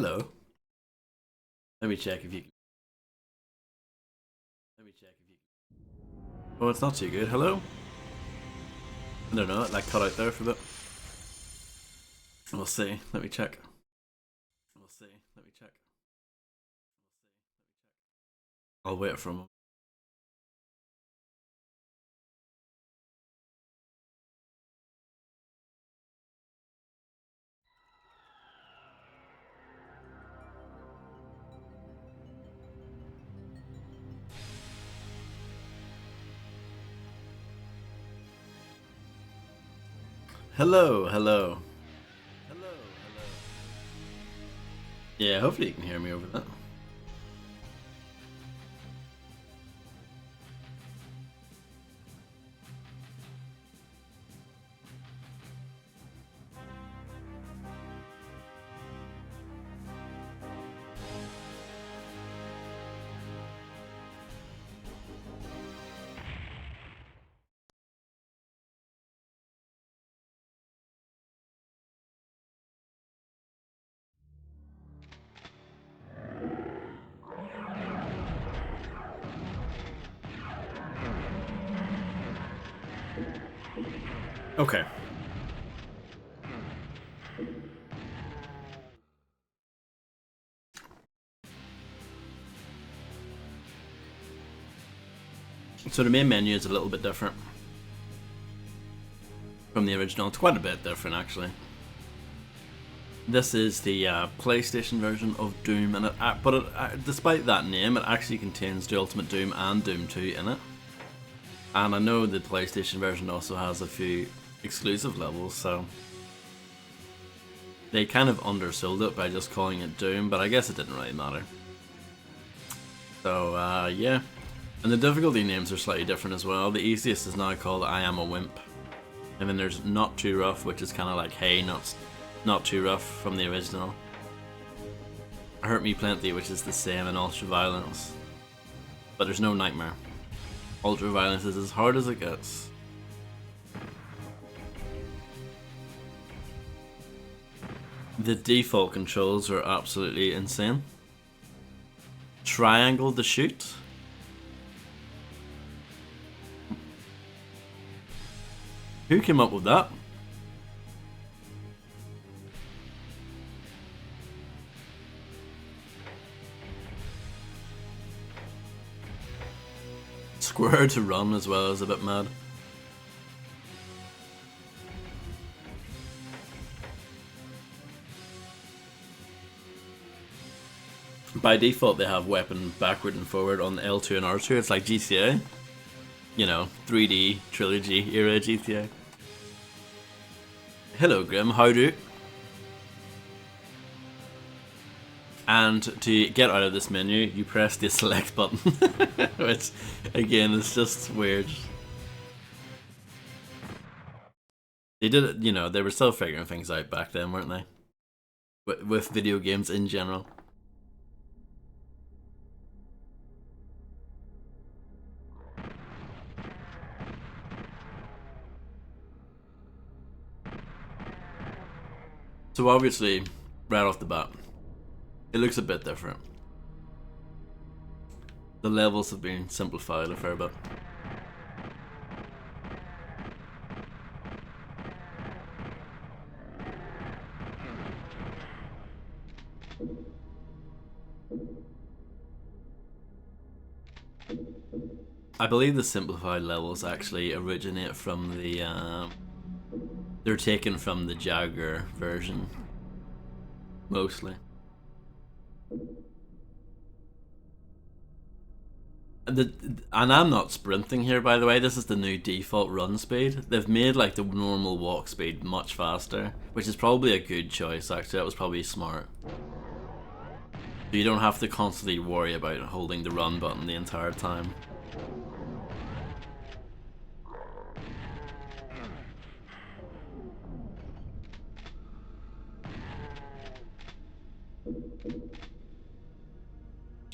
Hello. Let me check if you can. Let me check if you can. Oh, it's not too good. Hello? I don't know, it like cut out there for a bit. We'll see. Let me check. We'll see. Let me check. I'll wait for a moment. Hello, hello. Hello, hello. Yeah, hopefully you can hear me over that. Okay. So the main menu is a little bit different from the original. It's quite a bit different, actually. This is the PlayStation version of Doom, and despite that name, it actually contains the Ultimate Doom and Doom 2 in it. And I know the PlayStation version also has a few exclusive levels, so they kind of undersold it by just calling it Doom, but I guess it didn't really matter. So yeah, and the difficulty names are slightly different as well. The easiest is now called I Am a Wimp, and then there's Not Too Rough, which is kind of like Hey, not Too Rough from the original. Hurt Me Plenty, which is the same in Ultra Violence, but there's no Nightmare. Ultra Violence is as hard as it gets. The default controls are absolutely insane. Triangle to shoot. Who came up with that? Square to run as well is a bit mad. By default, they have weapon backward and forward on L2 and R2. It's like GTA. You know, 3D trilogy era GTA. Hello, Grim. How do? And to get out of this menu, you press the select button, which again is just weird. They did it, you know, they were still figuring things out back then, weren't they? With video games in general. So obviously, right off the bat, it looks a bit different. The levels have been simplified a fair bit. I believe the simplified levels actually originate from the they're taken from the Jagger version, mostly. And I'm not sprinting here, by the way. This is the new default run speed. They've made like the normal walk speed much faster, which is probably a good choice. Actually, that was probably smart. So you don't have to constantly worry about holding the run button the entire time.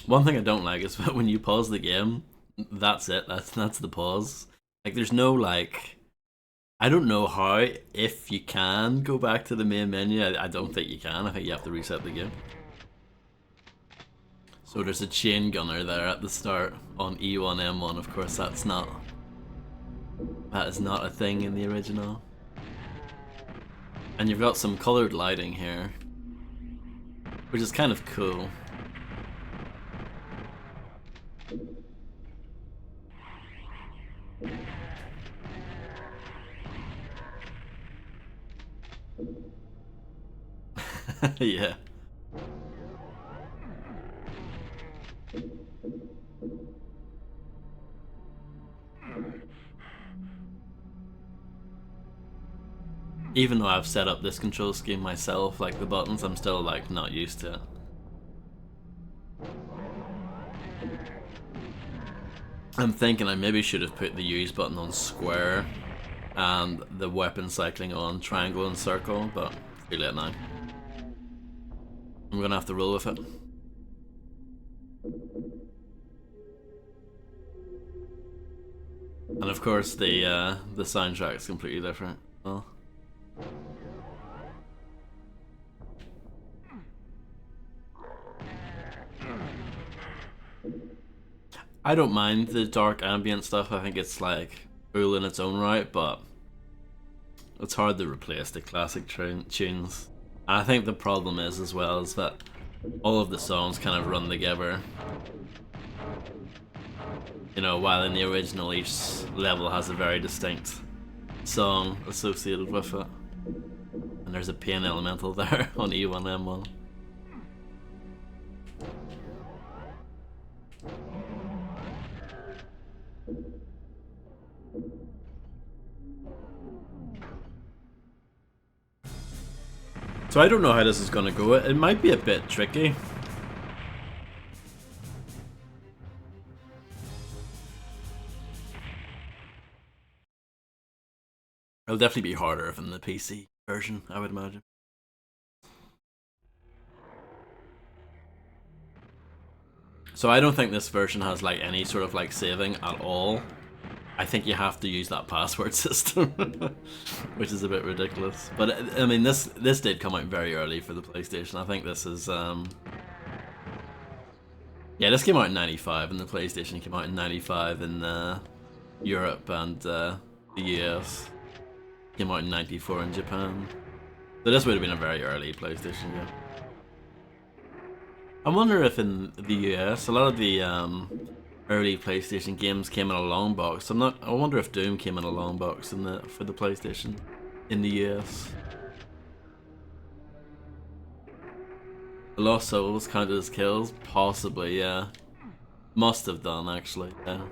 One thing I don't like is that when you pause the game, that's it. That's the pause. Like, there's no like. I don't know how, if you can go back to the main menu. I don't think you can. I think you have to reset the game. So there's a chain gunner there at the start on E1M1. Of course, that is not a thing in the original. And you've got some colored lighting here, which is kind of cool. Yeah. Even though I've set up this control scheme myself, like the buttons, I'm still like not used to it. I'm thinking I maybe should have put the use button on square and the weapon cycling on triangle and circle, but too late now. I'm gonna have to roll with it. And of course the soundtrack is completely different. Oh. I don't mind the dark ambient stuff. I think it's like cool in its own right, but it's hard to replace the classic tunes. And I think the problem is as well is that all of the songs kind of run together. You know, while in the original each level has a very distinct song associated with it. And there's a pain elemental there on E1M1. So I don't know how this is gonna go. It might be a bit tricky. It'll definitely be harder than the PC version, I would imagine. So I don't think this version has like any sort of like saving at all. I think you have to use that password system, which is a bit ridiculous. But I mean, this did come out very early for the PlayStation. I think this is yeah, this came out in '95, and the PlayStation came out in '95 in Europe and the US. Came out in '94 in Japan. So this would have been a very early PlayStation game. I wonder if in the US a lot of the early PlayStation games came in a long box. I wonder if Doom came in a long box for the PlayStation in the US. The Lost Souls counted as kills? Possibly, yeah. Must have done actually, yeah.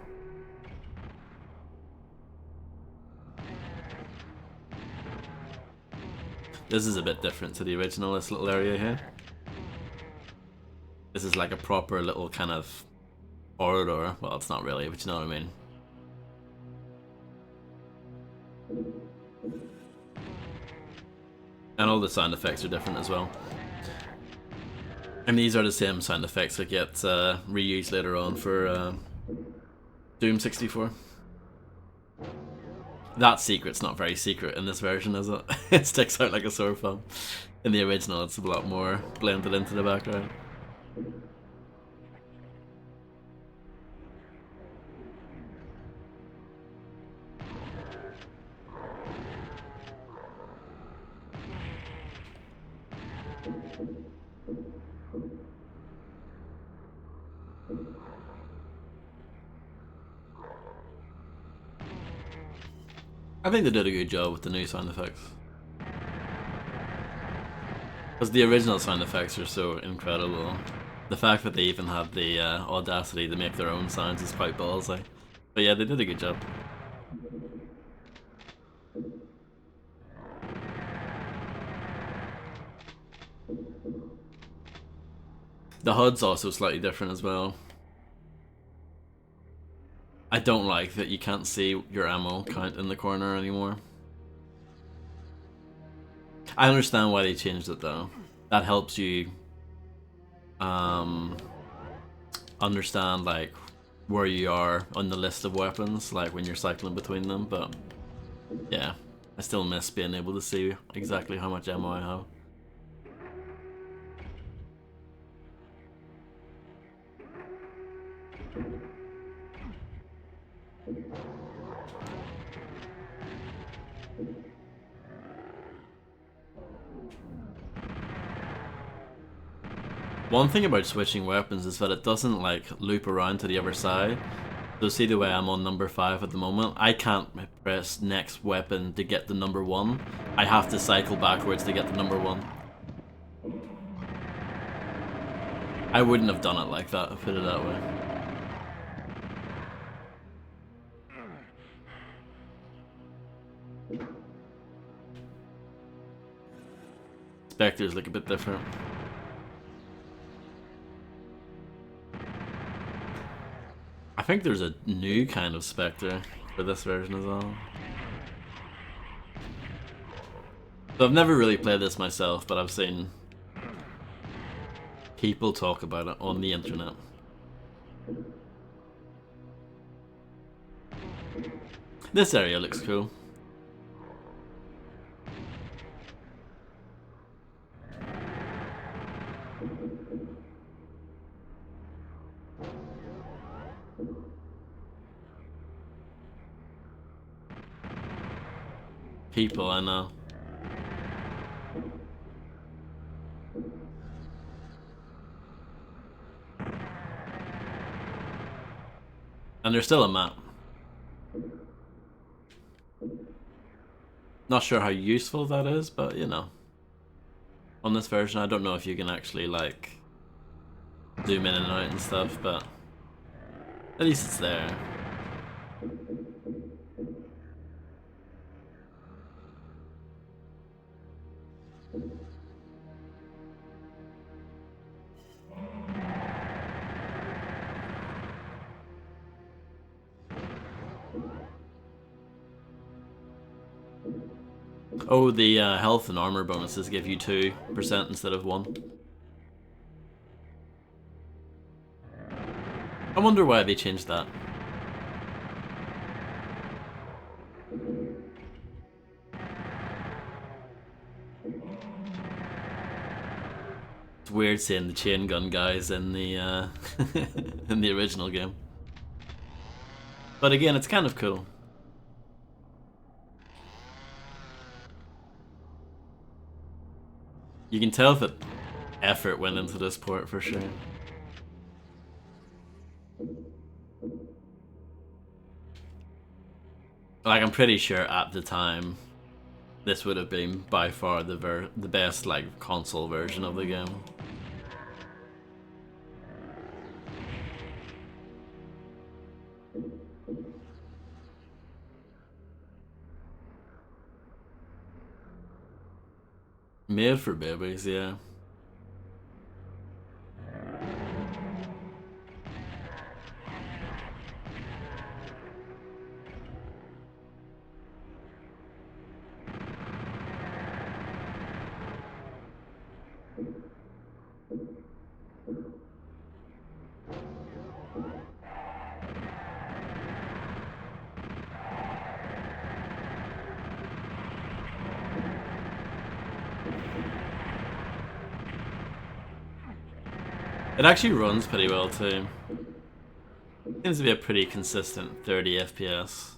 This is a bit different to the original, this little area here. This is like a proper little kind of corridor. Well, it's not really, but you know what I mean. And all the sound effects are different as well. And these are the same sound effects that get reused later on for Doom 64. That secret's not very secret in this version, is it? It sticks out like a sore thumb. In the original, it's a lot more blended into the background. I think they did a good job with the new sound effects. Because the original sound effects are so incredible. The fact that they even had the audacity to make their own sounds is quite ballsy. But yeah, they did a good job. The HUD's also slightly different as well. I don't like that you can't see your ammo count in the corner anymore. I understand why they changed it though. That helps you understand like where you are on the list of weapons, like when you're cycling between them, but yeah, I still miss being able to see exactly how much ammo I have. 。 . 。 . 。 . 。 . 。 . 。 . . 。 . 。 . 。 . 。 . . . . 。 . 。 . . . 。 . 。 . 。 . 。 . 。 . 。 . 。 . 。 . 。 . 。 . 。 . 」One thing about switching weapons is that it doesn't like loop around to the other side. So see the way I'm on number 5 at the moment? I can't press next weapon to get the number 1. I have to cycle backwards to get the number 1. I wouldn't have done it like that, put it that way. Spectres look a bit different. I think there's a new kind of Spectre for this version as well. So I've never really played this myself, but I've seen people talk about it on the internet. This area looks cool. People, I know. And there's still a map. Not sure how useful that is, but you know. On this version, I don't know if you can actually like zoom in and out and stuff, but at least it's there. Oh, the health and armor bonuses give you 2% instead of 1. I wonder why they changed that. It's weird seeing the chain gun guys in the in the original game. But again, it's kind of cool. You can tell that effort went into this port for sure. Like, I'm pretty sure at the time this would have been by far the best like console version of the game. Made for babies, yeah. It actually runs pretty well too. Seems to be a pretty consistent 30 FPS.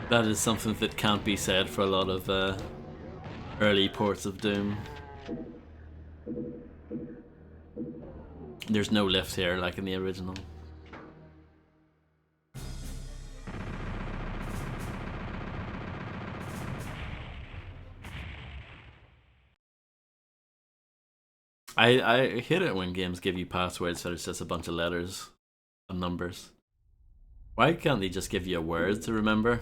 That is something that can't be said for a lot of early ports of Doom. There's no lift here like in the original. I hate it when games give you passwords that it's just a bunch of letters and numbers. Why can't they just give you a word to remember?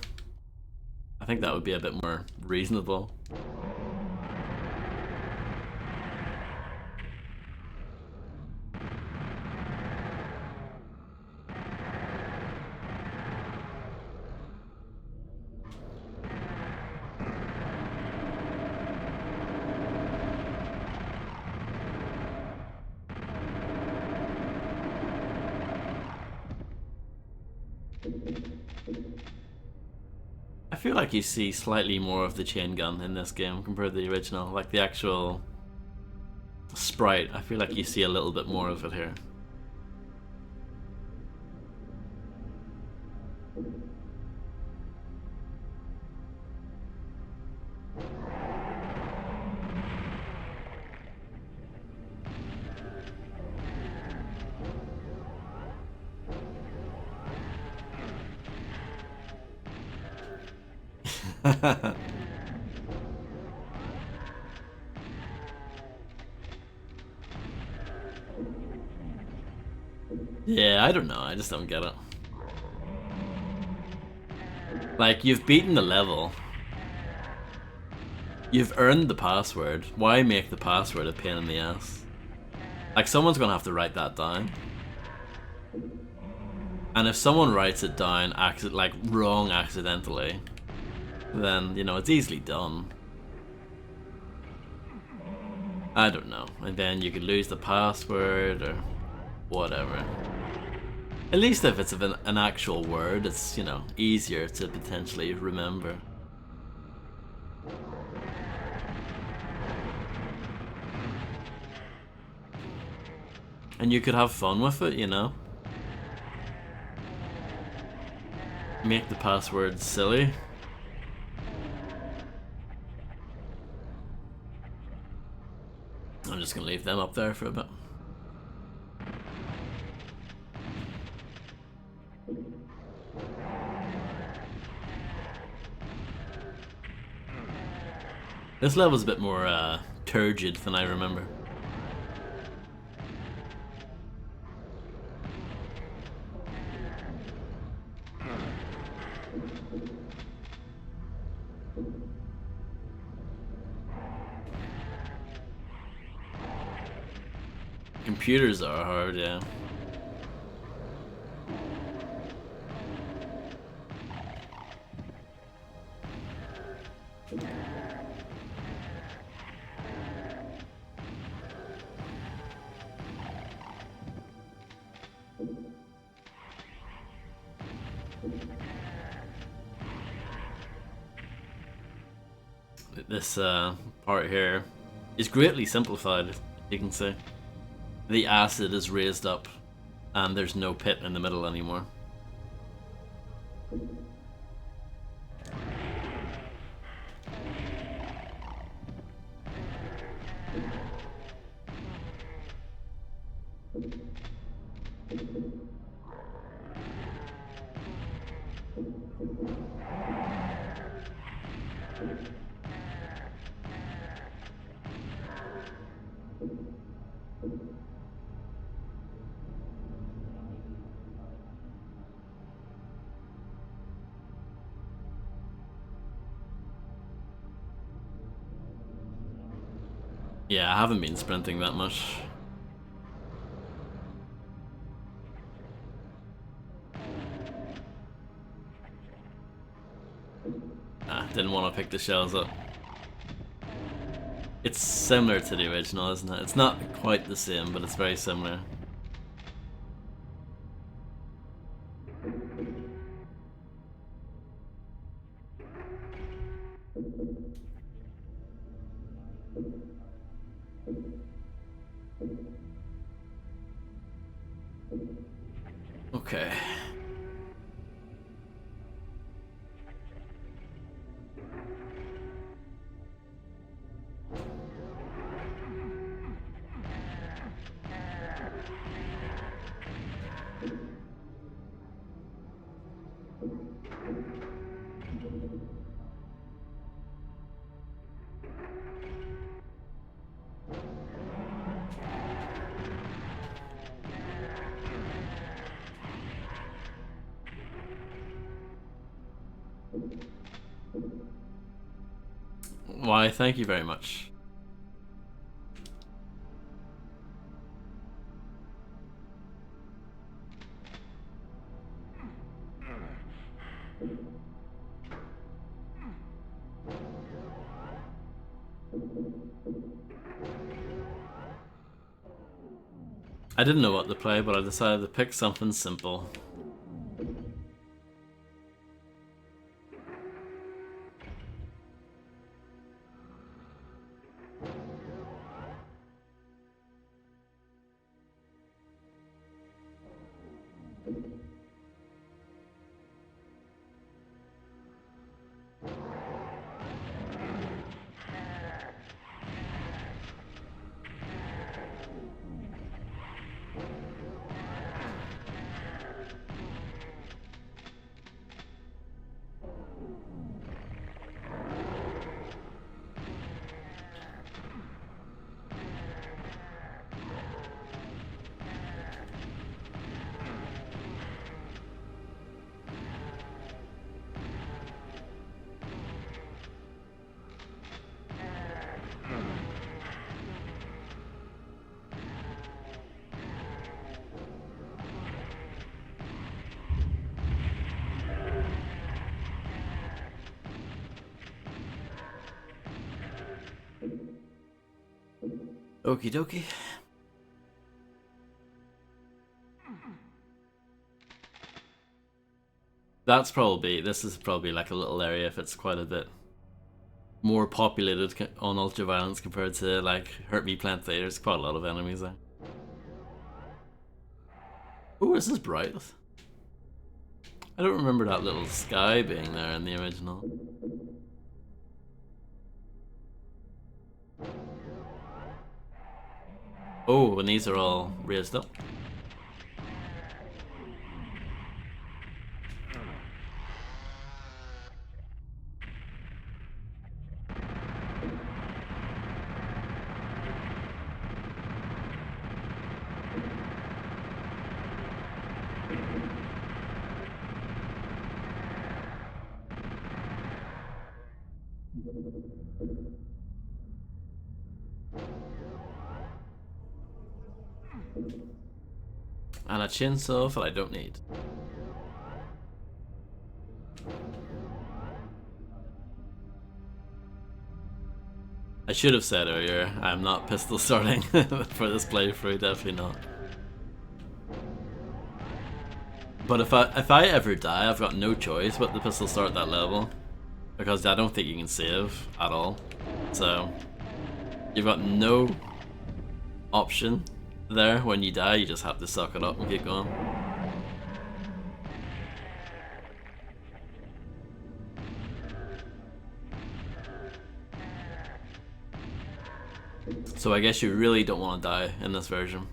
I think that would be a bit more reasonable. I feel like you see slightly more of the chain gun in this game compared to the original. Like the actual sprite, I feel like you see a little bit more of it here. Yeah, I don't know. I just don't get it. Like, you've beaten the level. You've earned the password. Why make the password a pain in the ass? Like, someone's gonna have to write that down. And if someone writes it down like wrong accidentally, then, you know, it's easily done. I don't know. And then you could lose the password or whatever. At least if it's an actual word, it's, you know, easier to potentially remember. And you could have fun with it, you know? Make the password silly. I'm just gonna leave them up there for a bit. This level's a bit more turgid than I remember. Computers are hard, yeah. This part here is greatly simplified, you can see. The acid is raised up and there's no pit in the middle anymore. Yeah, I haven't been sprinting that much. Didn't want to pick the shells up. It's similar to the original, isn't it? It's not quite the same, but it's very similar. Okay. Why, thank you very much. I didn't know what to play, but I decided to pick something simple. Okie dokie. This is probably like a little area if it's quite a bit more populated on Ultraviolence compared to like Hurt Me Plenty. There's quite a lot of enemies there. Oh, this is bright. I don't remember that little sky being there in the original. Oh, and these are all raised up. And a chainsaw that I don't need. I should have said earlier, I'm not pistol starting for this playthrough, definitely not. But if I ever die, I've got no choice but to pistol start that level. Because I don't think you can save at all. So, you've got no option there. When you die, you just have to suck it up and keep going. So I guess you really don't want to die in this version.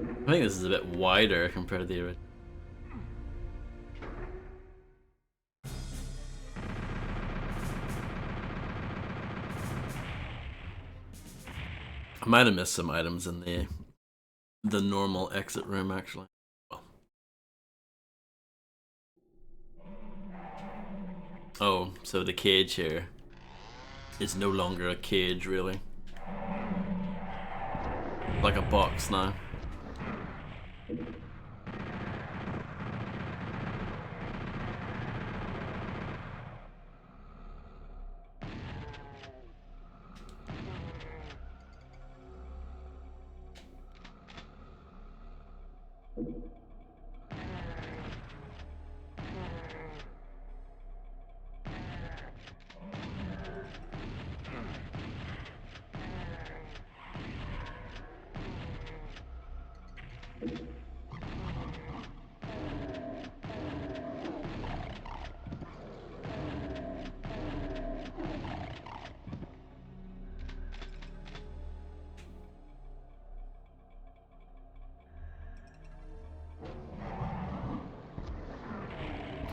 I think this is a bit wider compared to the original. I might have missed some items in the normal exit room actually. Oh, so the cage here is no longer a cage really. Like a box now.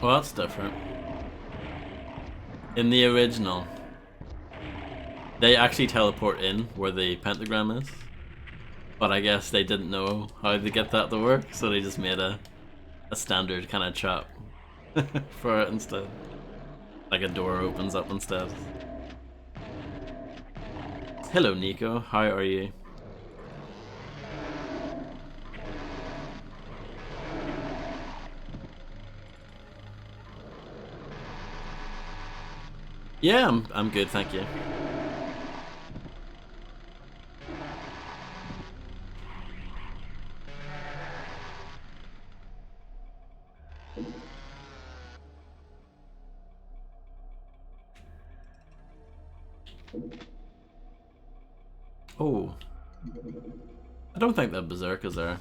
Well, that's different. In the original, they actually teleport in where the pentagram is. But I guess they didn't know how to get that to work, so they just made a standard kind of trap for it instead. Like a door opens up instead. Hello Nico, how are you? Yeah, I'm good, thank you. Oh. I don't think that Berserkers there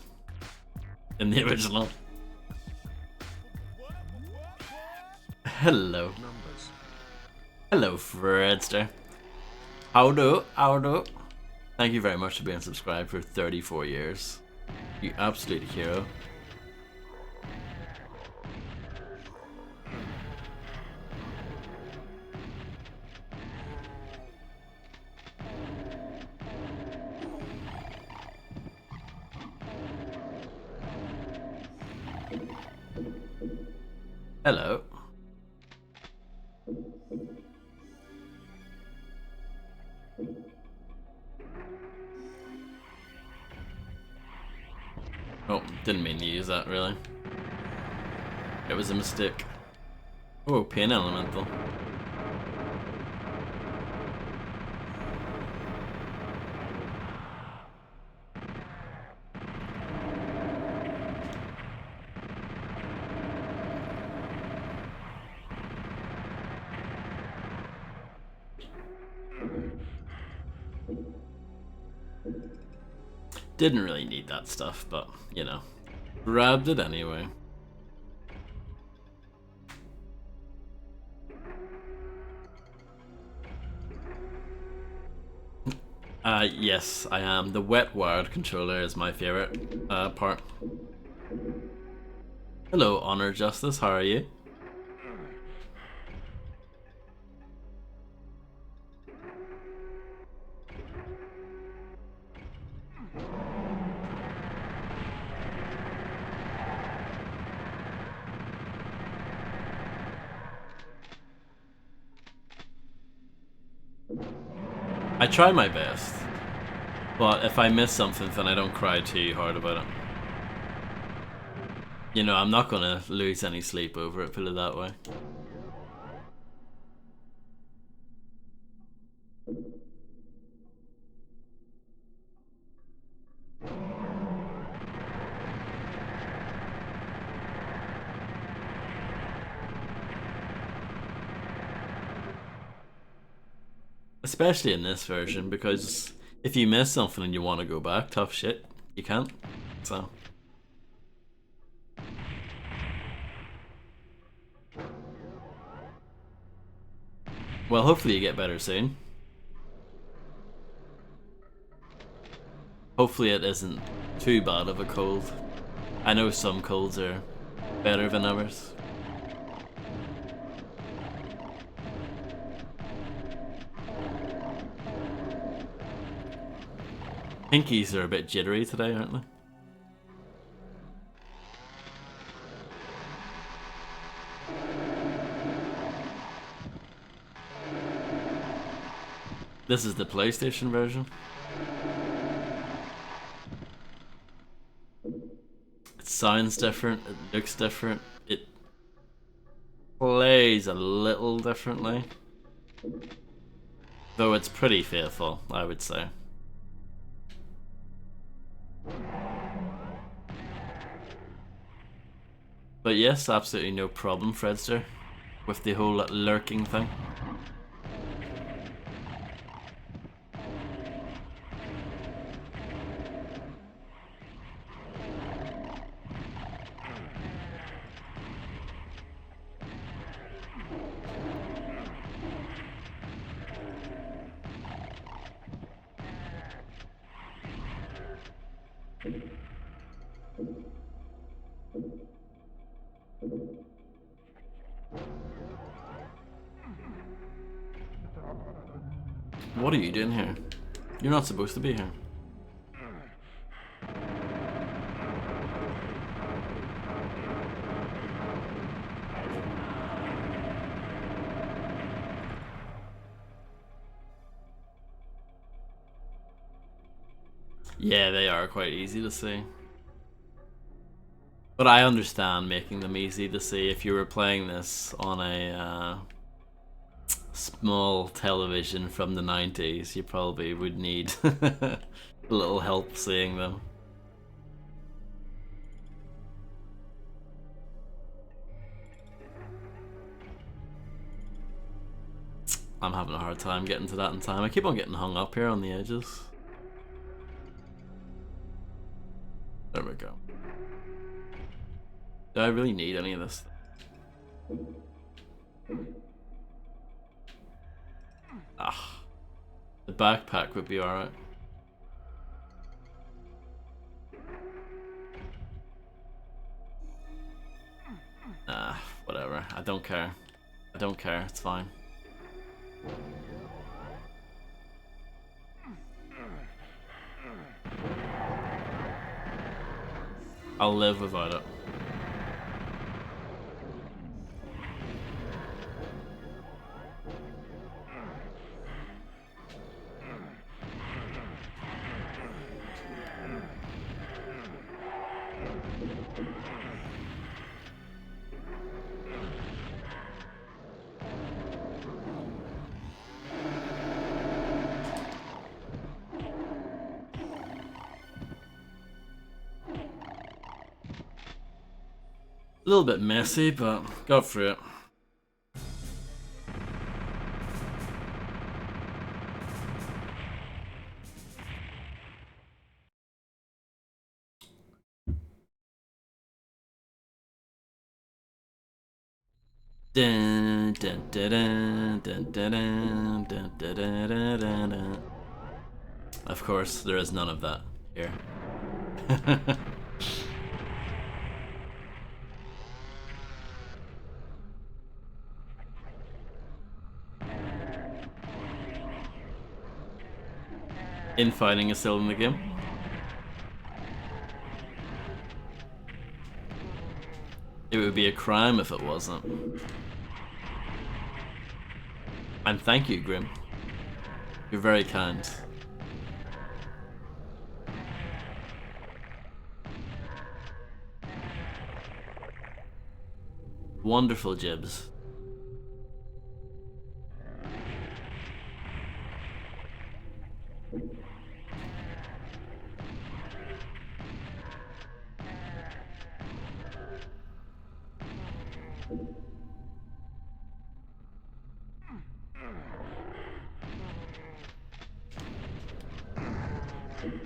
in the original. Hello. Hello, Fredster. Howdo. Thank you very much for being subscribed for 34 years. You absolute hero. Hello. Didn't mean to use that, really. It was a mistake. Oh, pain elemental. Didn't really need that stuff, but, you know. Grabbed it anyway. Yes, I am. The wet wired controller is my favorite part. Hello, Honor Justice, how are you? I try my best, but if I miss something, then I don't cry too hard about it. You know, I'm not gonna lose any sleep over it, put it that way. Especially in this version, because if you miss something and you want to go back, tough shit, you can't. So. Well, hopefully you get better soon. Hopefully it isn't too bad of a cold. I know some colds are better than others. Pinkies are a bit jittery today, aren't they? This is the PlayStation version. It sounds different, it looks different, it plays a little differently. Though it's pretty faithful, I would say. But yes, absolutely no problem, Fredster, with the whole lurking thing. What are you doing here? You're not supposed to be here. Yeah, they are quite easy to see. But I understand making them easy to see. If you were playing this on a small television from the 90s, you probably would need a little help seeing them. I'm having a hard time getting to that in time. I keep on getting hung up here on the edges. There we go. Do I really need any of this? Ah, the backpack would be alright. Nah, whatever. I don't care. I don't care. It's fine. I'll live without it. A little bit messy, but got through it. Dun, dun, dun, dun, dun, dun, dun, dun, dun, dun, dun, dun. Of course, there is none of that here. Infighting is still in the game. It would be a crime if it wasn't. And thank you, Grim. You're very kind. Wonderful jibs.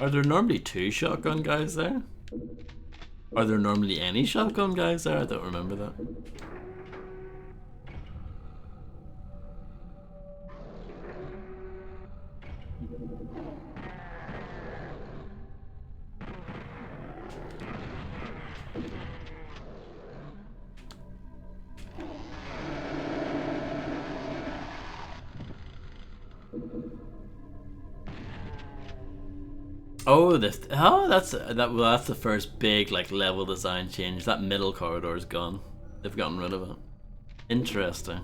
Are there normally 2 shotgun guys there? Are there normally any shotgun guys there? I don't remember that. Oh, that's the first big like level design change. That middle corridor is gone. They've gotten rid of it. Interesting.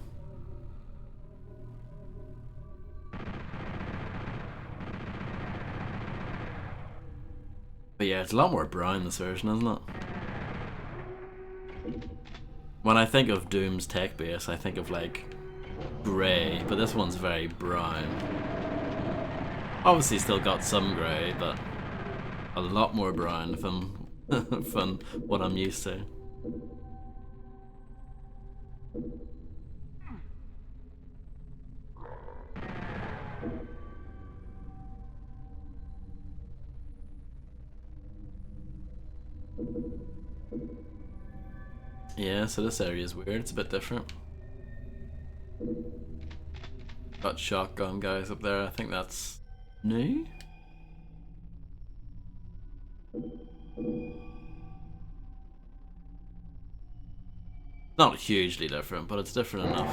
But yeah, it's a lot more brown this version, isn't it? When I think of Doom's tech base, I think of like grey, but this one's very brown. Obviously still got some grey, but a lot more brown from from what I'm used to. Yeah, so this area is weird, it's a bit different. Got shotgun guys up there, I think that's new? Not hugely different, but it's different enough.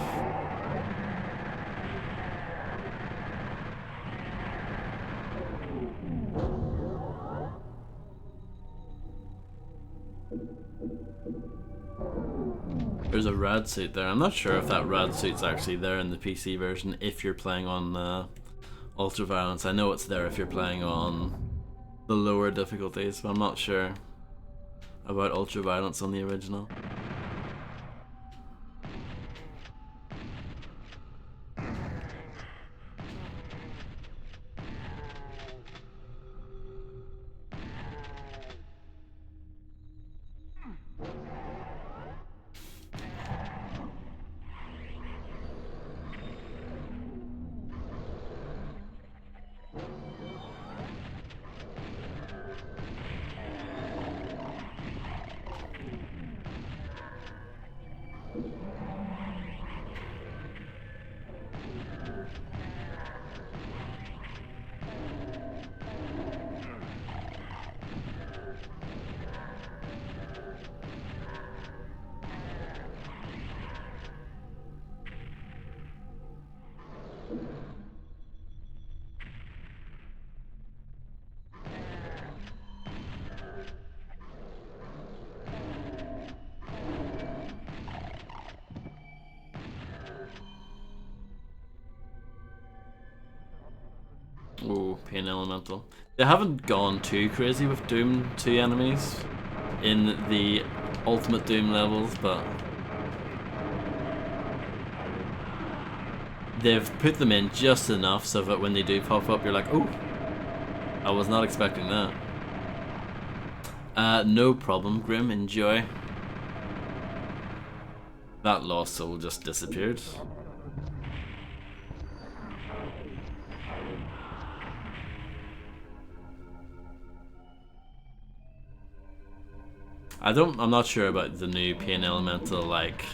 There's a rad suit there. I'm not sure if that rad suit's actually there in the PC version if you're playing on Ultraviolence. I know it's there if you're playing on the lower difficulties, but I'm not sure about Ultraviolence on the original. Ooh, Pain Elemental. They haven't gone too crazy with Doom 2 enemies in the Ultimate Doom levels, but they've put them in just enough so that when they do pop up, you're like, oh, I was not expecting that. No problem, Grim, enjoy. That lost soul just disappeared. I'm not sure about the new Pain Elemental, like,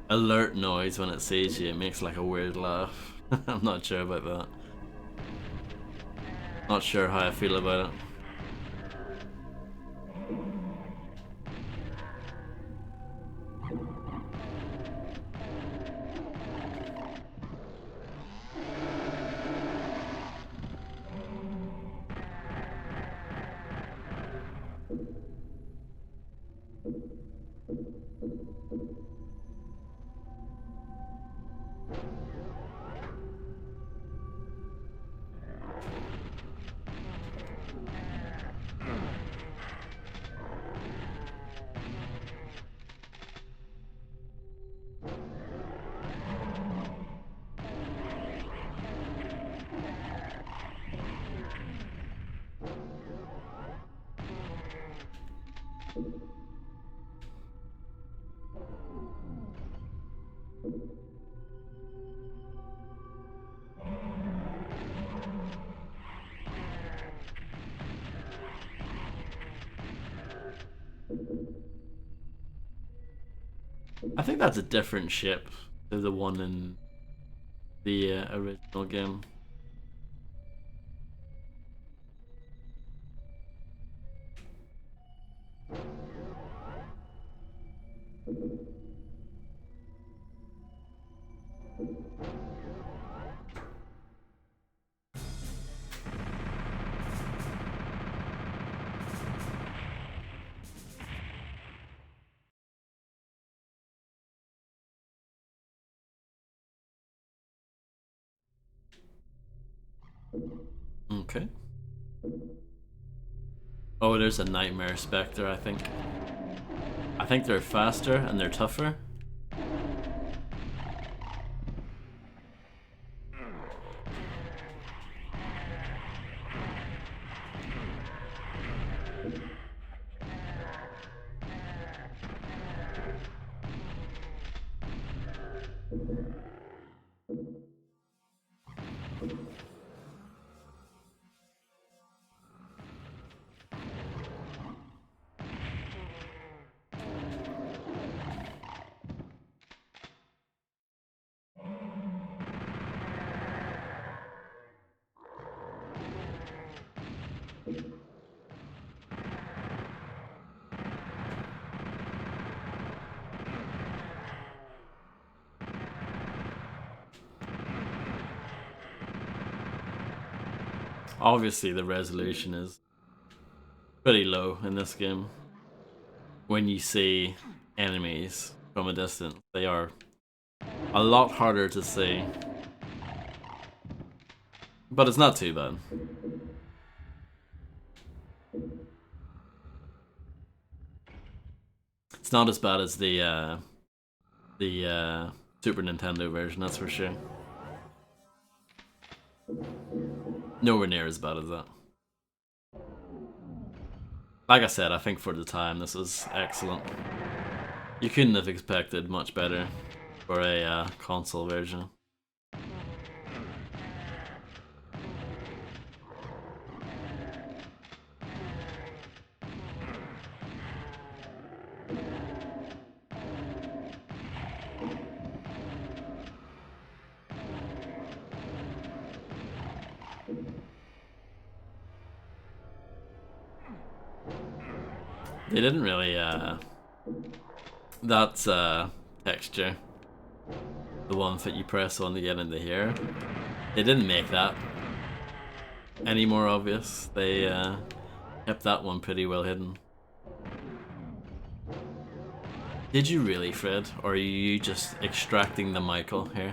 alert noise when it sees you. It makes like a weird laugh. I'm not sure about that. Not sure how I feel about it. I think that's a different ship to the one in the original game. Okay. Oh, there's a Nightmare Spectre, I think. I think they're faster and they're tougher. Obviously, the resolution is pretty low in this game. When you see enemies from a distance, they are a lot harder to see. But it's not too bad. It's not as bad as the Super Nintendo version, that's for sure. Nowhere near as bad as that. Like I said, I think for the time this was excellent. You couldn't have expected much better for a console version. They didn't really, that's texture, the one that you press on to get into here, they didn't make that any more obvious. They kept that one pretty well hidden. Did you really, Fred? Or are you just extracting the Michael here?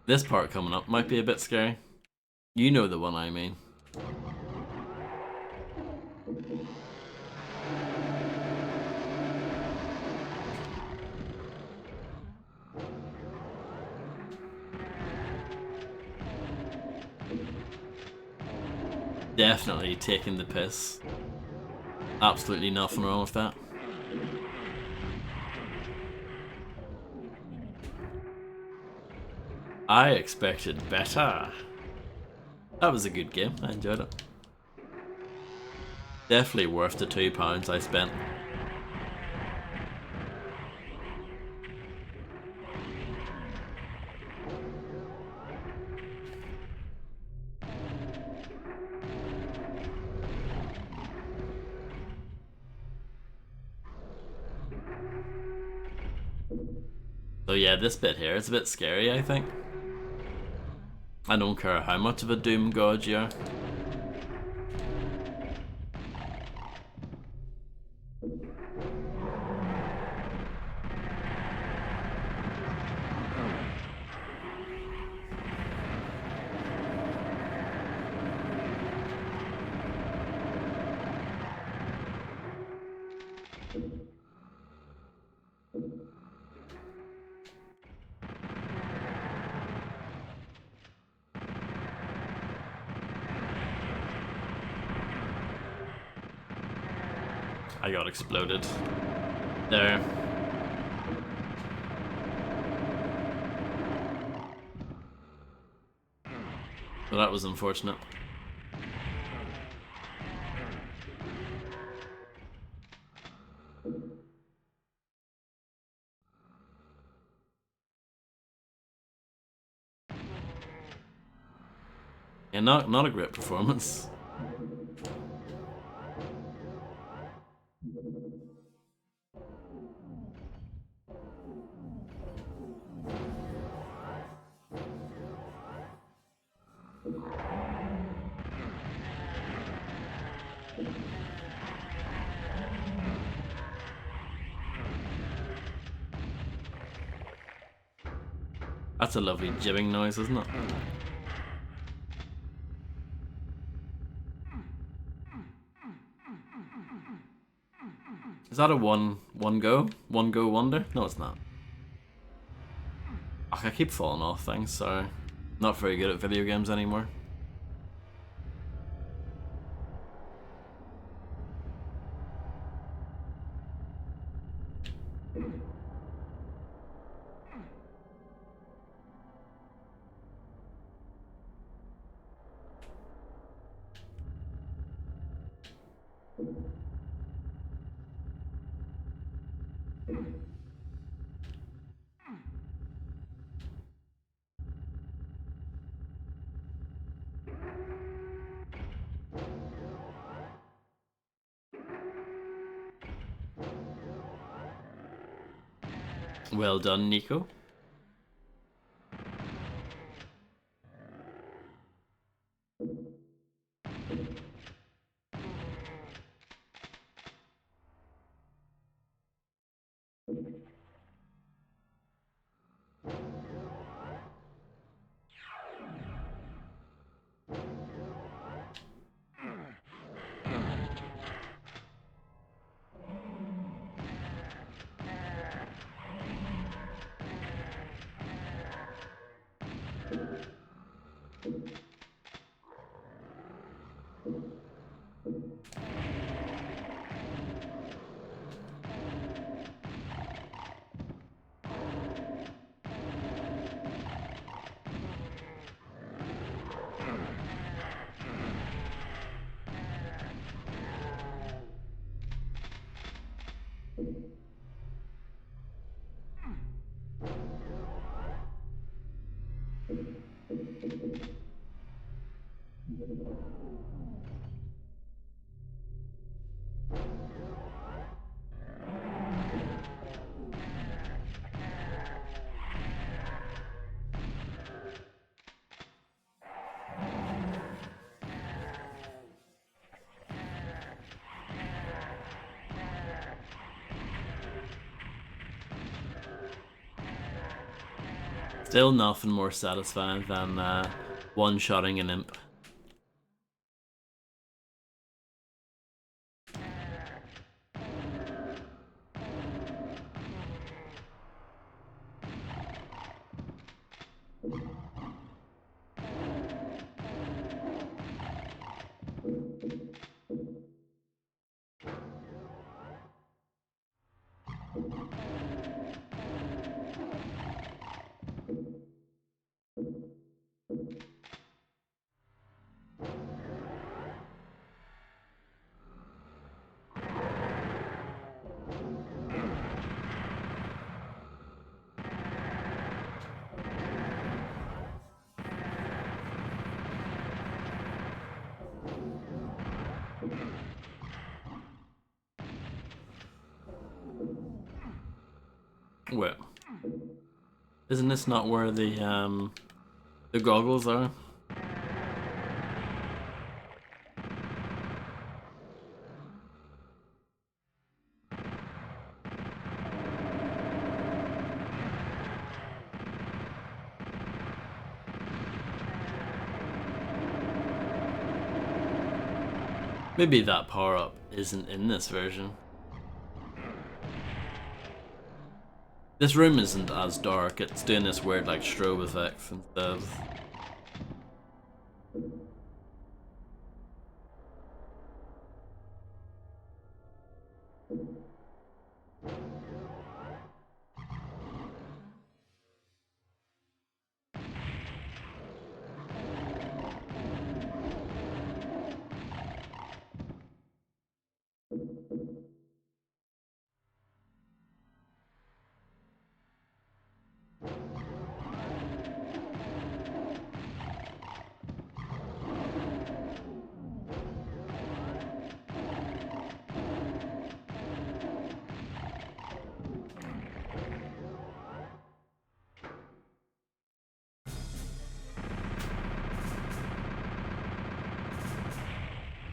This part coming up might be a bit scary. You know the one I mean. Definitely taking the piss. Absolutely nothing wrong with that. I expected better. That was a good game. I enjoyed it. Definitely worth the £2 I spent. So yeah, this bit here is a bit scary, I think. I don't care how much of a doom god you are. I got exploded. There. So that was unfortunate. Yeah, not a great performance. That's a lovely jibbing noise, isn't it? Is that a one go wonder? No, it's not. Ugh, I keep falling off things, sorry. Not very good at video games anymore. Well done, Nico. Still nothing more satisfying than one-shotting an imp. Wait, isn't this not where the goggles are? Maybe that power-up isn't in this version. This room isn't as dark, it's doing this weird like strobe effects instead.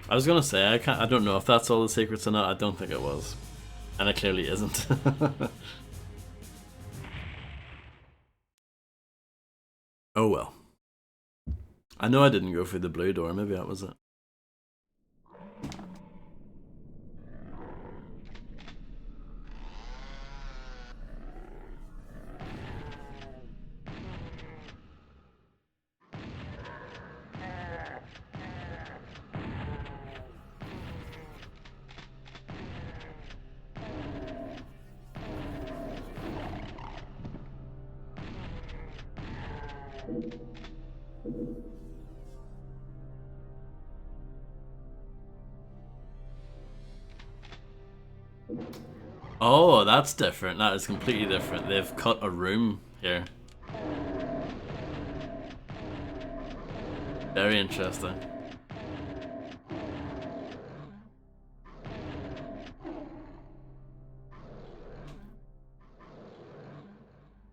I was gonna say I don't know if that's all the secrets or not. I don't think it was, and it clearly isn't. Oh well. I know I didn't go through the blue door. Maybe that was it. Oh, that's different. That is completely different. They've cut a room here. Very interesting.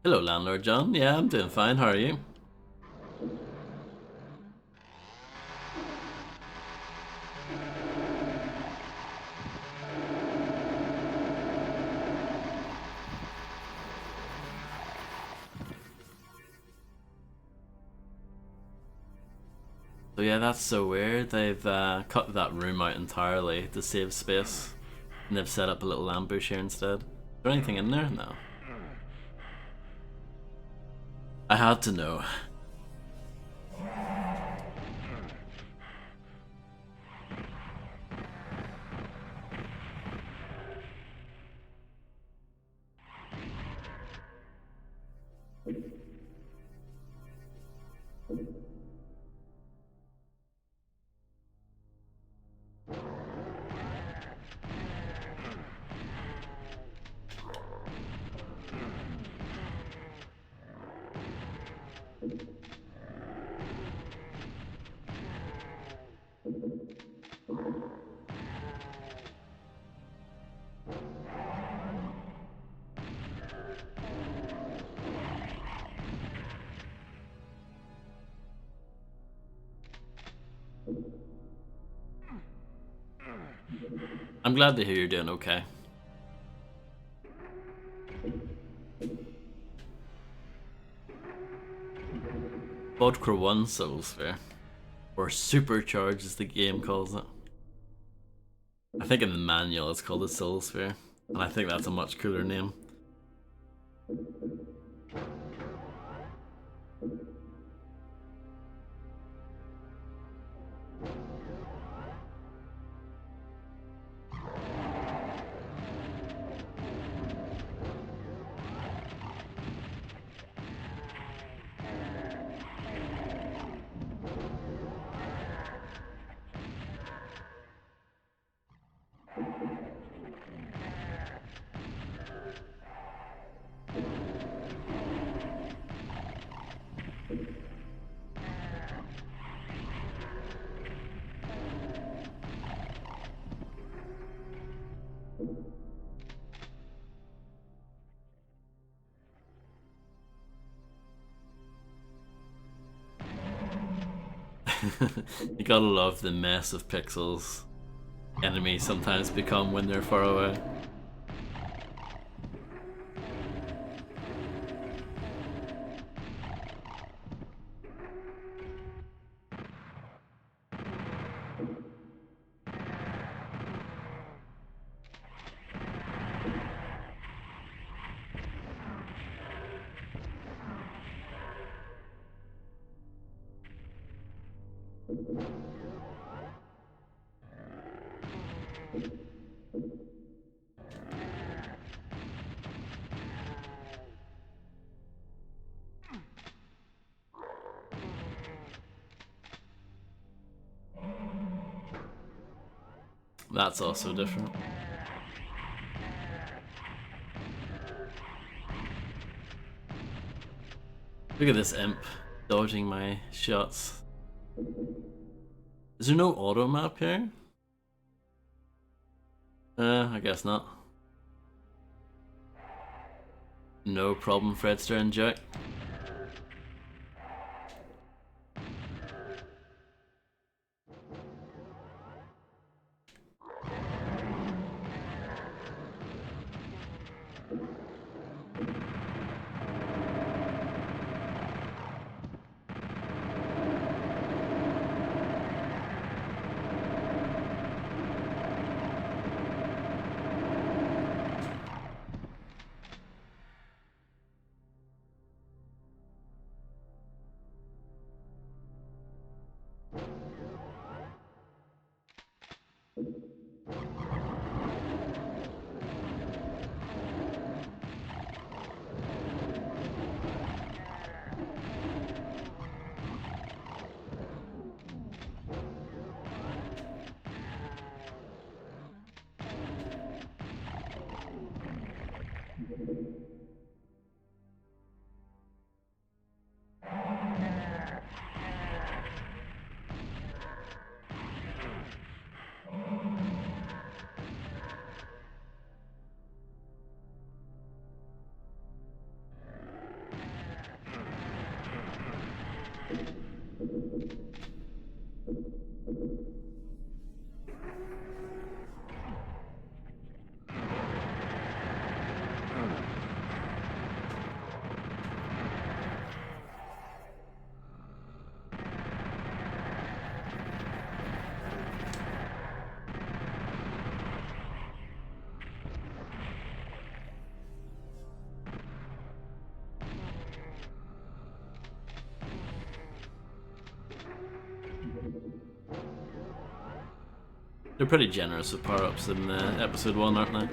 Hello, Landlord John. Yeah, I'm doing fine. How are you? So yeah, that's so weird. They've cut that room out entirely to save space, and they've set up a little ambush here instead. Is there anything in there? No. I had to know. I'm glad to hear you're doing okay. Vodka 1 Soul Sphere. Or Supercharge as the game calls it. I think in the manual it's called a Soul Sphere. And I think that's a much cooler name. You gotta love the mess of pixels enemies sometimes become when they're far away. That's also different. Look at this imp dodging my shots. Is there no auto map here? I guess not. No problem, Fredster and Jack. They're pretty generous with power-ups in episode 1, aren't they?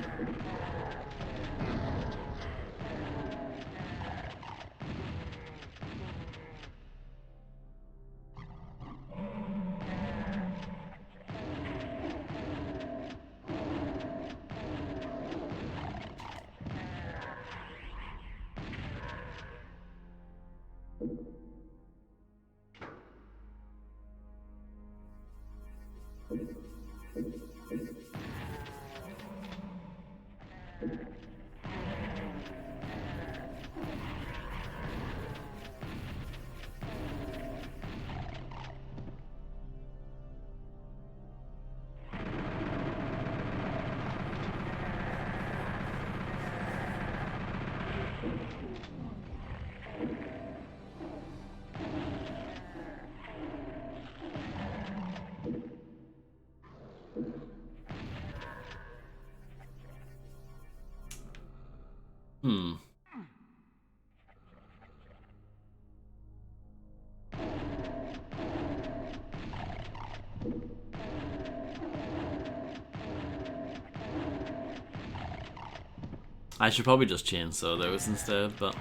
I should probably just chainsaw those instead, but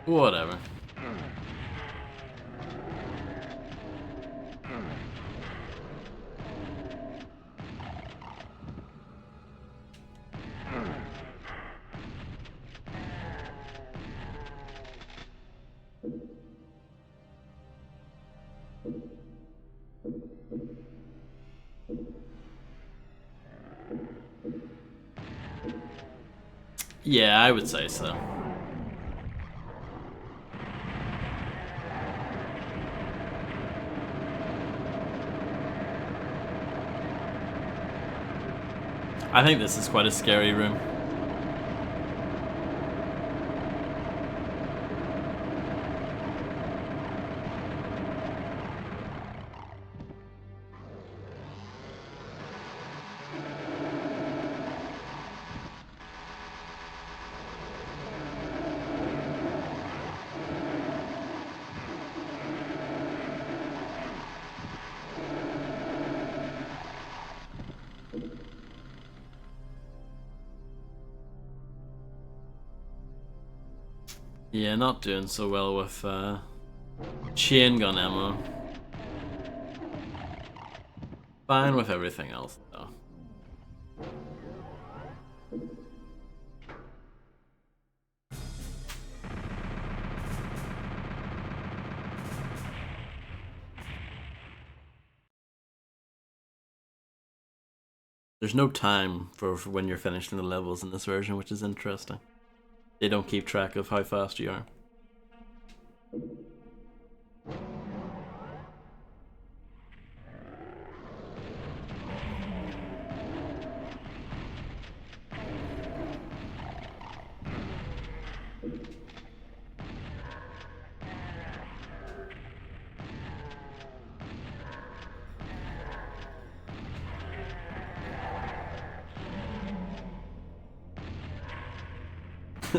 whatever. Yeah, I would say so. I think this is quite a scary room. Yeah, not doing so well with chain gun ammo. Fine with everything else though. There's no time for when you're finishing the levels in this version, which is interesting. They don't keep track of how fast you are.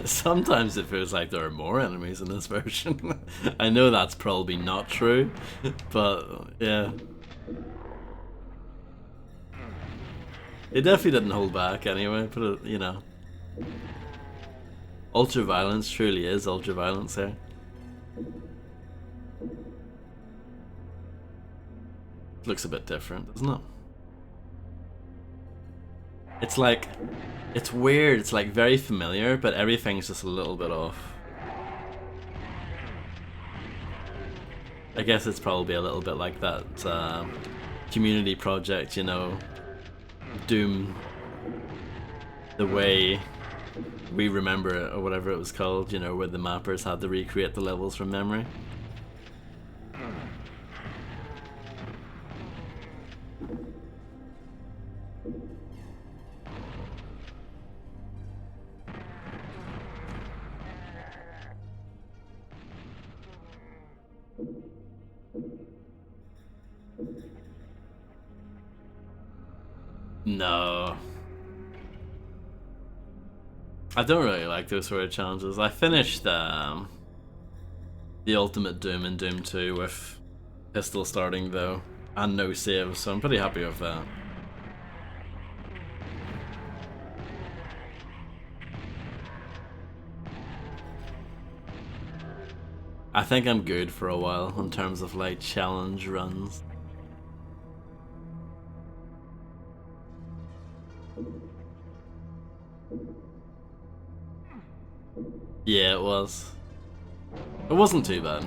Sometimes it feels like there are more enemies in this version. I know that's probably not true, but yeah. It definitely didn't hold back anyway, but you know. Ultra violence truly is ultra violence here. Looks a bit different, doesn't it? It's like, it's weird, it's like very familiar, but everything's just a little bit off. I guess it's probably a little bit like that community project, you know, Doom, the way we remember it, or whatever it was called, you know, where the mappers had to recreate the levels from memory. No. I don't really like those sort of challenges. I finished the Ultimate Doom in Doom 2 with pistol starting though, and no saves, so I'm pretty happy with that. I think I'm good for a while in terms of like challenge runs. Yeah, it was. It wasn't too bad.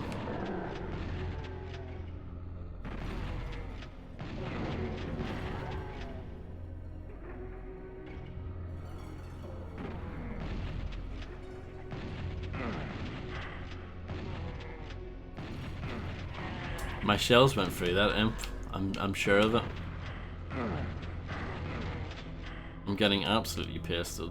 My shells went through that imp. I'm sure of it. I'm getting absolutely pasted.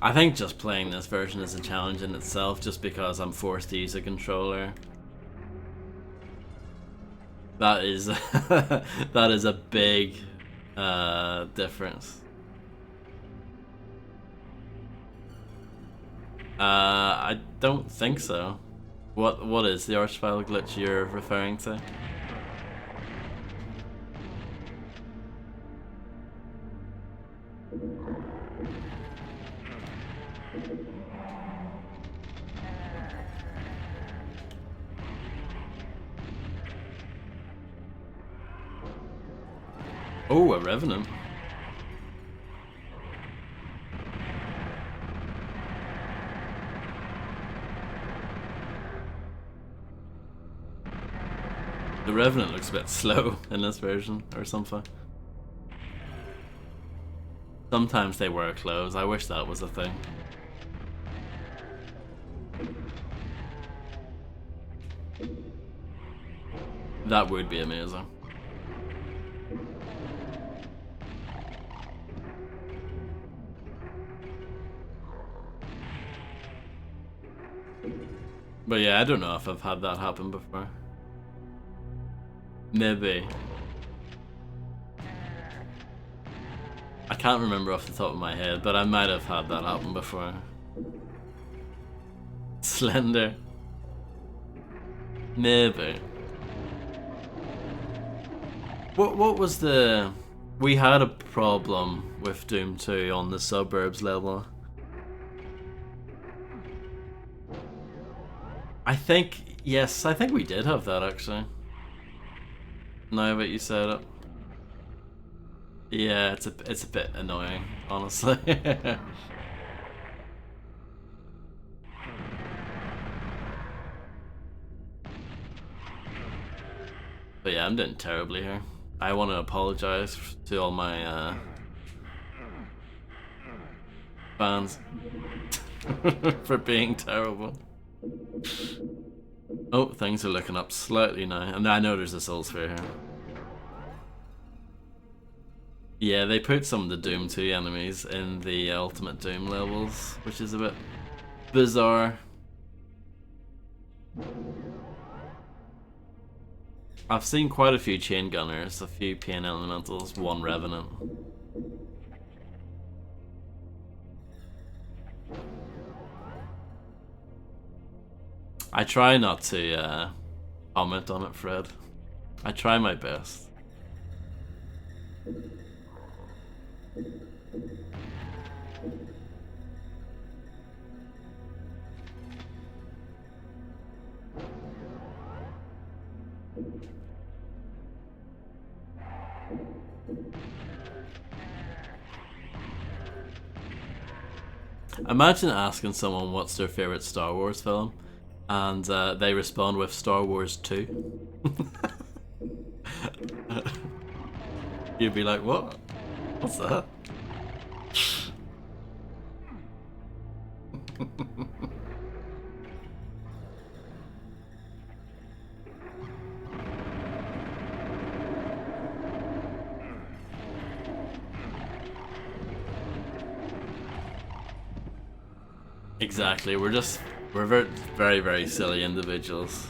I think just playing this version is a challenge in itself, just because I'm forced to use a controller. That is that is a big difference. I don't think so. What is the archvile glitch you're referring to? Oh, a revenant. The Revenant looks a bit slow in this version or something. Sometimes they wear clothes. I wish that was a thing. That would be amazing. But yeah, I don't know if I've had that happen before. Maybe. I can't remember off the top of my head, but I might have had that happen before. Slender. Maybe. What was the... We had a problem with Doom 2 on the suburbs level. I think we did have that actually. Now that you said it. Yeah, it's a bit annoying, honestly. But yeah, I'm doing terribly here. I want to apologize to all my fans for being terrible. Oh, things are looking up slightly now, and I know there's a soul sphere here. Yeah, they put some of the Doom 2 enemies in the Ultimate Doom levels, which is a bit bizarre. I've seen quite a few chain gunners, a few pain elementals, one revenant. I try not to comment on it, Fred. I try my best. Imagine asking someone what's their favorite Star Wars film, and they respond with Star Wars 2. You'd be like, what? What's that? Exactly, we're very, very silly individuals.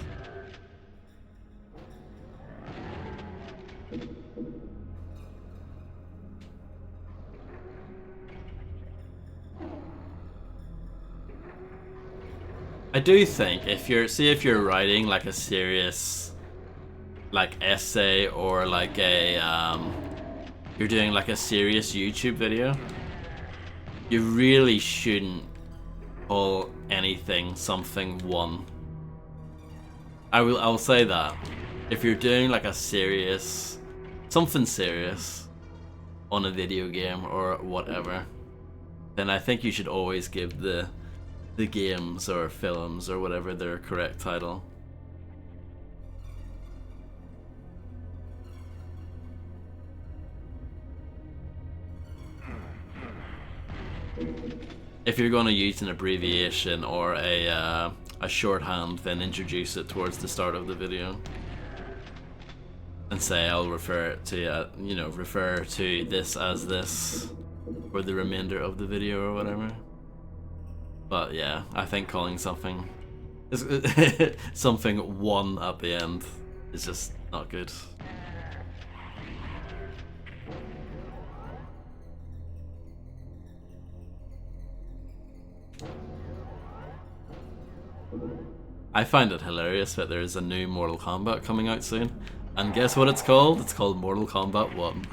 I do think if you're writing like a serious like essay or like a you're doing like a serious YouTube video, you really shouldn't call anything something one. I'll say that. If you're doing like a serious something serious on a video game or whatever, then I think you should always give the games or films or whatever their correct title. If you're going to use an abbreviation or a shorthand, then introduce it towards the start of the video and say I'll refer to refer to this as this for the remainder of the video or whatever. But yeah, I think calling something something one at the end is just not good. I find it hilarious that there's a new Mortal Kombat coming out soon, and guess what it's called? It's called Mortal Kombat 1.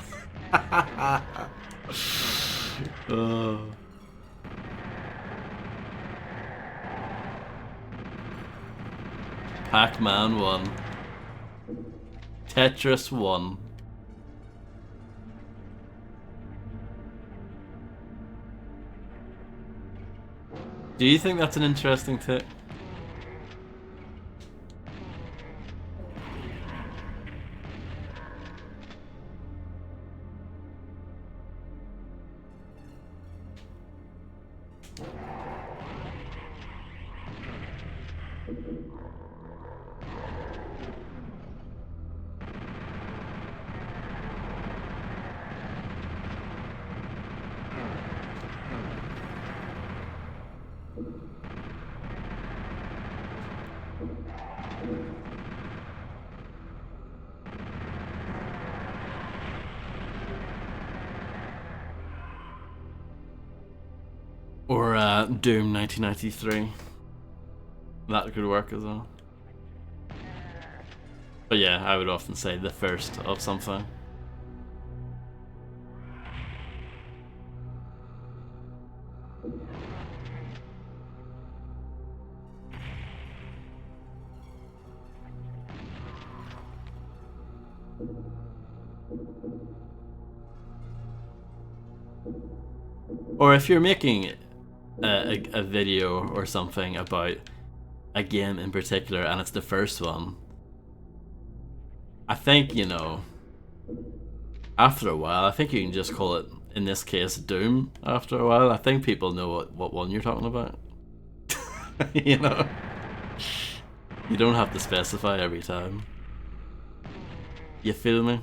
Oh. Pac-Man 1. Tetris 1. Do you think that's an interesting tip? Or Doom 1993. That could work as well. But yeah, I would often say the first of something. Or if you're making a video or something about a game in particular and it's the first one, I think, you know, after a while, I think you can just call it, in this case, Doom after a while. I think people know what one you're talking about. You know? You don't have to specify every time. You feel me?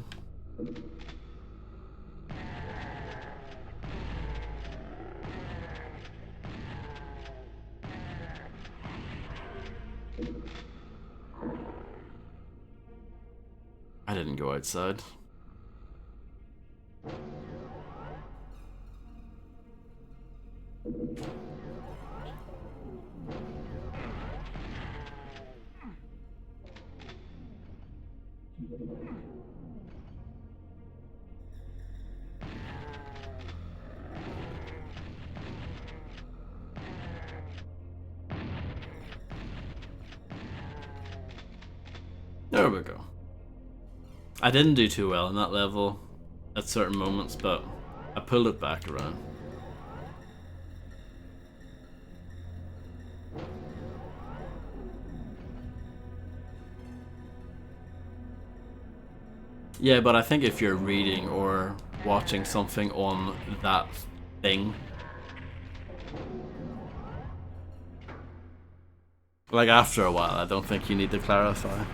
I didn't go outside. There we go. I didn't do too well in that level at certain moments, but I pulled it back around. Yeah, but I think if you're reading or watching something on that thing, like after a while, I don't think you need to clarify.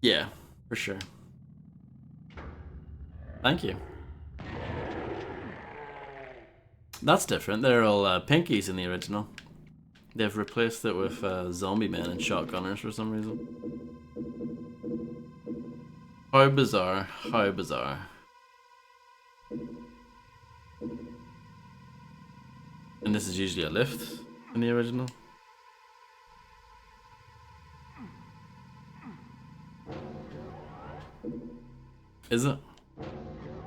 Yeah, for sure. Thank you. That's different. They're all pinkies in the original. They've replaced it with zombie men and shotgunners for some reason. How bizarre. How bizarre. And this is usually a lift in the original. Is it?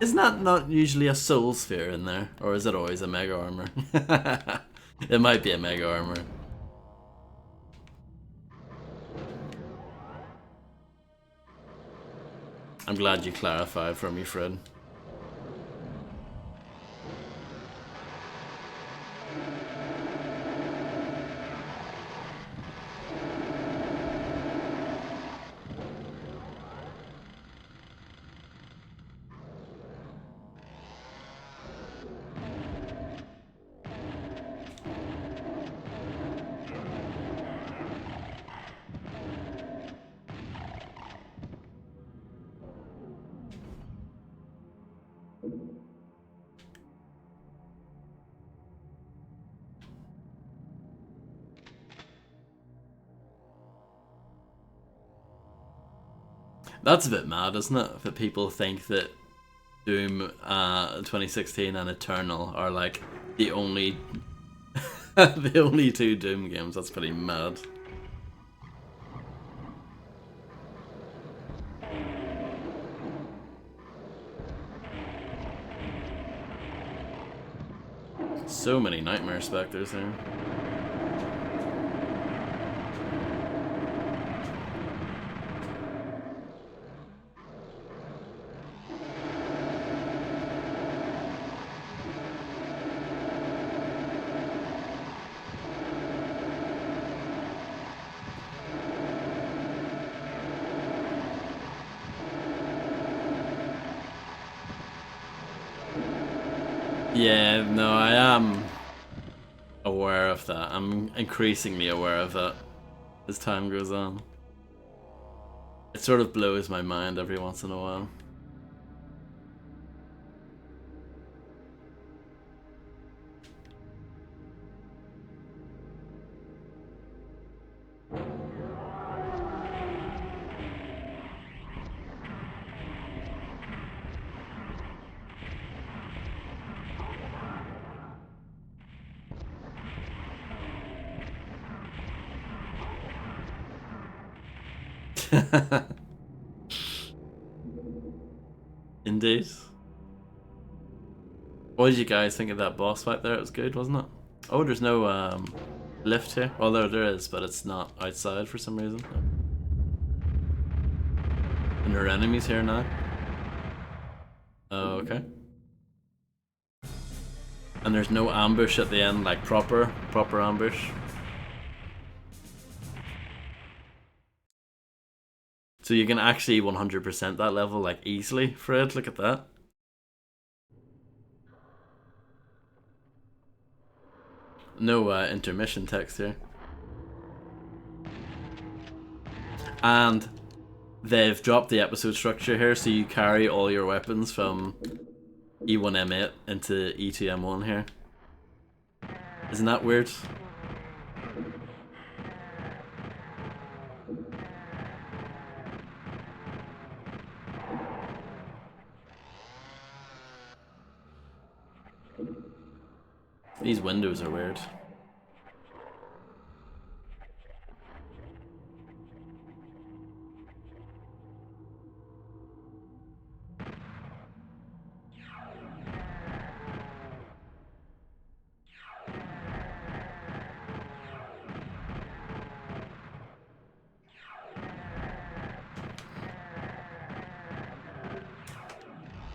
Isn't that not usually a soul sphere in there? Or is it always a mega armor? It might be a mega armor. I'm glad you clarified for me, Fred. That's a bit mad, isn't it? That people think that Doom 2016 and Eternal are like the only the only two Doom games. That's pretty mad. So many nightmare specters here. Yeah, no, I am aware of that. I'm increasingly aware of that as time goes on. It sort of blows my mind every once in a while. Indeed. What did you guys think of that boss fight there? It was good, wasn't it? Oh, there's no lift here. Although there is, but it's not outside for some reason. And there are enemies here now. Oh, okay. And there's no ambush at the end, like proper ambush. So you can actually 100% that level like easily, Fred. Look at that. No intermission text here. And they've dropped the episode structure here, so you carry all your weapons from E1M8 into E2M1 here. Isn't that weird? These windows are weird.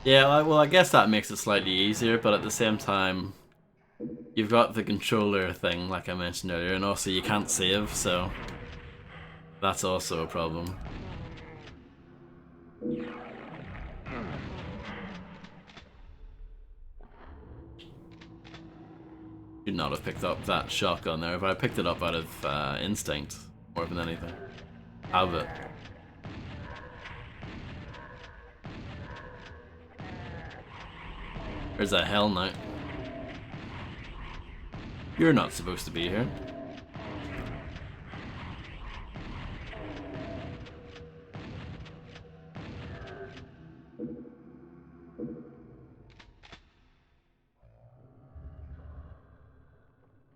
Yeah, well, I guess that makes it slightly easier, but at the same time, you've got the controller thing, like I mentioned earlier, and also you can't save, so that's also a problem. Should not have picked up that shotgun there, but I picked it up out of instinct more than anything. Have it. There's a Hell Knight. You're not supposed to be here.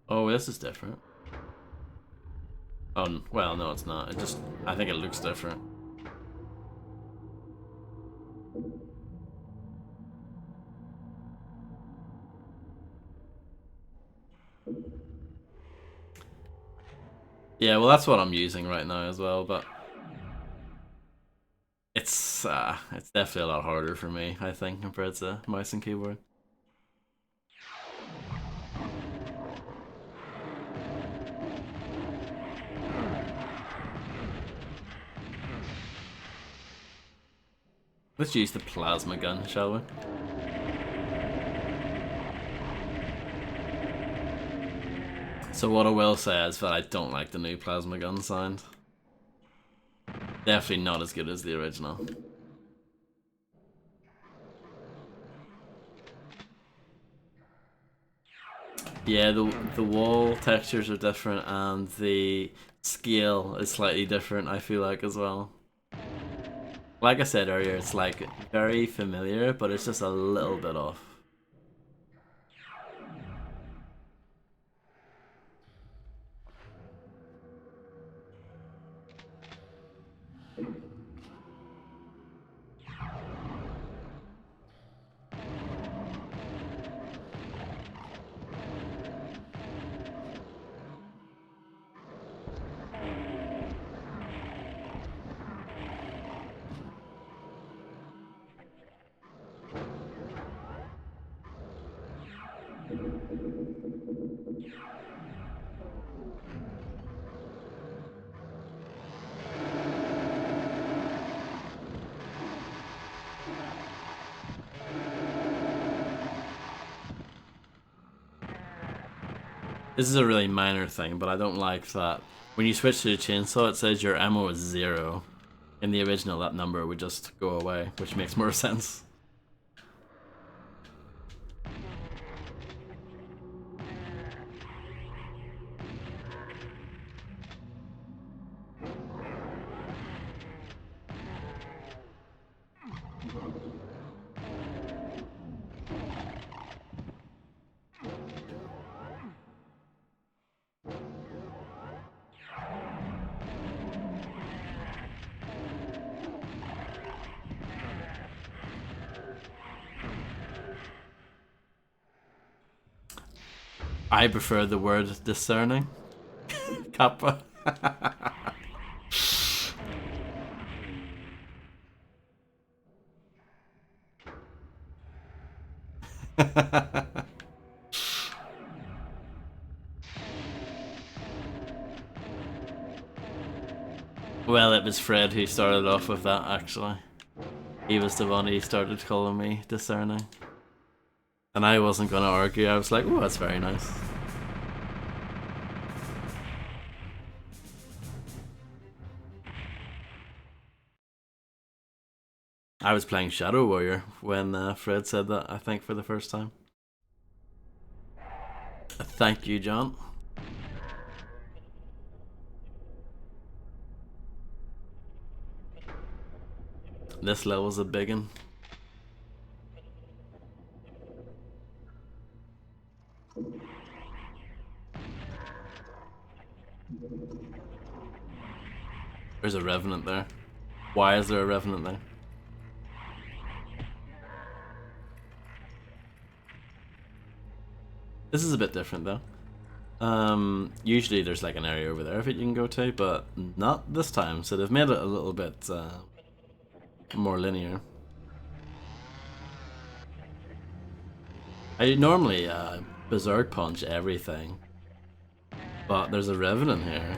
Oh, this is different. Oh, well, no, it's not. I think it looks different. Yeah, well, that's what I'm using right now as well, but it's definitely a lot harder for me, I think, compared to mouse and keyboard. Let's use the plasma gun, shall we? So what I will say is that I don't like the new plasma gun sound. Definitely not as good as the original. Yeah, the wall textures are different and the scale is slightly different, I feel like, as well. Like I said earlier, it's like very familiar, but it's just a little bit off. This is a really minor thing, but I don't like that when you switch to the chainsaw, it says your ammo is 0. In the original, that number would just go away, which makes more sense. I prefer the word discerning. Kappa. Well, it was Fred who started off with that, actually. He was the one who started calling me discerning. And I wasn't gonna argue, I was like, oh, that's very nice. I was playing Shadow Warrior when Fred said that, I think, for the first time. Thank you, John. This level's a biggin. There's a Revenant there. Why is there a Revenant there? This is a bit different though. Usually there's like an area over there that you can go to, but not this time. So they've made it a little bit more linear. I normally berserk punch everything, but there's a Revenant here.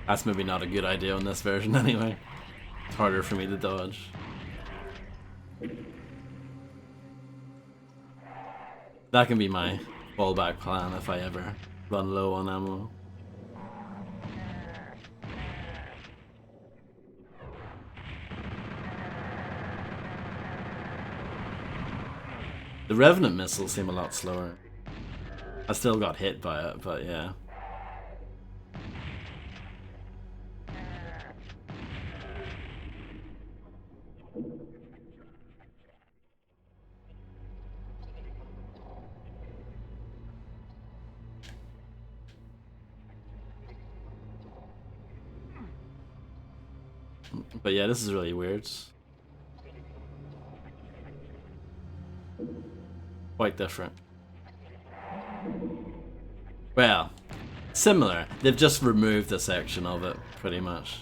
That's maybe not a good idea on this version anyway. It's harder for me to dodge. That can be my fallback plan if I ever run low on ammo. The Revenant missiles seem a lot slower. I still got hit by it, but yeah. But yeah, this is really weird. Quite different. Well, similar. They've just removed a section of it, pretty much.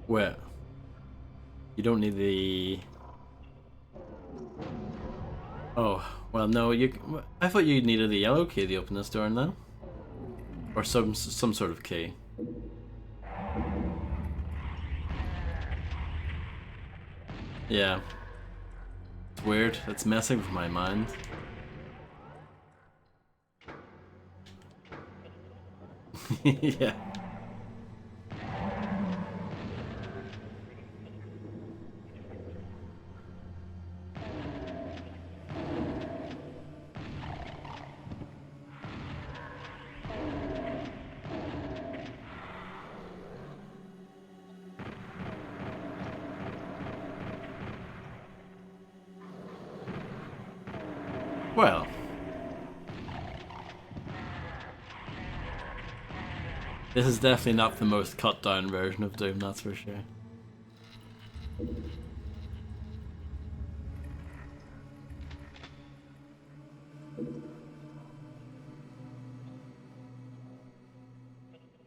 Where? You don't need the... Oh, well no, you... I thought you needed the yellow key to open this door now. Or some sort of key. Yeah. It's weird. It's messing with my mind. Yeah. Well. This is definitely not the most cut down version of Doom, that's for sure.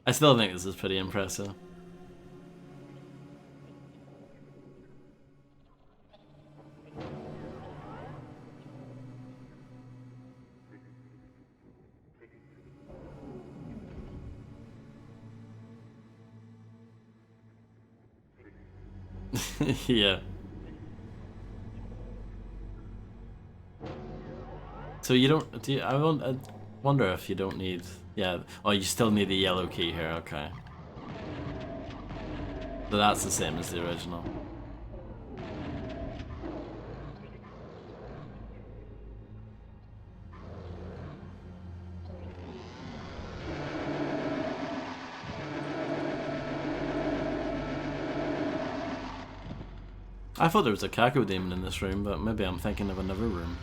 I still think this is pretty impressive. Yeah. So you don't, do you, I wonder if you don't need, yeah, oh, you still need the yellow key here, okay. So that's the same as the original. I thought there was a Kako demon in this room, but maybe I'm thinking of another room.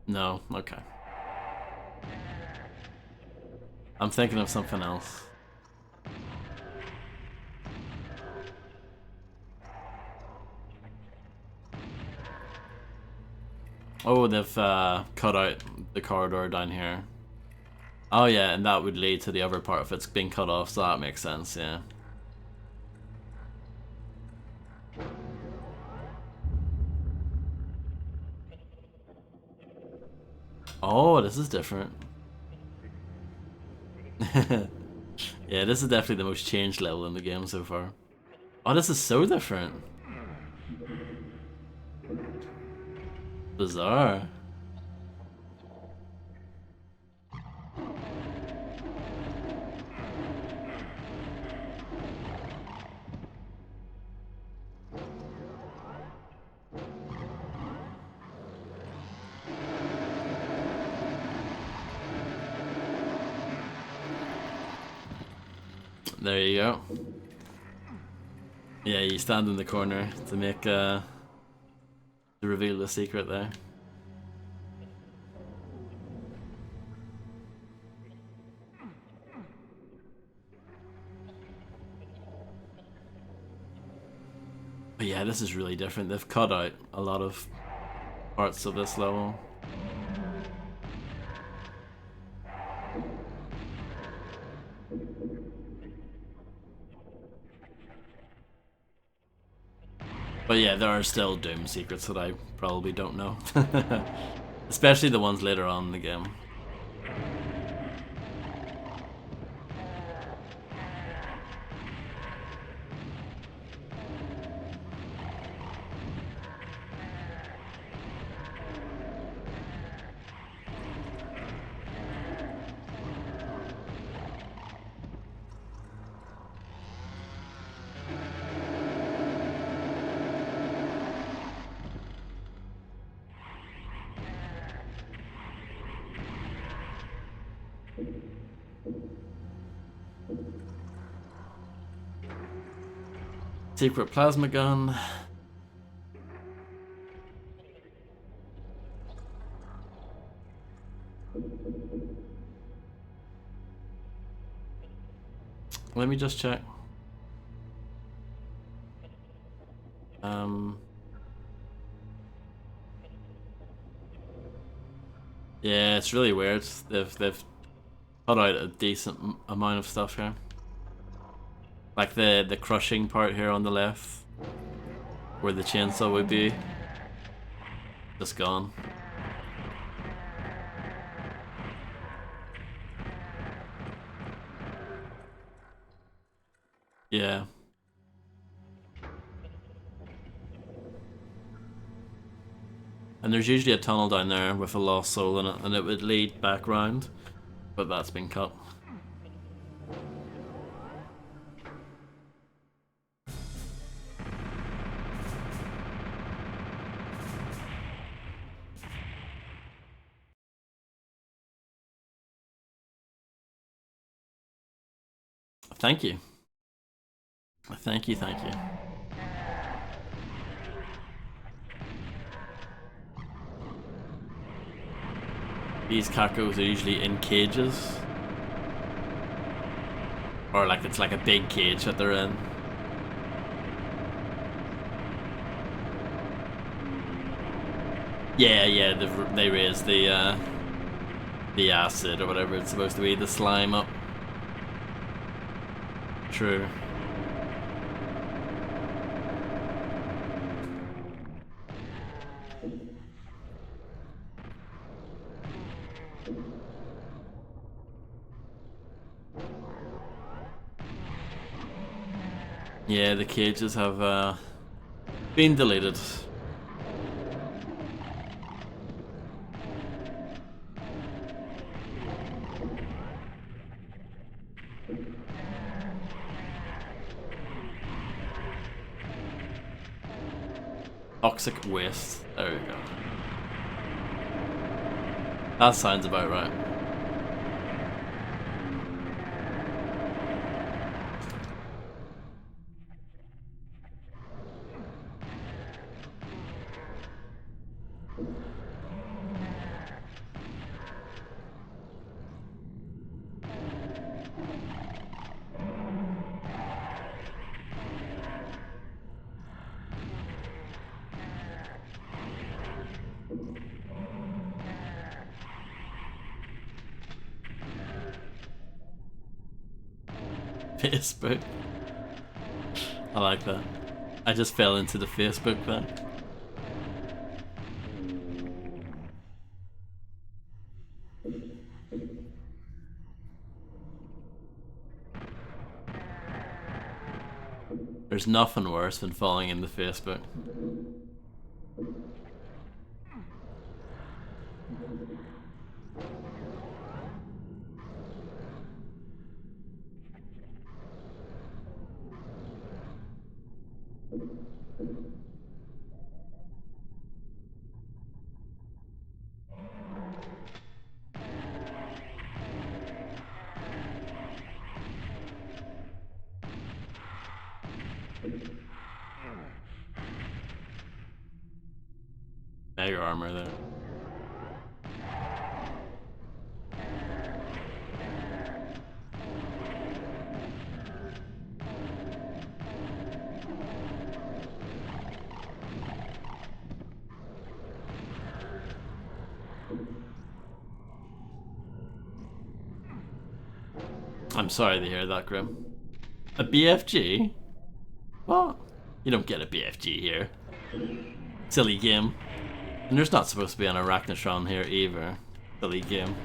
No, okay. I'm thinking of something else. Oh, they've cut out the corridor down here. Oh yeah, and that would lead to the other part if it's being cut off, so that makes sense, yeah. Oh, this is different. Yeah, this is definitely the most changed level in the game so far. Oh, this is so different. Bizarre. There you go. Yeah, you stand in the corner to make to reveal the secret there. But yeah, this is really different. They've cut out a lot of parts of this level. But yeah, there are still Doom secrets that I probably don't know. Especially the ones later on in the game. Secret plasma gun. Let me just check. Yeah, it's really weird. They've cut out a decent amount of stuff here. Like the crushing part here on the left, where the chainsaw would be, just gone. Yeah. And there's usually a tunnel down there with a lost soul in it, and it would lead back round, but that's been cut. Thank you. Thank you, thank you. These cacos are usually in cages. Or like it's like a big cage that they're in. Yeah, yeah, they raise the acid or whatever it's supposed to be, the slime up. True. Yeah, the cages have been deleted. Toxic waste. There we go. That sounds about right. Facebook. I like that. I just fell into the Facebook then. There's nothing worse than falling into Facebook. Mega armor there. I'm sorry to hear that, Grim. A BFG? What? You don't get a BFG here. Silly game. And there's not supposed to be an Arachnotron here either. Silly game.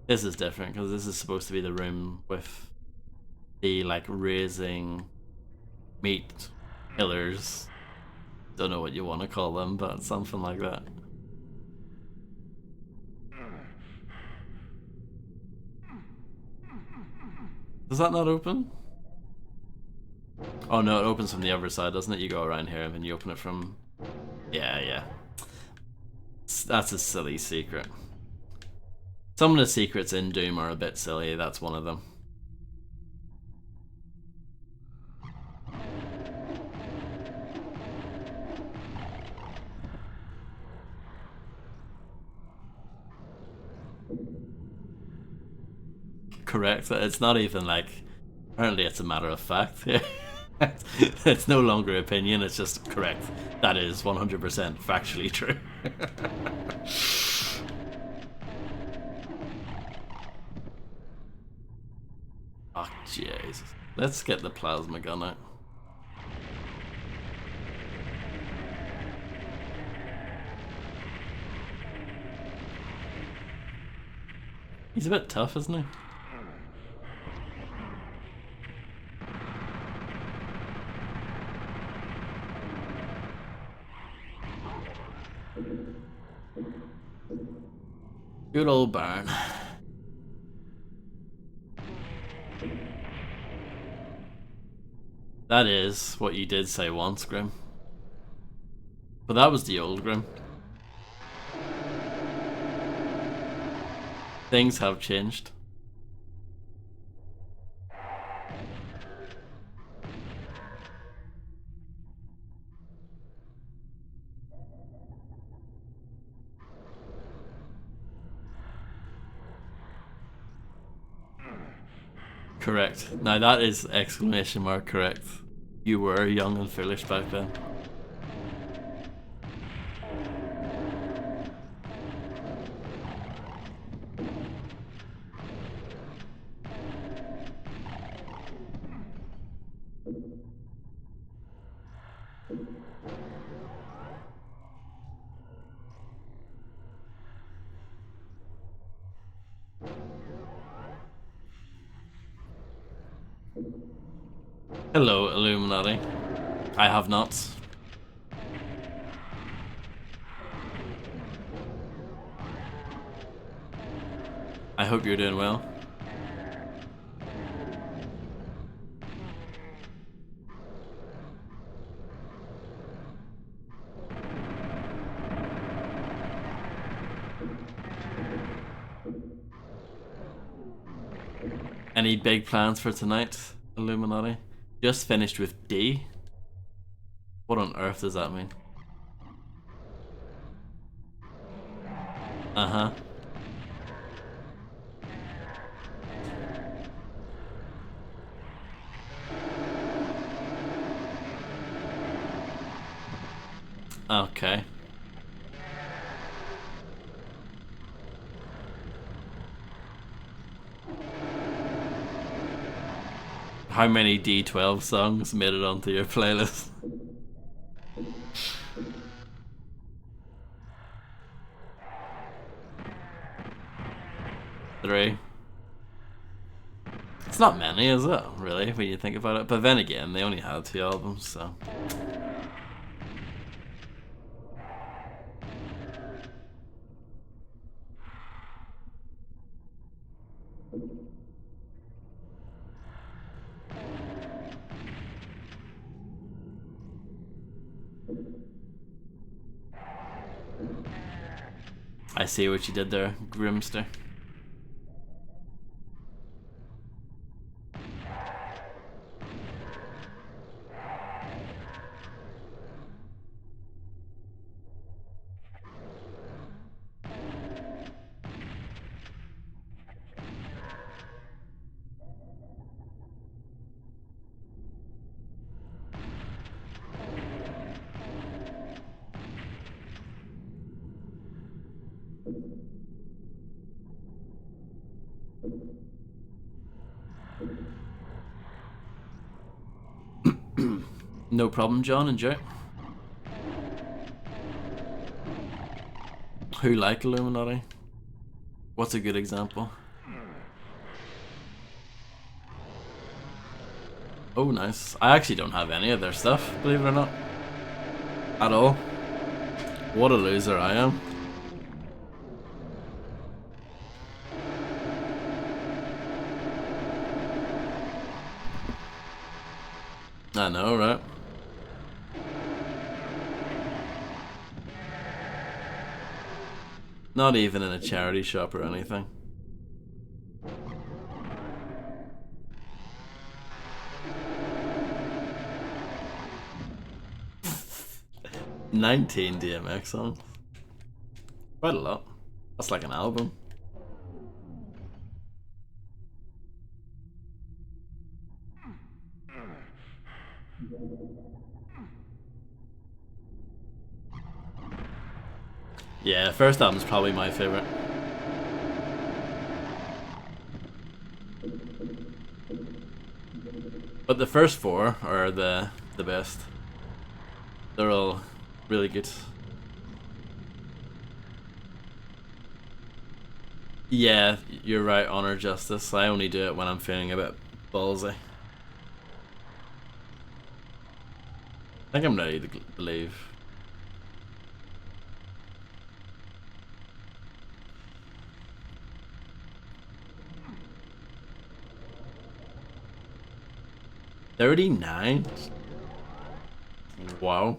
This is different because this is supposed to be the room with the like raising meat pillars. Don't know what you want to call them, but something like that. Does that not open? Oh no, it opens from the other side, doesn't it? You go around here and then you open it from... Yeah. That's a silly secret. Some of the secrets in Doom are a bit silly, that's one of them. Correct, it's not even like... Apparently it's a matter of fact. It's no longer opinion, it's just correct. That is 100% factually true. Oh, jeez. Let's get the plasma gun out. He's a bit tough, isn't he? Good old barn. That is what you did say once, Grim. But that was the old Grim. Things have changed. Correct. Now that is exclamation mark correct. You were young and foolish back then. Hello, Illuminati. I have not. I hope you're doing well. Any big plans for tonight, Illuminati? Just finished with D? What on earth does that mean? Uh-huh. Okay. How many D12 songs made it onto your playlist? 3. It's not many, is it? Really, when you think about it. But then again, they only had 2 albums, so. I see what you did there, Grimster. No problem, John. Enjoy. Who like Illuminati? What's a good example? Oh, nice. I actually don't have any of their stuff, believe it or not. At all. What a loser I am. I know, right? Not even in a charity shop or anything. "19 DMX songs. Quite a lot. That's like an album. Yeah, first album's probably my favorite. But the first 4 are the best. They're all really good. Yeah, you're right, Honor Justice. I only do it when I'm feeling a bit ballsy. I think I'm ready to leave. "39? Wow.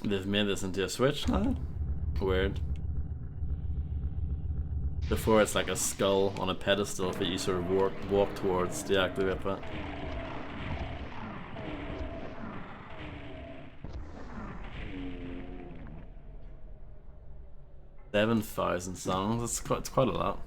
They've made this into a Switch now? Weird. Before it's like a skull on a pedestal that you sort of walk towards to activate that. $7,000 songs, it's quite a lot.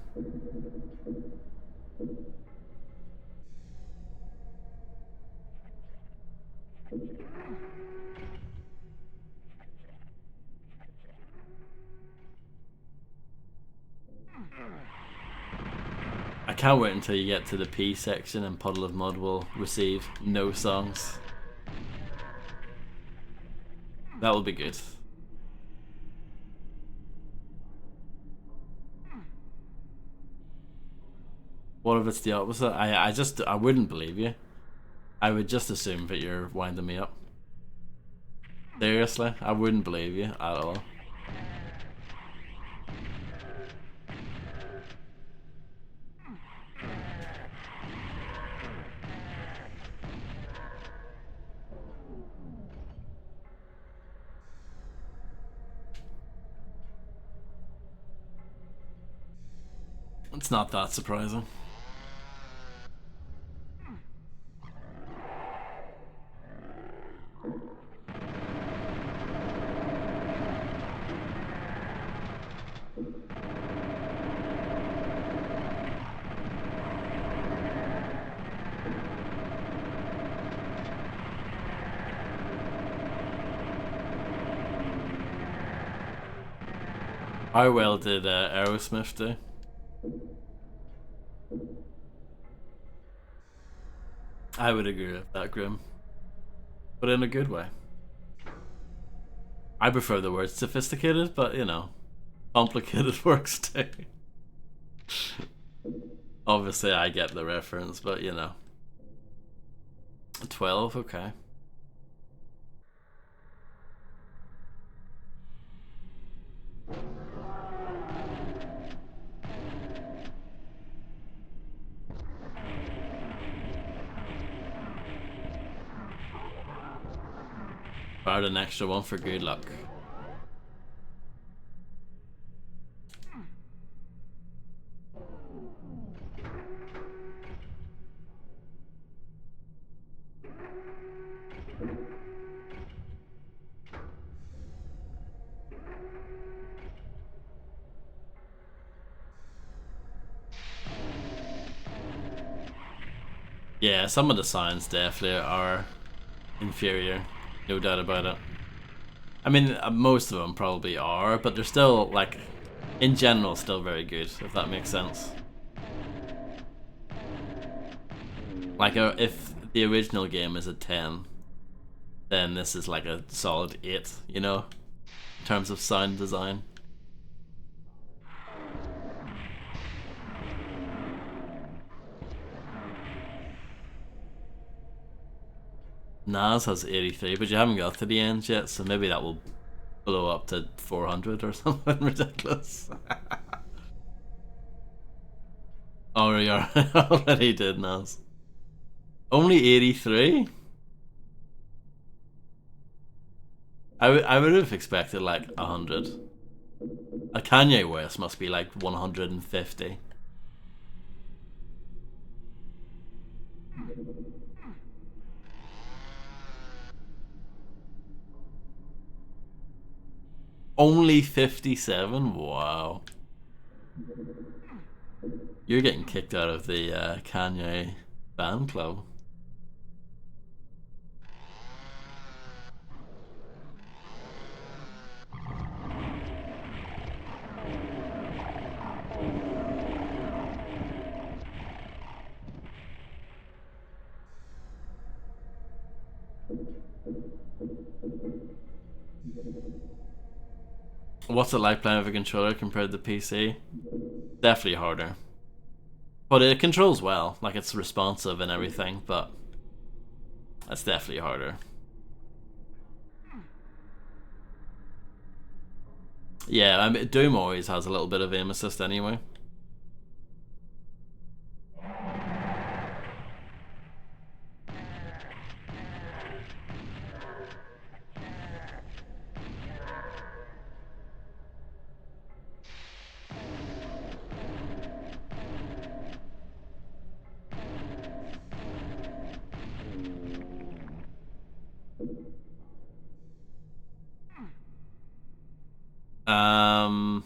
I can't wait until you get to the P section and Puddle of Mud will receive no songs. That will be good. What if it's the opposite? I wouldn't believe you. I would just assume that you're winding me up. Seriously, I wouldn't believe you at all. It's not that surprising. How well did Aerosmith do? I would agree with that, Grim. But in a good way. I prefer the word sophisticated, but you know, complicated works too. Obviously, I get the reference, but you know. 12, okay. Fired an extra one for good luck. Yeah, some of the signs definitely are inferior, no doubt about it. I mean, most of them probably are, but they're still, like, in general, still very good, if that makes sense. Like, if the original game is a 10, then this is like a solid 8, you know, in terms of sound design. Nas has 83, but you haven't got to the end yet, so maybe that will blow up to 400 or something ridiculous. Oh, you already did, Nas. Only 83? I would have expected like 100. A Kanye West must be like 150. Only 57? Wow. You're getting kicked out of the Kanye fan club. What's it like playing with a controller compared to PC? Definitely harder. But it controls well, like it's responsive and everything, but that's definitely harder. Yeah, I mean, Doom always has a little bit of aim assist anyway. Um,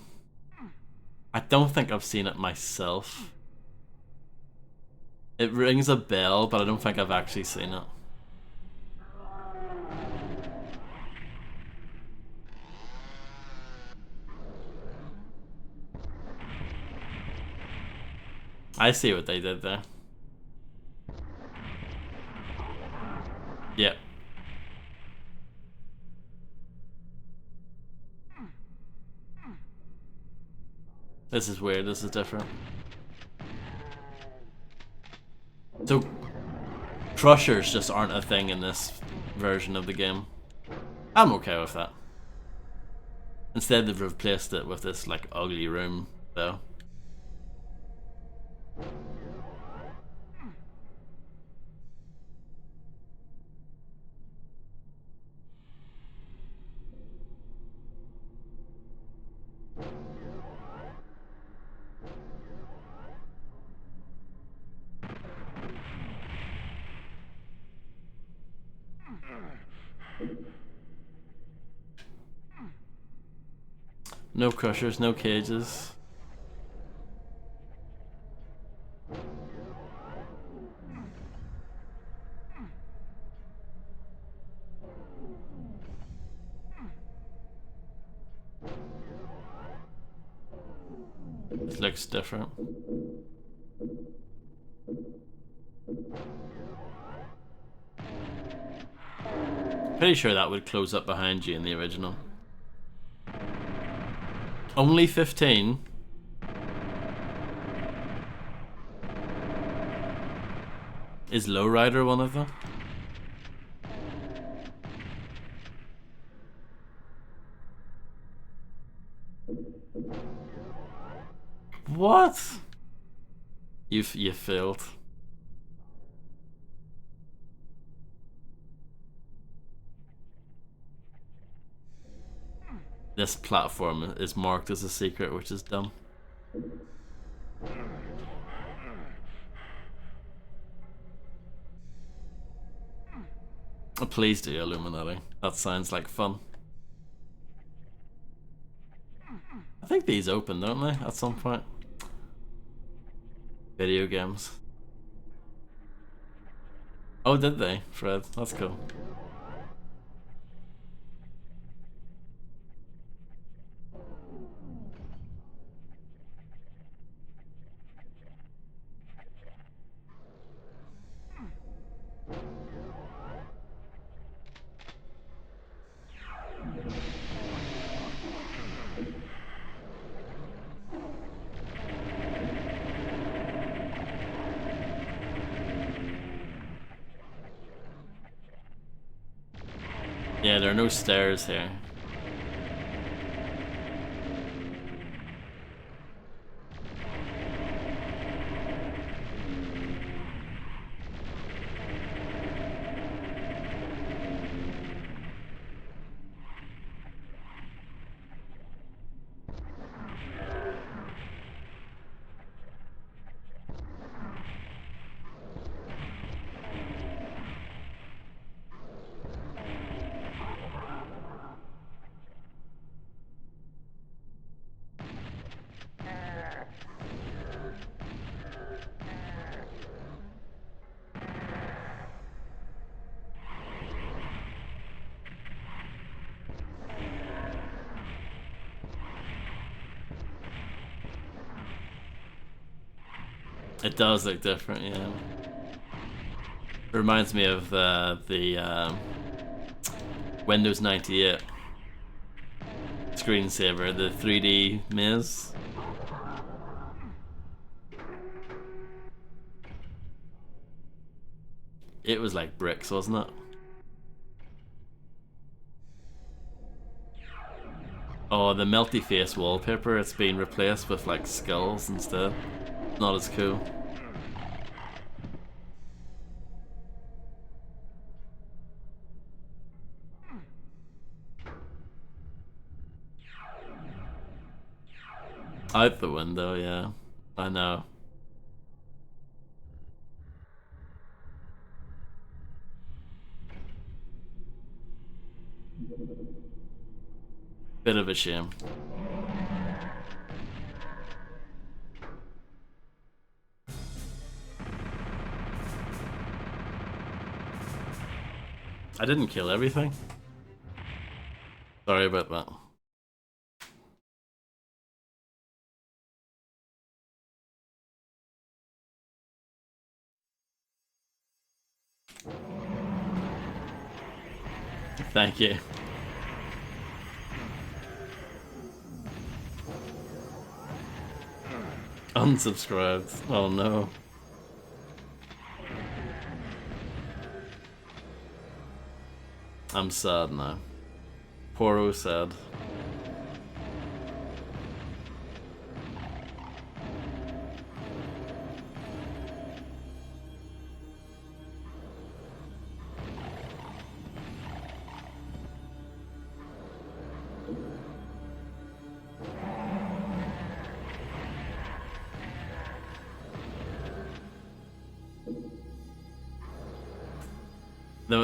I don't think I've seen it myself. It rings a bell, but I don't think I've actually seen it. I see what they did there. Yep. This is weird, this is different. So, crushers just aren't a thing in this version of the game. I'm okay with that. Instead, they've replaced it with this, like, ugly room, though. No crushers, no cages. This looks different. Pretty sure that would close up behind you in the original. Only 15? Is Lowrider one of them? What? You failed. This platform is marked as a secret, which is dumb. Oh, please do Illuminati. That sounds like fun. I think these open, don't they, at some point? Video games. Oh, did they, Fred? That's cool. Yeah, there are no stairs here. It does look different, yeah. It reminds me of the Windows 98 screensaver, the 3D maze. It was like bricks, wasn't it? Oh, the melty face wallpaper, it's been replaced with like skulls instead. Not as cool. Out the window, yeah. I know. Bit of a shame. I didn't kill everything. Sorry about that. Thank you. Unsubscribed. Oh no. I'm sad now. Poor sad.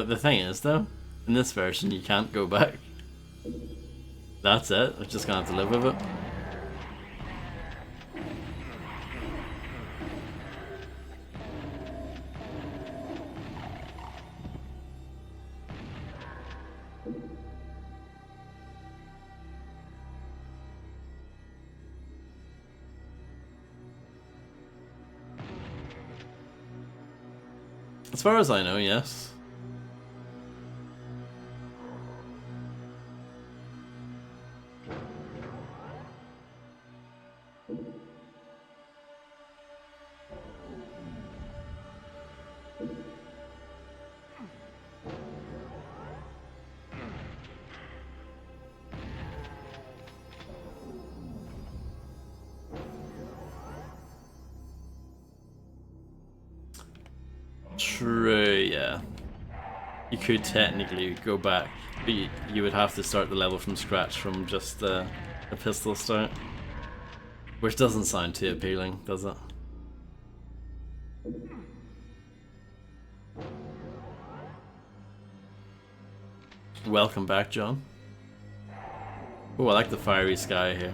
The thing is though, in this version you can't go back. That's it, I'm just gonna have to live with it. As far as I know, yes. True, yeah. You could technically go back, but you would have to start the level from scratch from just a pistol start. Which doesn't sound too appealing, does it? Welcome back, John. Oh, I like the fiery sky here.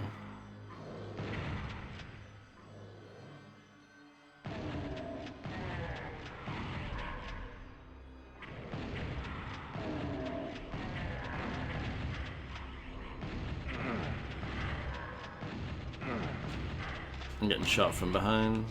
I'm getting shot from behind.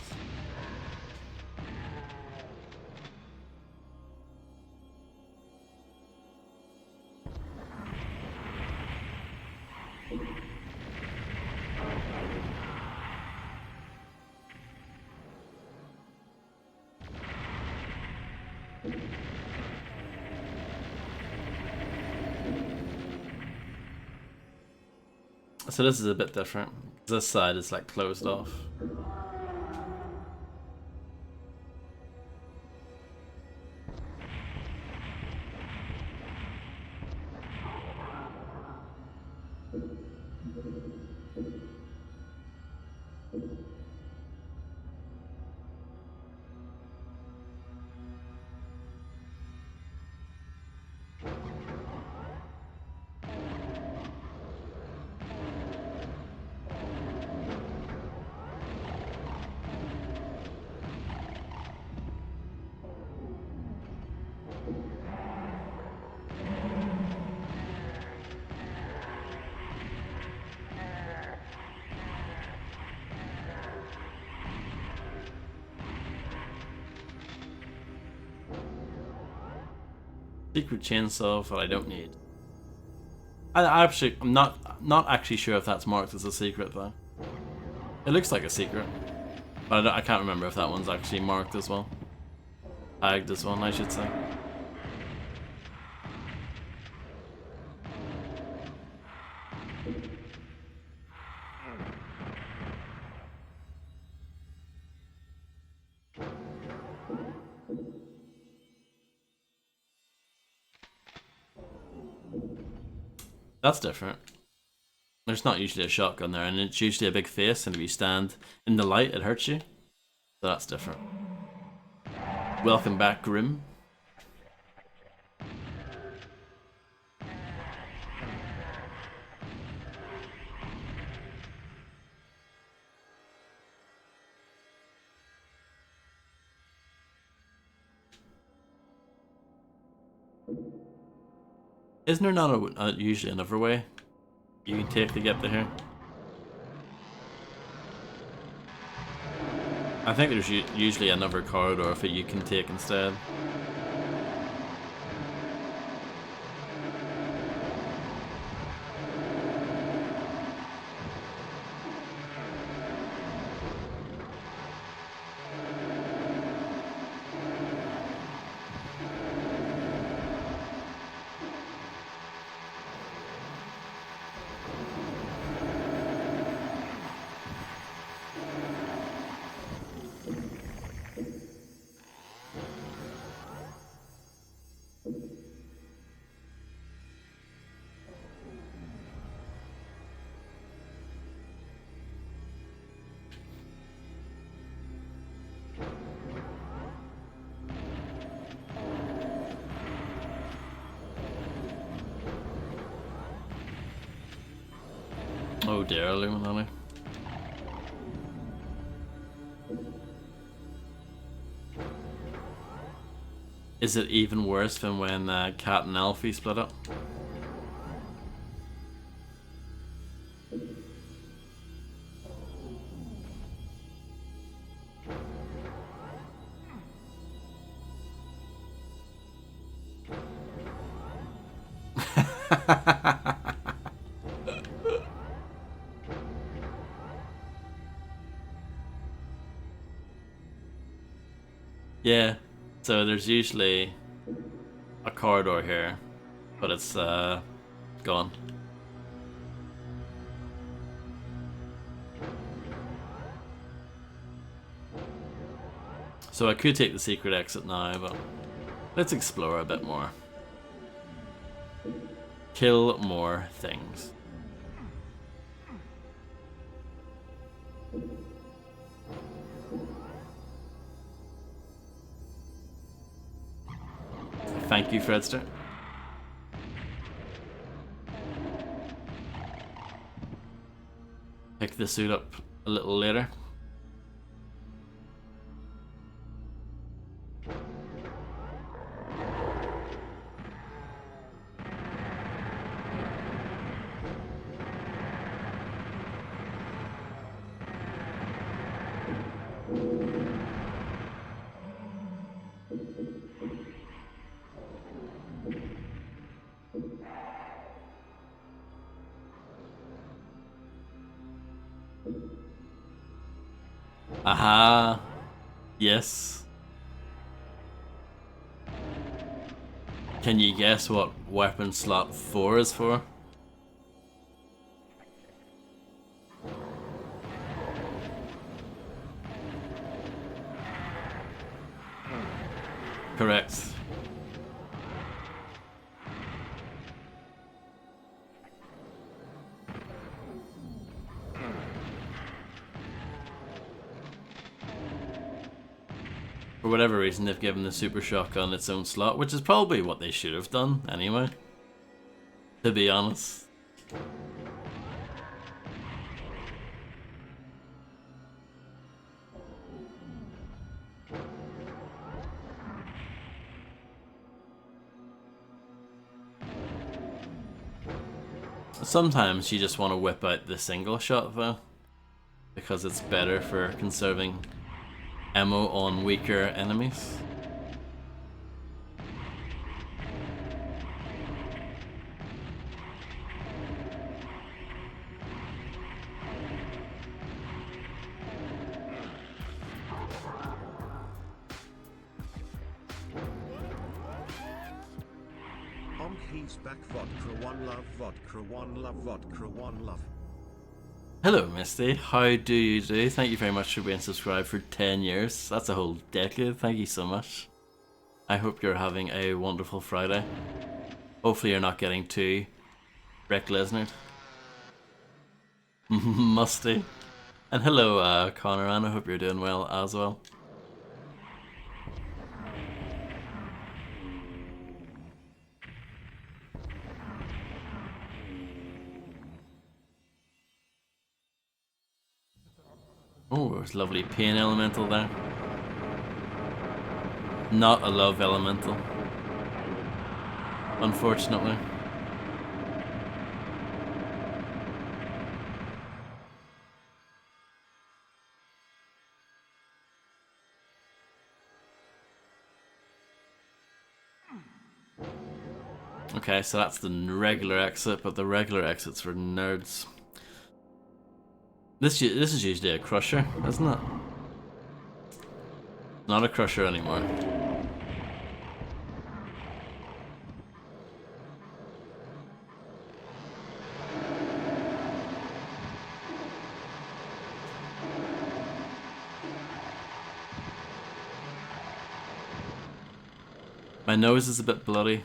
So this is a bit different. This side is like closed off. Secret chainsaw that I don't need. I'm not actually sure if that's marked as a secret though. It looks like a secret, but I can't remember if that one's actually marked as well. Tagged as one, I should say. That's different. There's not usually a shotgun there, and it's usually a big face, and if you stand in the light, it hurts you. So that's different. Welcome back, Grim. Isn't there not usually another way you can take to get to here? I think there's usually another corridor that you can take instead. Oh dear, Illuminati. Is it even worse than when Cat and Alfie split up? Yeah, so there's usually a corridor here, but it's gone. So I could take the secret exit now, but let's explore a bit more. Kill more things. Thank you, Fredster. Pick the suit up a little later. Aha. Yes. Can you guess what weapon slot 4 is for? Correct. For whatever reason, they've given the super shotgun its own slot, which is probably what they should have done anyway, to be honest. Sometimes you just want to whip out the single shot though, because it's better for conserving ammo on weaker enemies. He's back. Vodka one love, vodka one love, vodka one love. Hello Misty, how do you do? Thank you very much for being subscribed for 10 years. That's a whole decade, thank you so much. I hope you're having a wonderful Friday. Hopefully you're not getting too Rick Lesnar. Musty. And hello Connor, and I hope you're doing well as well. Oh, there's a lovely pain elemental there. Not a love elemental. unfortunately. Okay, so that's the regular exit, but the regular exit's for nerds. This is usually a crusher, isn't it? Not a crusher anymore. My nose is a bit bloody.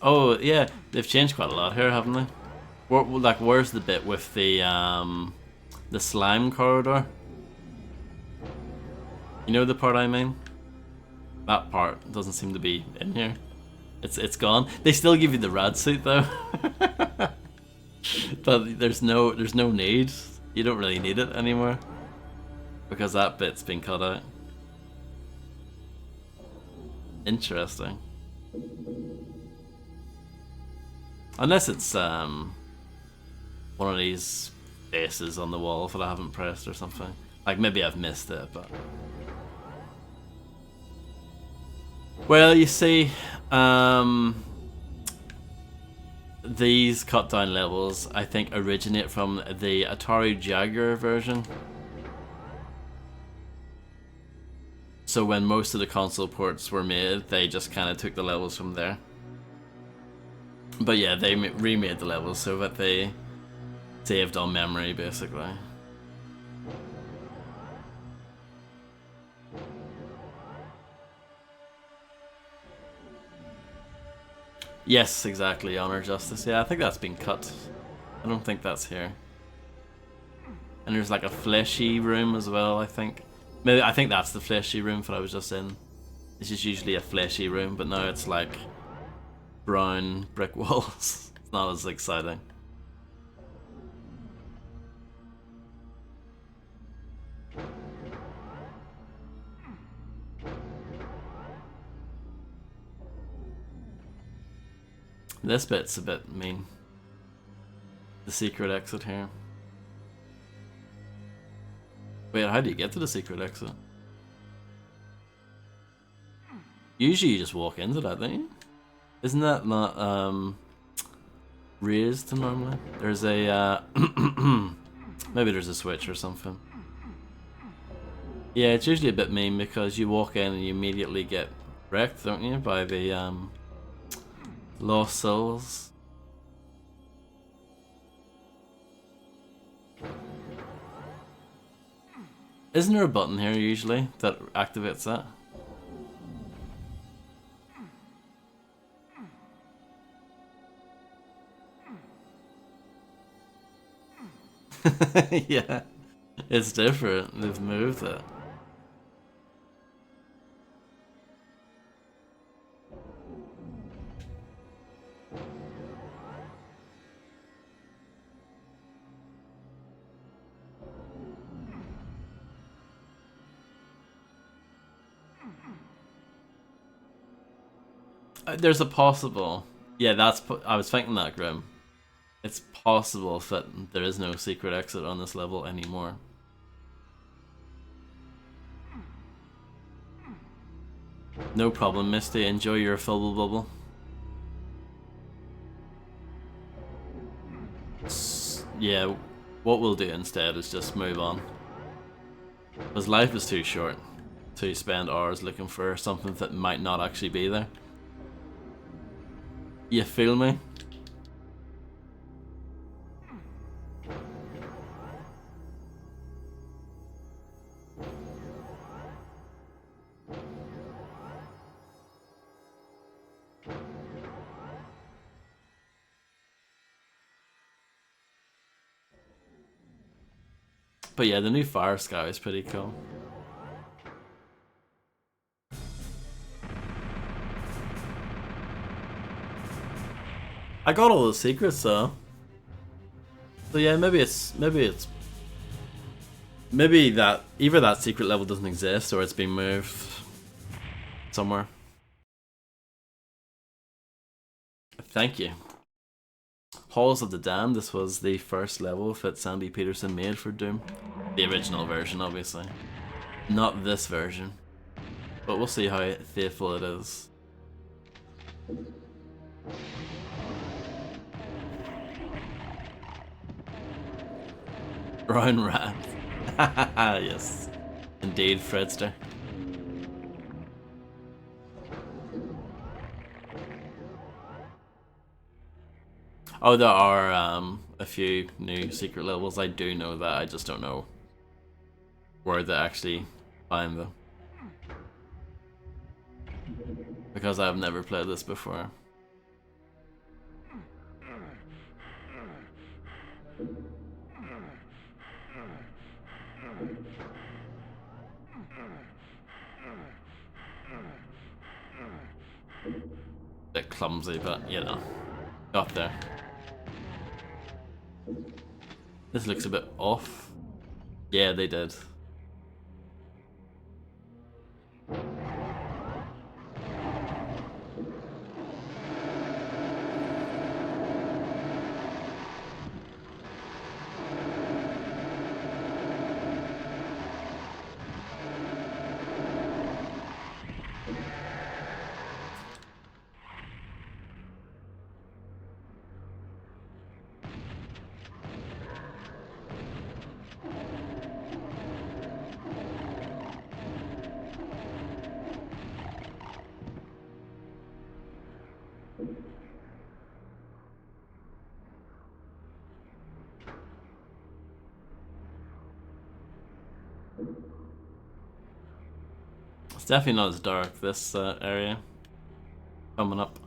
Oh yeah, they've changed quite a lot here, haven't they? Like, where's the bit with the slime corridor? You know the part I mean? That part doesn't seem to be in here. It's gone. They still give you the rad suit though, but there's no need. You don't really need it anymore because that bit's been cut out. Interesting. Unless it's one of these faces on the wall that I haven't pressed or something. Like maybe I've missed it, but well, you see, these cut down levels I think originate from the Atari Jaguar version. So when most of the console ports were made, they just kind of took the levels from there. But yeah, they remade the levels so that they saved on memory, basically. Yes, exactly, Honor Justice. Yeah, I think that's been cut. I don't think that's here. And there's like a fleshy room as well, I think. Maybe I think that's the fleshy room that I was just in. This is usually a fleshy room, but now it's like brown brick walls. It's not as exciting. This bit's a bit mean. The secret exit here. Wait, how do you get to the secret exit? Usually you just walk into that, don't you? Isn't that not raised normally? There's a maybe there's a switch or something. Yeah, it's usually a bit mean because you walk in and you immediately get wrecked, don't you, by the lost souls. Isn't there a button here usually that activates that? Yeah, it's different. They've moved it. There's a possible. Yeah, I was thinking that, Grim. It's possible that there is no secret exit on this level anymore. No problem, Misty. Enjoy your fubble bubble. Yeah, what we'll do instead is just move on. Because life is too short to spend hours looking for something that might not actually be there. You feel me? But yeah, the new Fire Sky is pretty cool. I got all the secrets though. So yeah, maybe that either that secret level doesn't exist or it's been moved somewhere. Thank you. Halls of the Damned. This was the first level that Sandy Peterson made for Doom. The original version, obviously. Not this version. But we'll see how faithful it is. Brown rat. Yes. Indeed, Fredster. Oh, there are a few new secret levels. I do know that. I just don't know where to actually find them. Because I've never played this before. Bit clumsy, but you know, got there. This looks a bit off. Yeah, they did. It's definitely not as dark, this area. Coming up.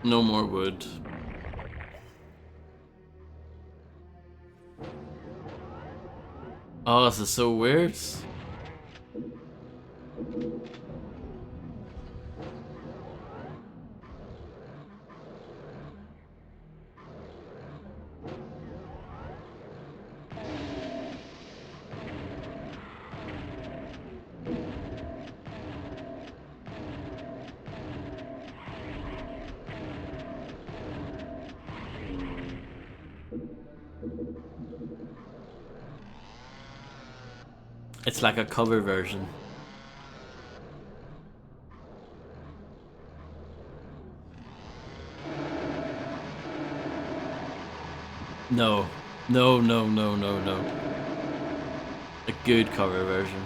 No more wood. Oh, this is so weird. It's like a cover version. No. No, no, no, no, no. A good cover version.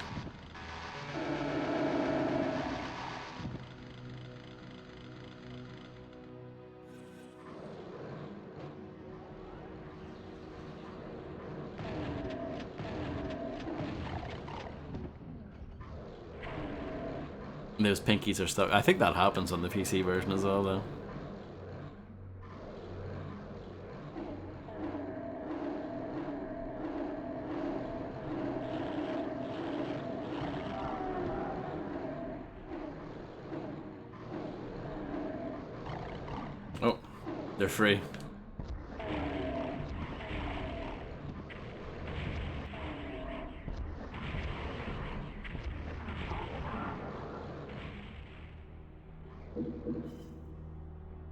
And those pinkies are stuck. I think that happens on the PC version as well, though. Oh, they're free.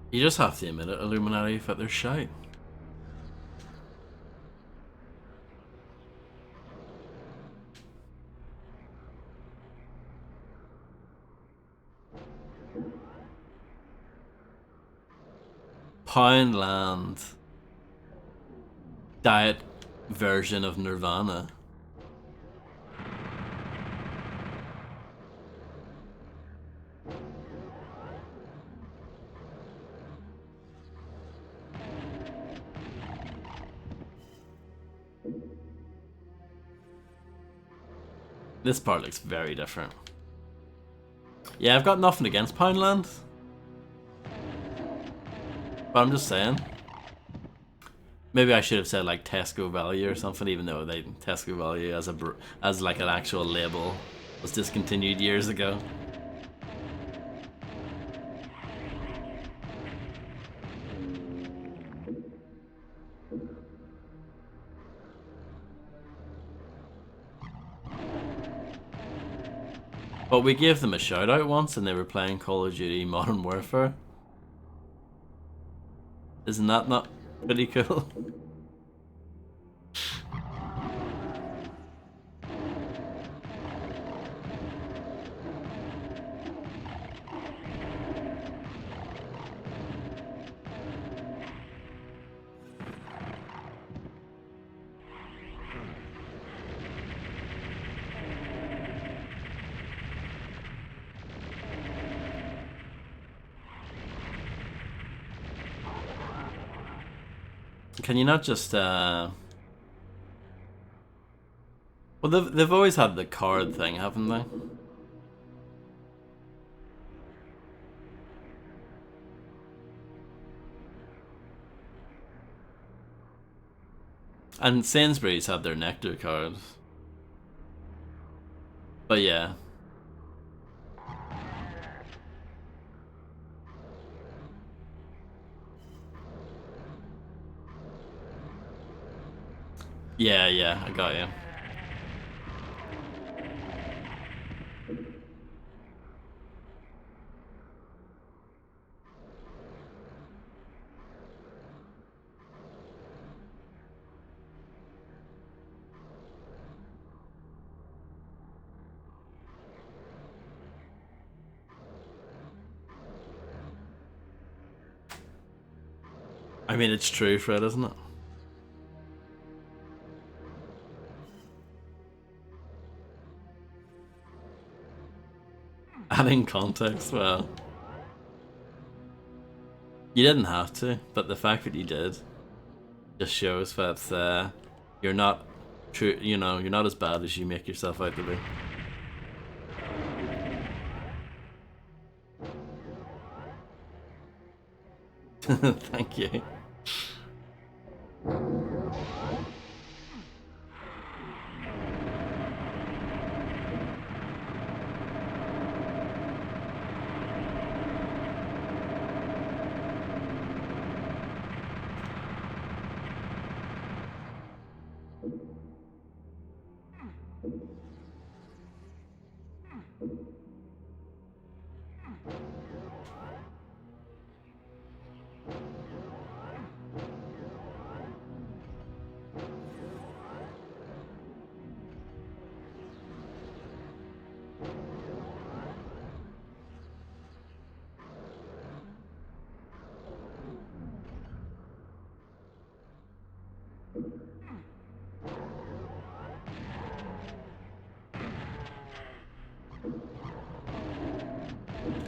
You just have to admit it, Illuminati, that they're shite. Poundland. Diet version of Nirvana. This part looks very different. Yeah, I've got nothing against Poundland. But I'm just saying. Maybe I should have said like Tesco Value or something, even though Tesco Value as like an actual label was discontinued years ago. But we gave them a shout out once and they were playing Call of Duty Modern Warfare. Isn't that not pretty cool? Can you not just well, they've always had the card thing, haven't they? And Sainsbury's had their Nectar cards. But yeah. Yeah, I got you. I mean, it's true, Fred, isn't it? Adding context, well, you didn't have to, but the fact that you did just shows that you're not true. You know, you're not as bad as you make yourself out to be. Thank you.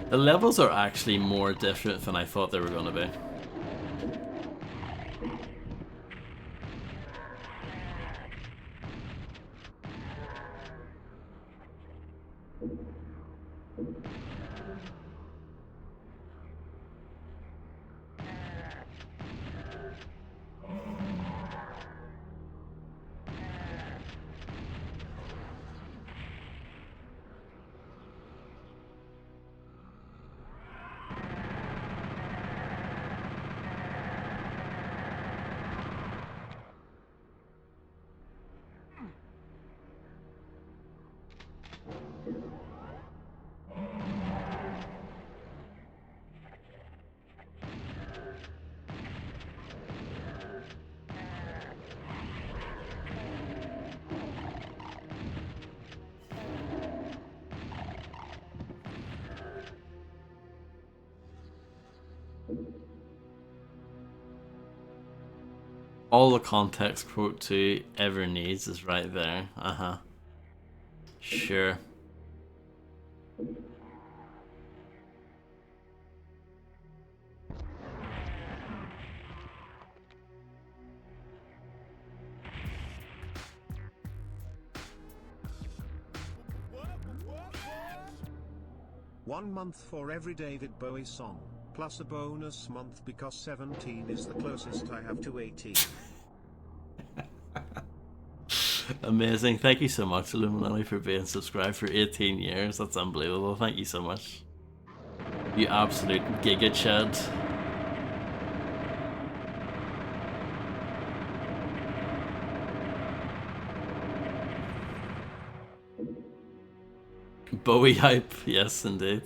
The levels are actually more different than I thought they were going to be. All the context quote 2 ever needs is right there. Sure. 1 month for every David Bowie song, plus a bonus month because 17 is the closest I have to 18. Amazing. Thank you so much, Illuminati, for being subscribed for 18 years. That's unbelievable. Thank you so much. You absolute giga chad. Bowie hype, yes indeed.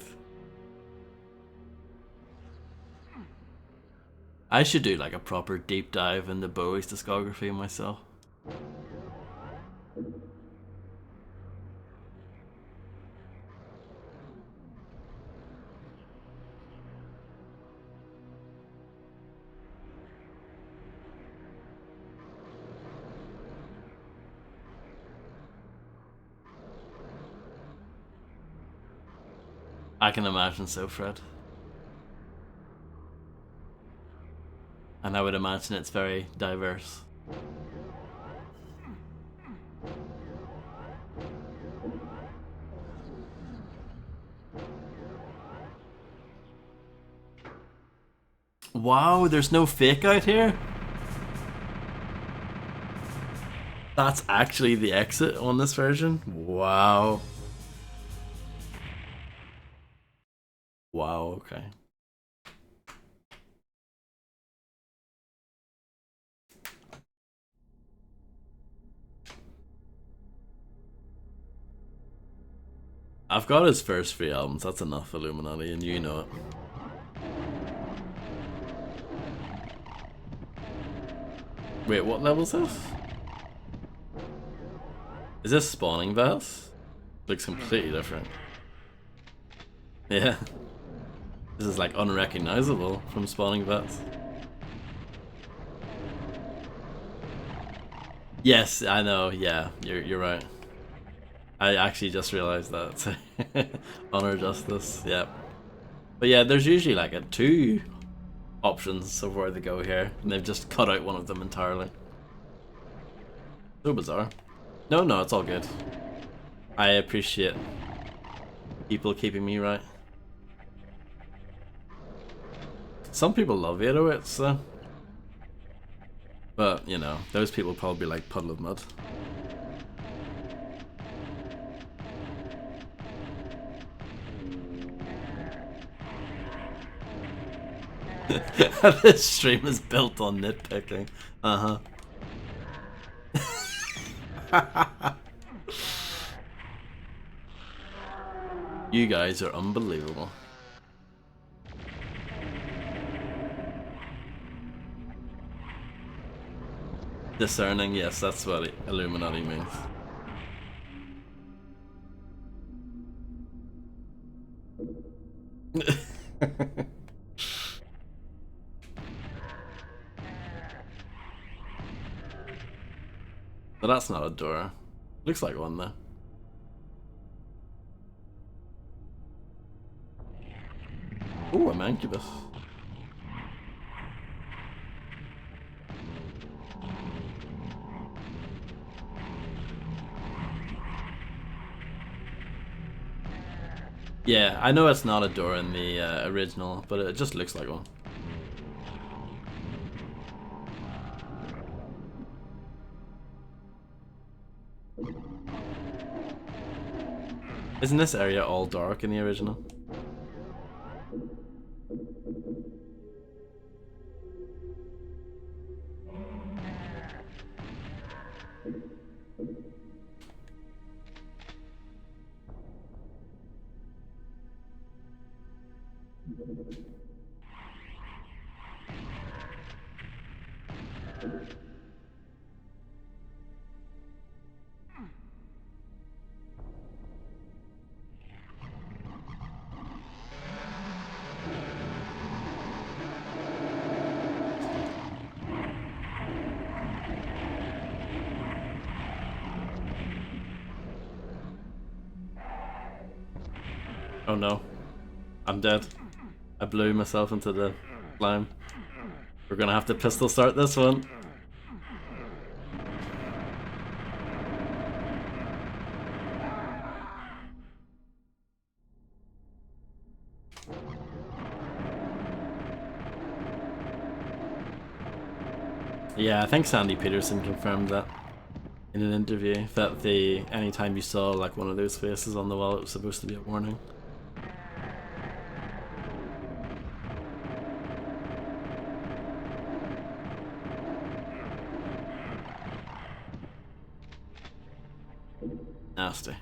I should do like a proper deep dive into Bowie's discography myself. I can imagine so, Fred. And I would imagine it's very diverse. Wow, there's no fake out here? That's actually the exit on this version? Wow. Wow, okay. I've got his first 3 albums, that's enough, Illuminati, and you know it. Wait, what level is this? Is this Spawning Vats? Looks completely different. Yeah. This is like unrecognizable from Spawning Vats. Yes, I know, yeah, you're right. I actually just realized that. Honor Justice, yeah. But yeah, there's usually like 2 options of where they go here, and they've just cut out one of them entirely. So bizarre. No, it's all good. I appreciate people keeping me right. Some people love 808s, so. But, you know, those people probably like Puddle of Mud. This stream is built on nitpicking. Uh-huh. You guys are unbelievable. Discerning, yes, that's what Illuminati means. But that's not a door. Looks like one though. Ooh, a mancubus. Yeah, I know it's not a door in the original, but it just looks like one. Isn't this area all dark in the original? Oh no. I'm dead. I blew myself into the slime. We're gonna have to pistol start this one. Yeah, I think Sandy Peterson confirmed that in an interview, that anytime you saw like one of those faces on the wall, it was supposed to be a warning. Nasty.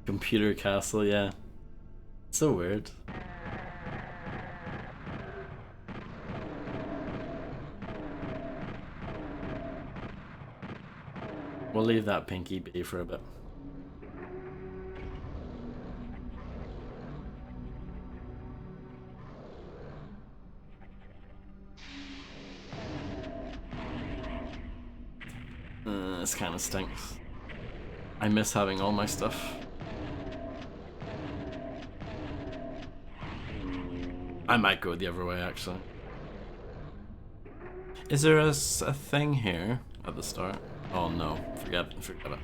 Computer castle, yeah. So weird. We'll leave that pinky be for a bit. This kind of stinks. I miss having all my stuff. I might go the other way, actually. Is there a thing here at the start? Oh no, forget it.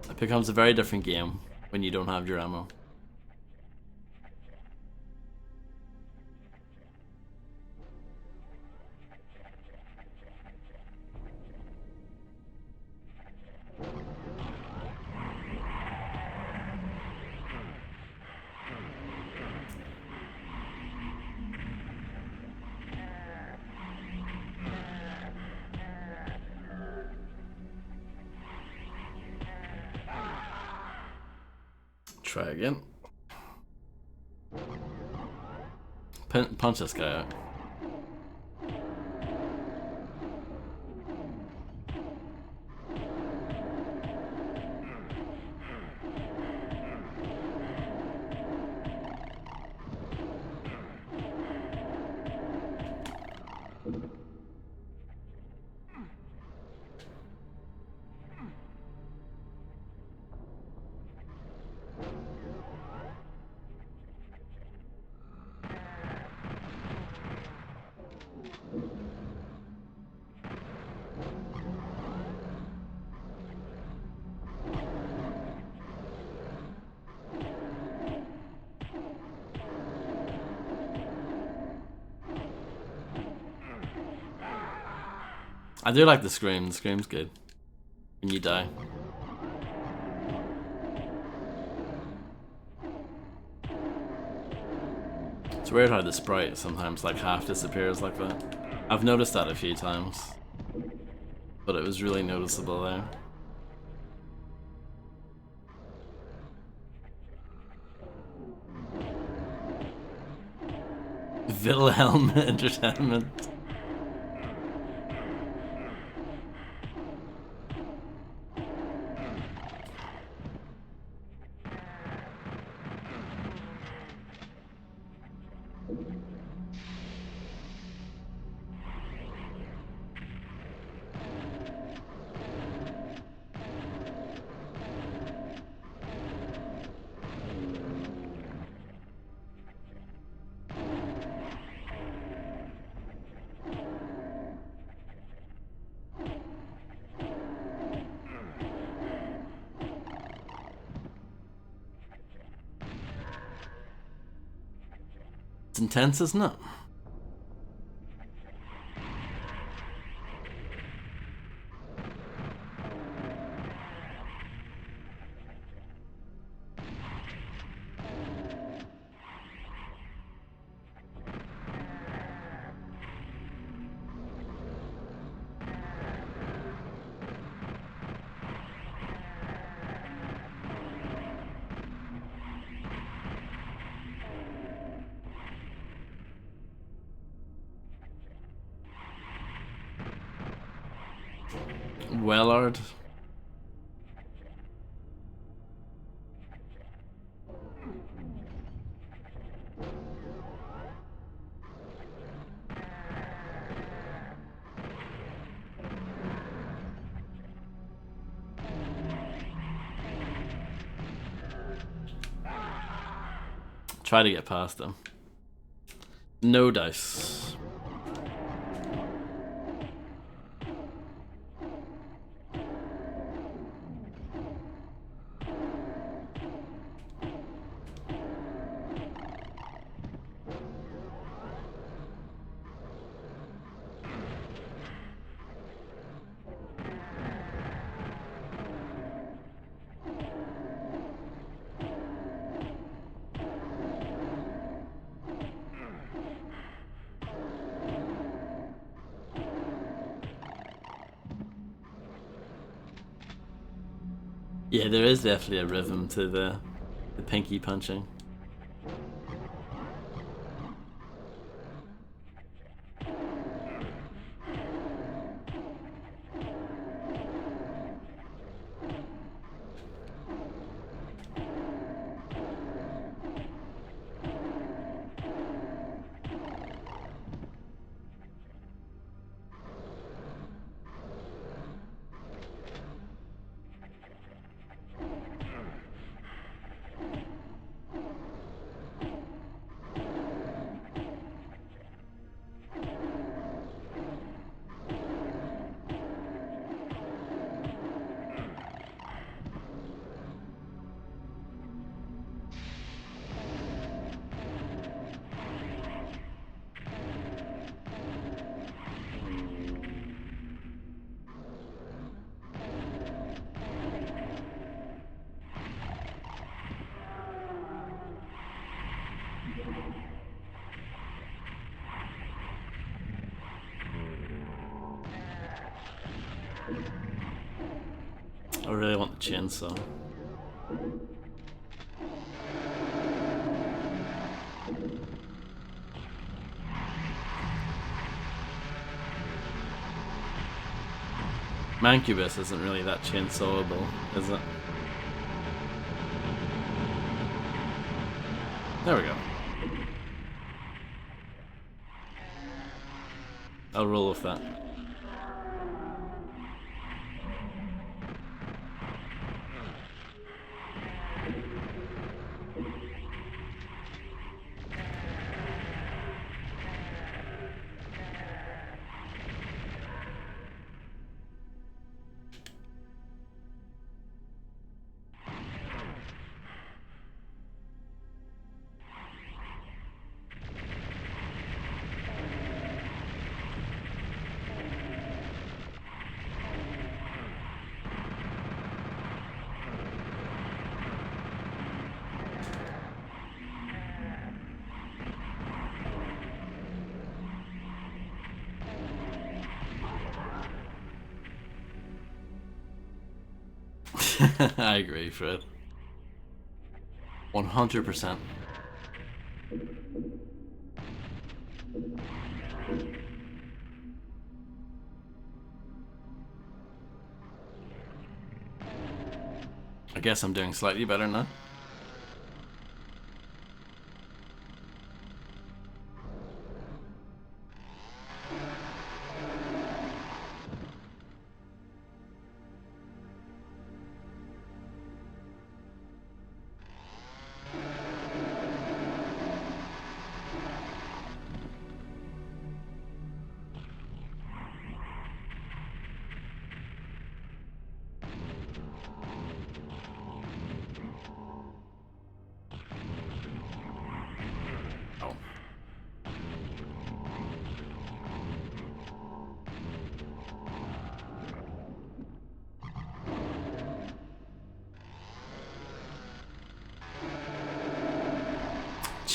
It becomes a very different game when you don't have your ammo. Try again. Punch this guy out. I do like the scream. The scream's good when you die. It's weird how the sprite sometimes like half disappears like that. I've noticed that a few times, but it was really noticeable there. Wilhelm Entertainment. intense, isn't it? Wellard. Try to get past them. No dice. Yeah, there is definitely a rhythm to the pinky punching. I really want the chainsaw. Mancubus isn't really that chainsawable, is it? There we go. I'll roll with that. I agree, Fred. 100%. I guess I'm doing slightly better now.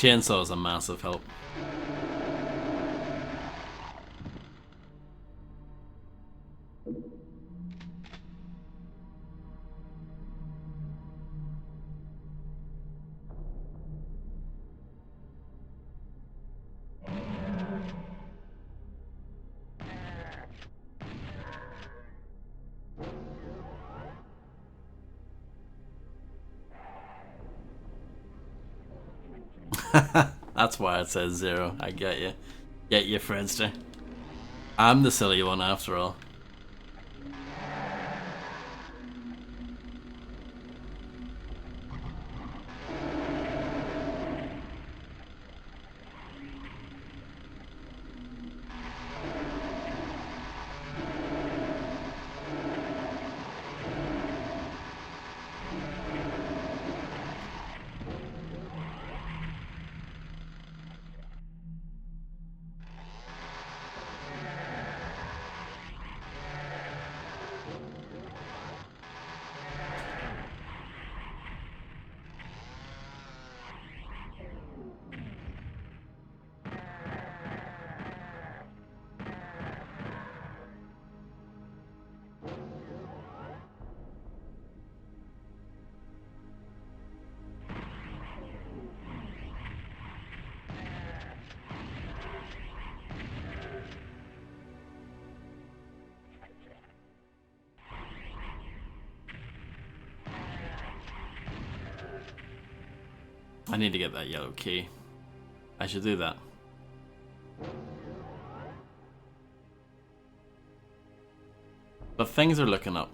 chainsaw is a massive help. That's why it says 0. I get you. Get you, Fredster. I'm the silly one after all. I need to get that yellow key. I should do that. But things are looking up.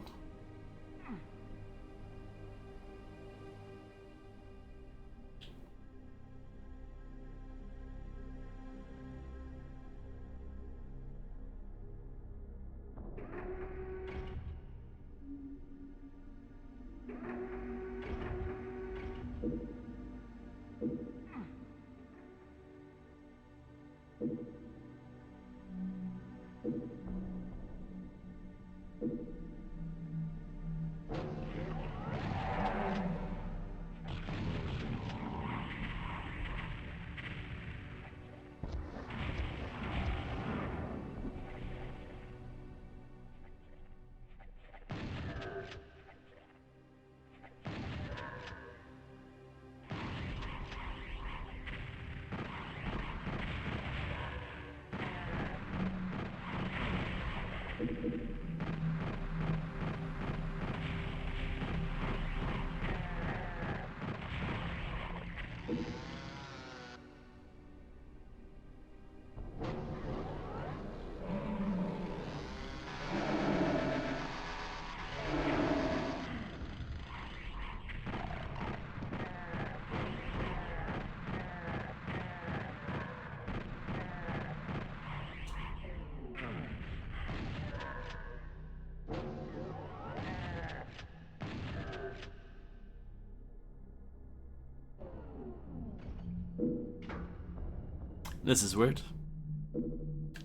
This is weird.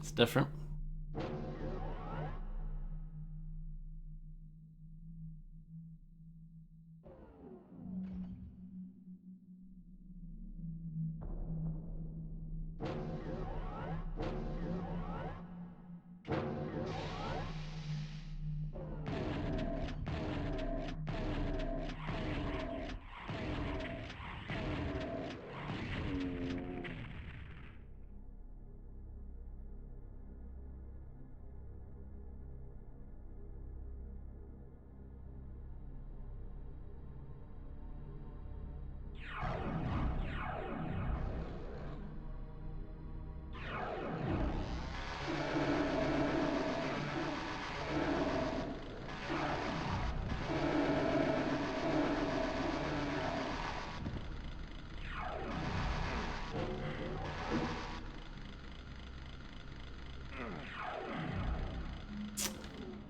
It's different.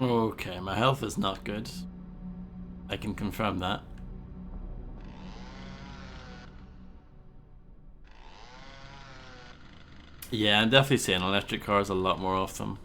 Okay, my health is not good. I can confirm that. Yeah, I'm definitely seeing electric cars a lot more often.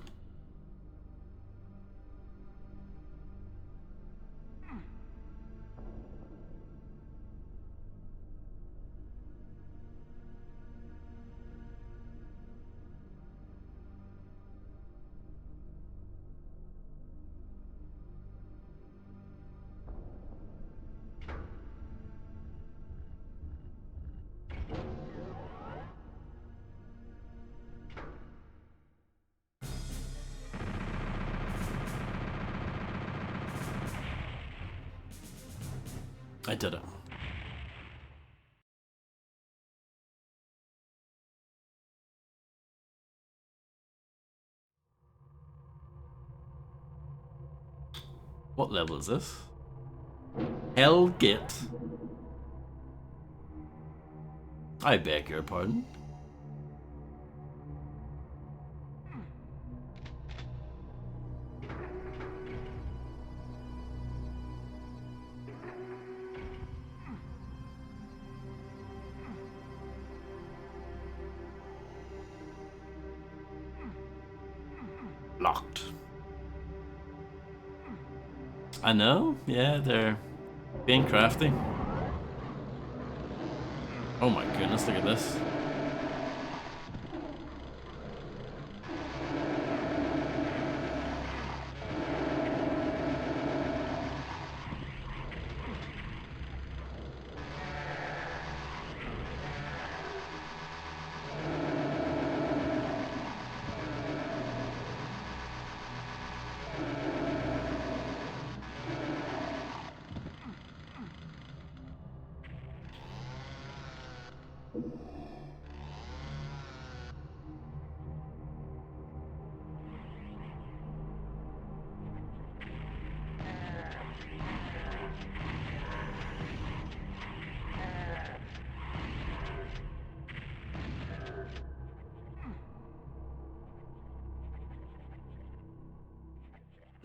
I did it. What level is this? Hellgate. I beg your pardon. Locked. I know, yeah, they're being crafty. Oh my goodness, look at this.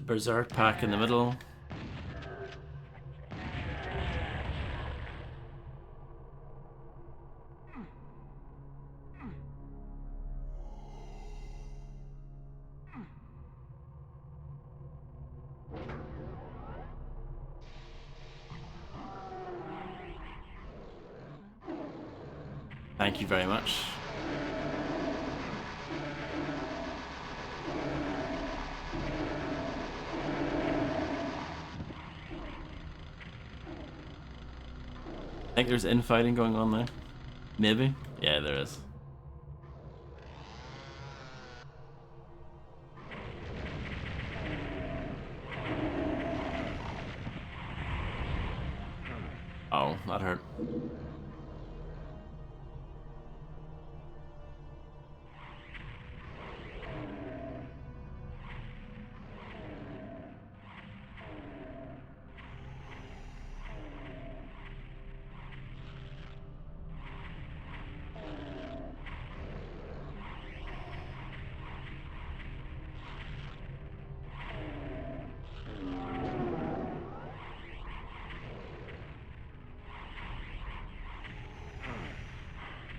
Berserk pack in the middle. Thank you very much. I think there's infighting going on there. Maybe? Yeah, there is. Oh, that hurt.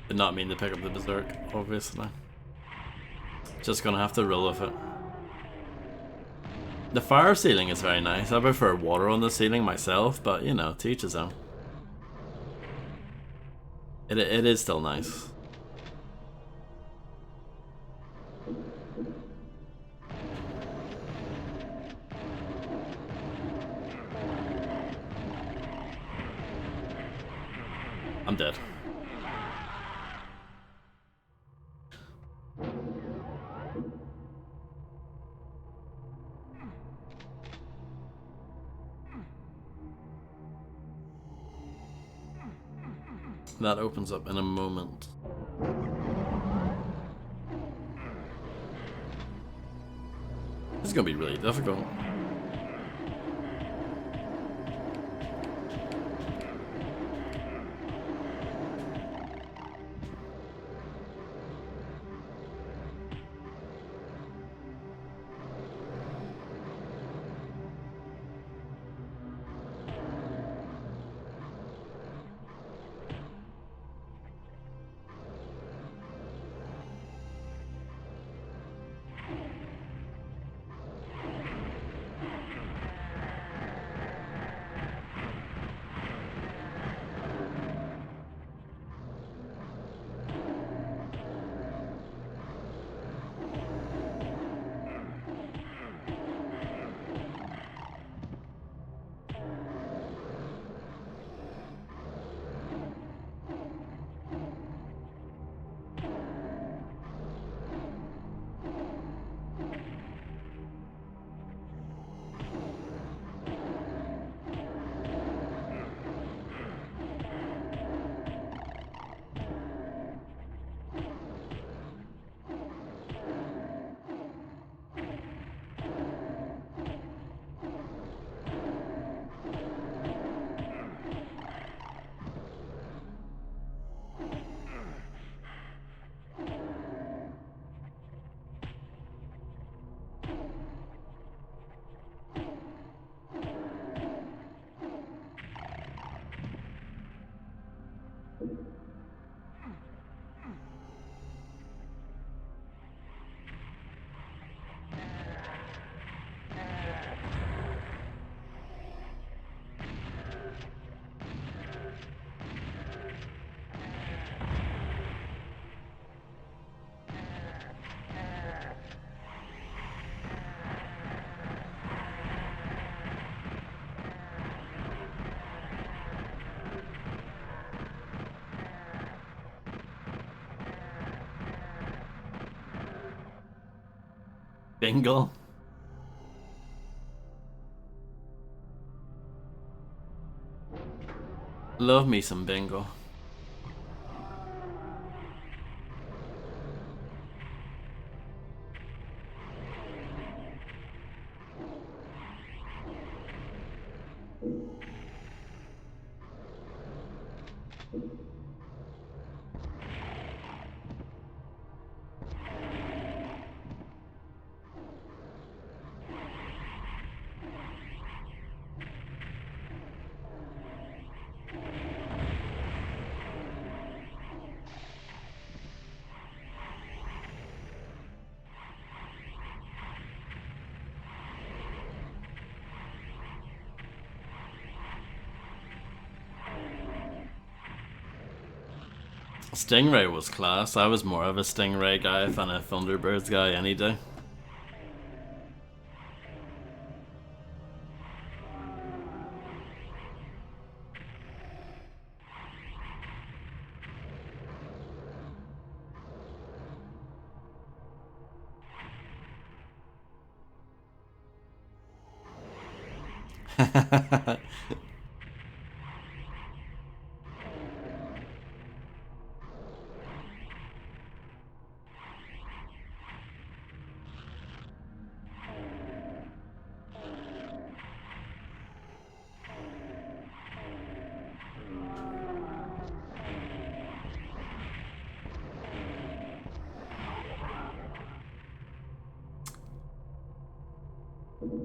Did not mean to pick up the Berserk, obviously. Just gonna have to roll with it. The fire ceiling is very nice. I prefer water on the ceiling myself, but you know, to each his own. It is still nice. I'm dead. That opens up in a moment. This is gonna be really difficult. Bingle. Love me some bingo. Stingray was class. I was more of a Stingray guy than a Thunderbirds guy any day.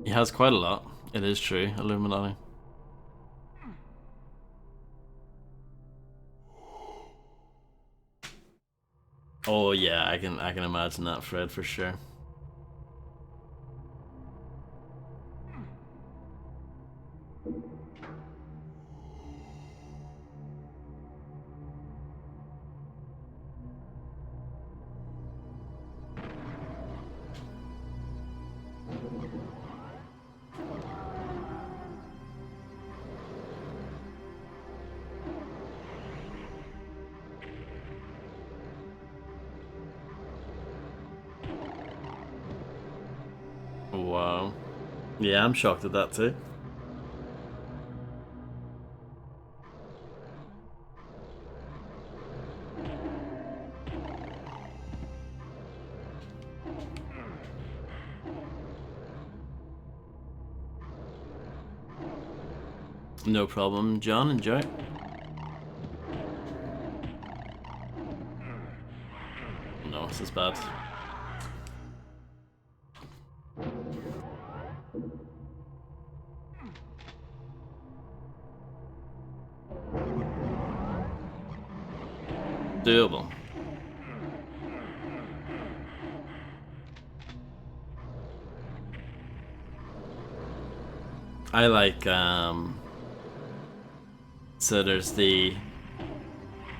He has quite a lot. It is true, Illuminati. Oh yeah, I can imagine that, Fred, for sure. Wow. Yeah, I'm shocked at that too. No problem, John. Enjoy. No, this is bad. Doable. I like, so there's the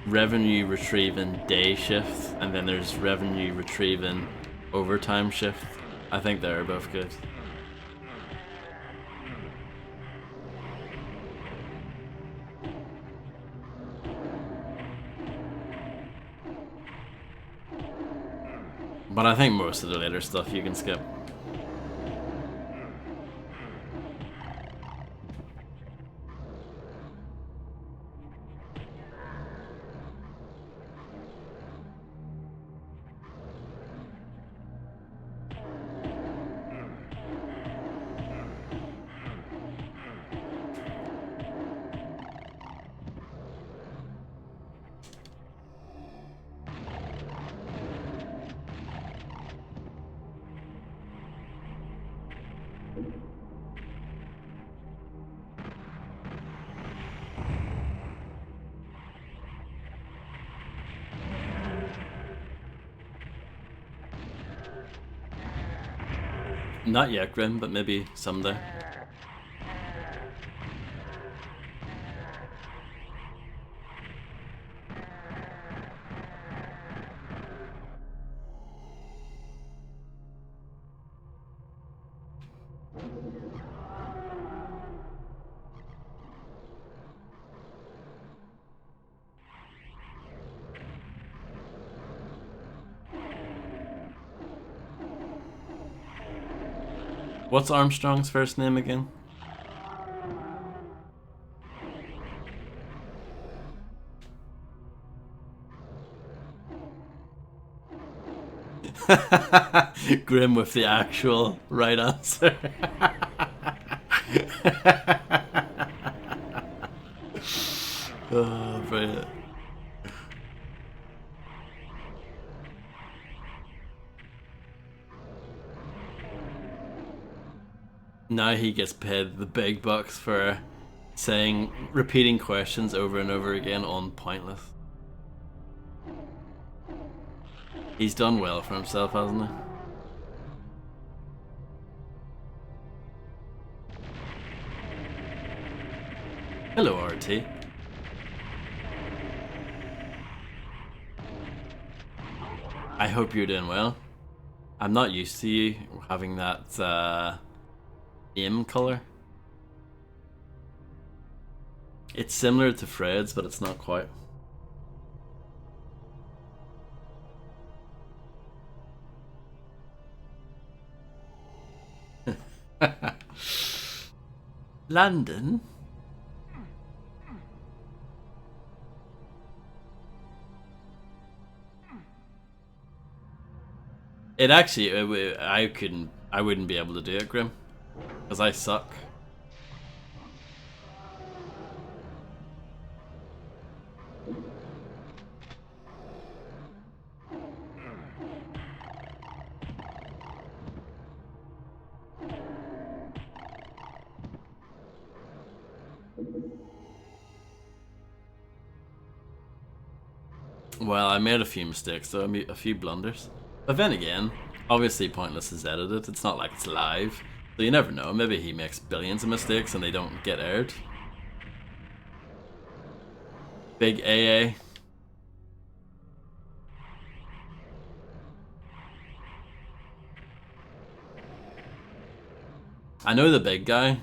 revenue retrieving day shift, and then there's revenue retrieving overtime shift. I think they're both good. But I think most of the later stuff you can skip. Not yet, Grim, but maybe someday. What's Armstrong's first name again? Grim with the actual right answer. Oh, brilliant. Now he gets paid the big bucks for repeating questions over and over again on Pointless. He's done well for himself, hasn't he? Hello, RT. I hope you're doing well. I'm not used to you having that name color. It's similar to Fred's, but it's not quite. London? It actually, I wouldn't be able to do it, Grim, because I suck. Well, I made a few mistakes though, a few blunders. But then again, obviously Pointless is edited, it's not like it's live. So you never know, maybe he makes billions of mistakes and they don't get aired. Big AA. I know the big guy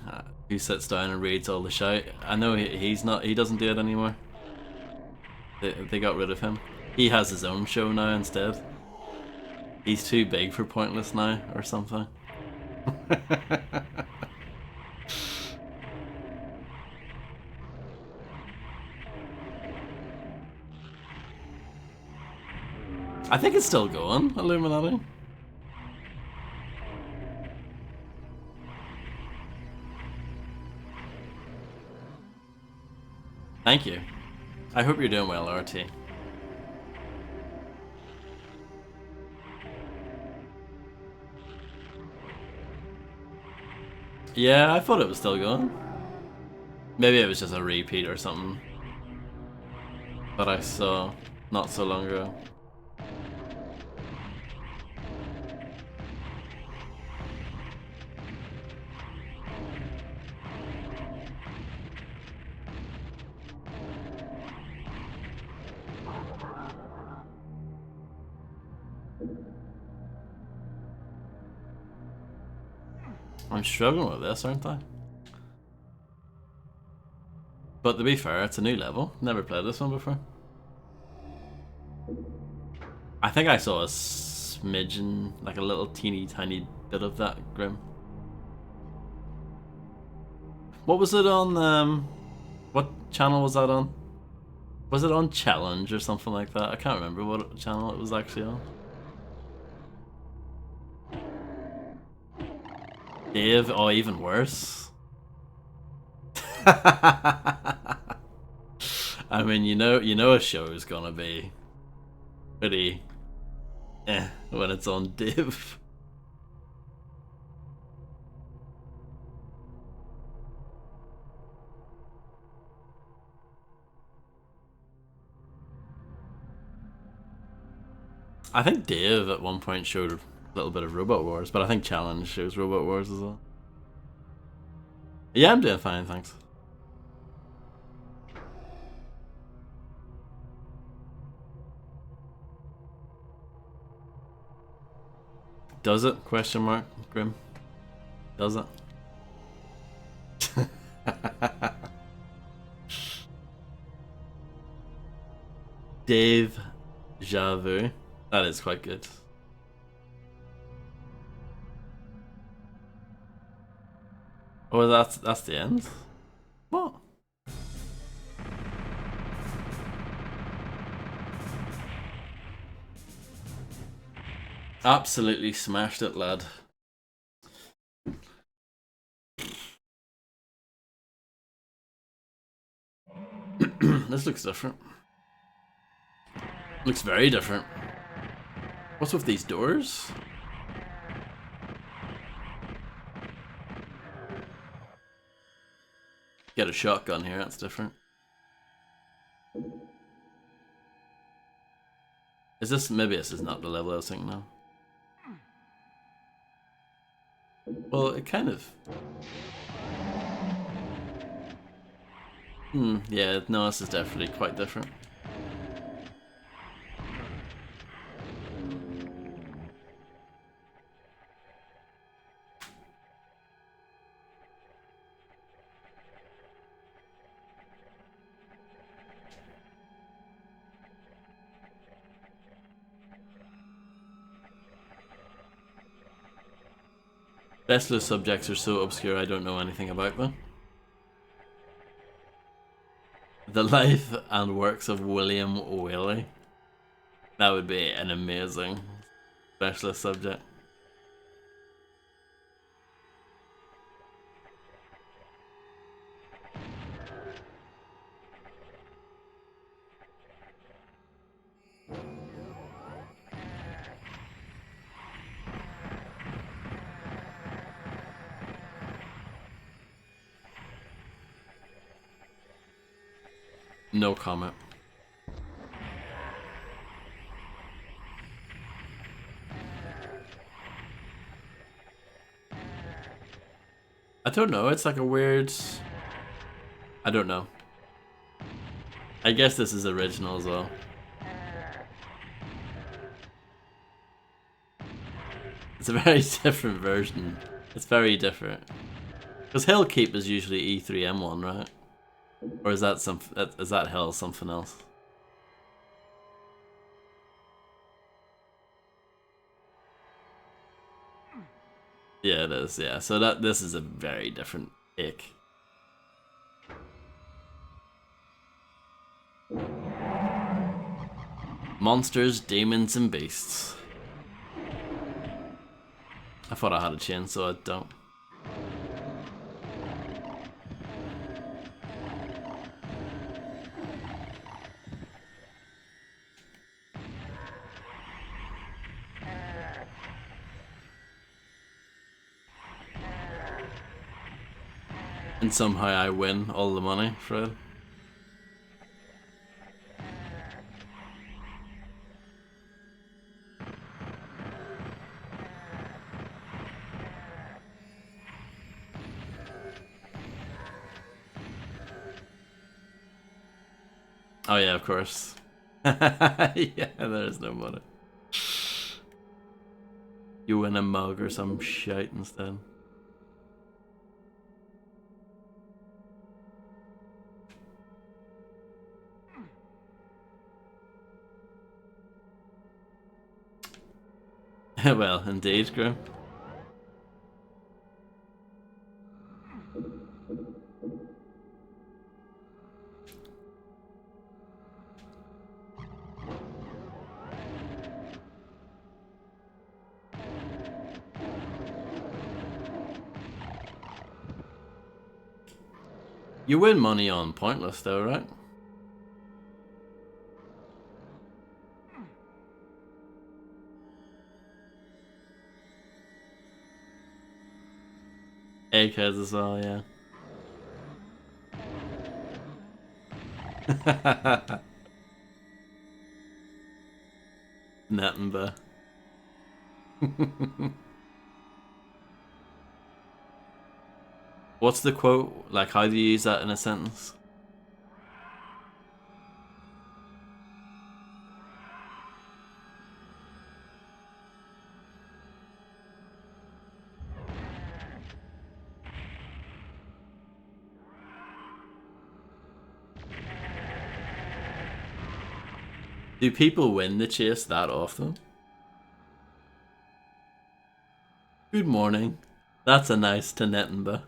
who sits down and reads all the shout. I know he doesn't do it anymore. They got rid of him. He has his own show now instead. He's too big for Pointless now, or something. I think it's still going, Illuminati. Thank you. I hope you're doing well, RT. Yeah, I thought it was still going. Maybe it was just a repeat or something that I saw not so long ago. I'm struggling with this, aren't I? But to be fair, it's a new level. Never played this one before. I think I saw a smidgen, like a little teeny tiny bit of that, Grim. What was it on, what channel was that on? Was it on Challenge or something like that? I can't remember what channel it was actually on. Dave, oh, even worse. I mean, you know a show is gonna be pretty when it's on Div. I think Dave at one point showed a little bit of Robot Wars, but I think Challenge shows Robot Wars as well. Yeah, I'm doing fine, thanks. Does it? Question mark, Grim. Does it? Dave Javu. That is quite good. Oh, that's the end? What? Absolutely smashed it, lad. This looks different. Looks very different. What's with these doors? Get a shotgun here, that's different. Is this, maybe this is not the level I was thinking of. Well, it kind of... yeah, no, this is definitely quite different. Specialist subjects are so obscure I don't know anything about them. The life and works of William Whaley. That would be an amazing specialist subject. No comment. I don't know, it's like a weird... I don't know. I guess this is original as well. It's a very different version. It's very different. Because Hellkeep is usually E3M1, right? Or is that Hell something else? Yeah, it is, yeah. So this is a very different take. Monsters, demons, and beasts. I thought I had a chainsaw, I don't. And somehow I win all the money, Fred. Oh yeah, of course. Yeah, there's no money. You win a mug or some shite instead. Well, indeed, Grim. You win money on Pointless though, right? Eggheads as well, yeah. Nettenba. What's the quote? Like, how do you use that in a sentence? Do people win the chase that often? Good morning. That's a nice to Nettenba.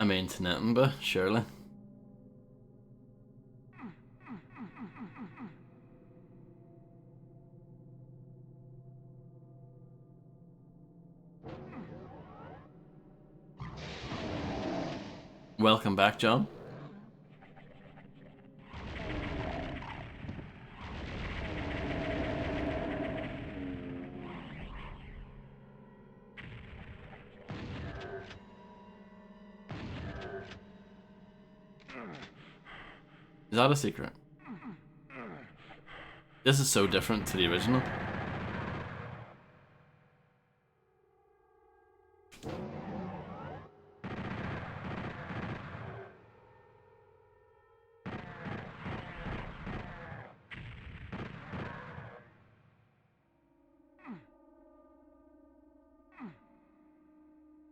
I mean, Tanetimba, surely. Welcome back, John. Is that a secret? This is so different to the original.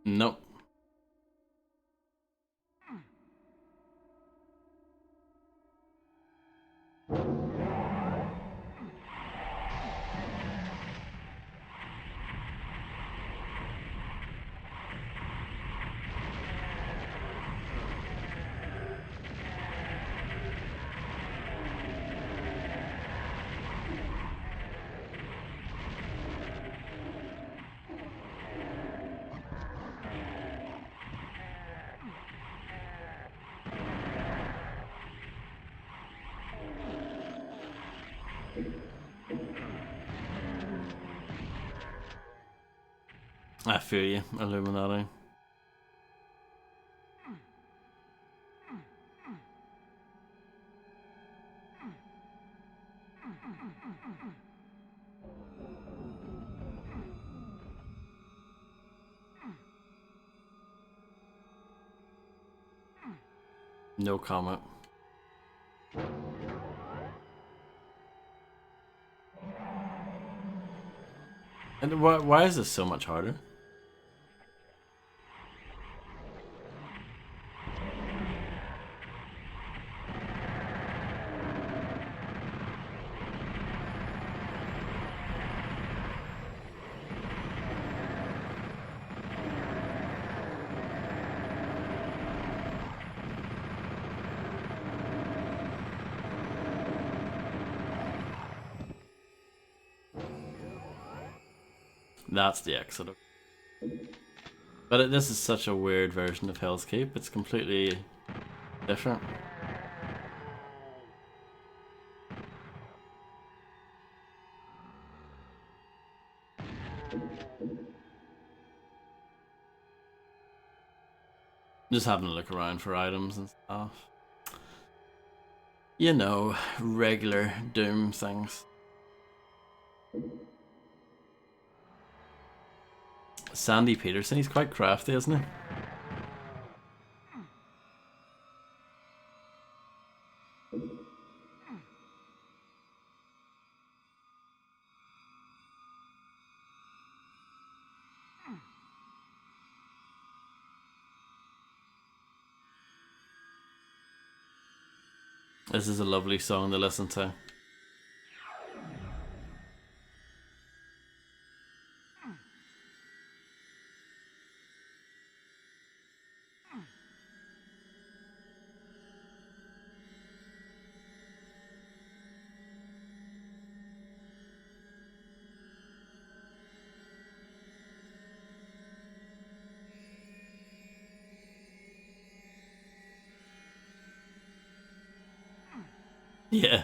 Nope. I feel you, Illuminati. No comment. And why is this so much harder? That's the exit. But this is such a weird version of Hell's Keep. It's completely different. Just having a look around for items and stuff. You know, regular Doom things. Sandy Peterson, he's quite crafty, isn't he? This is a lovely song to listen to. Yeah.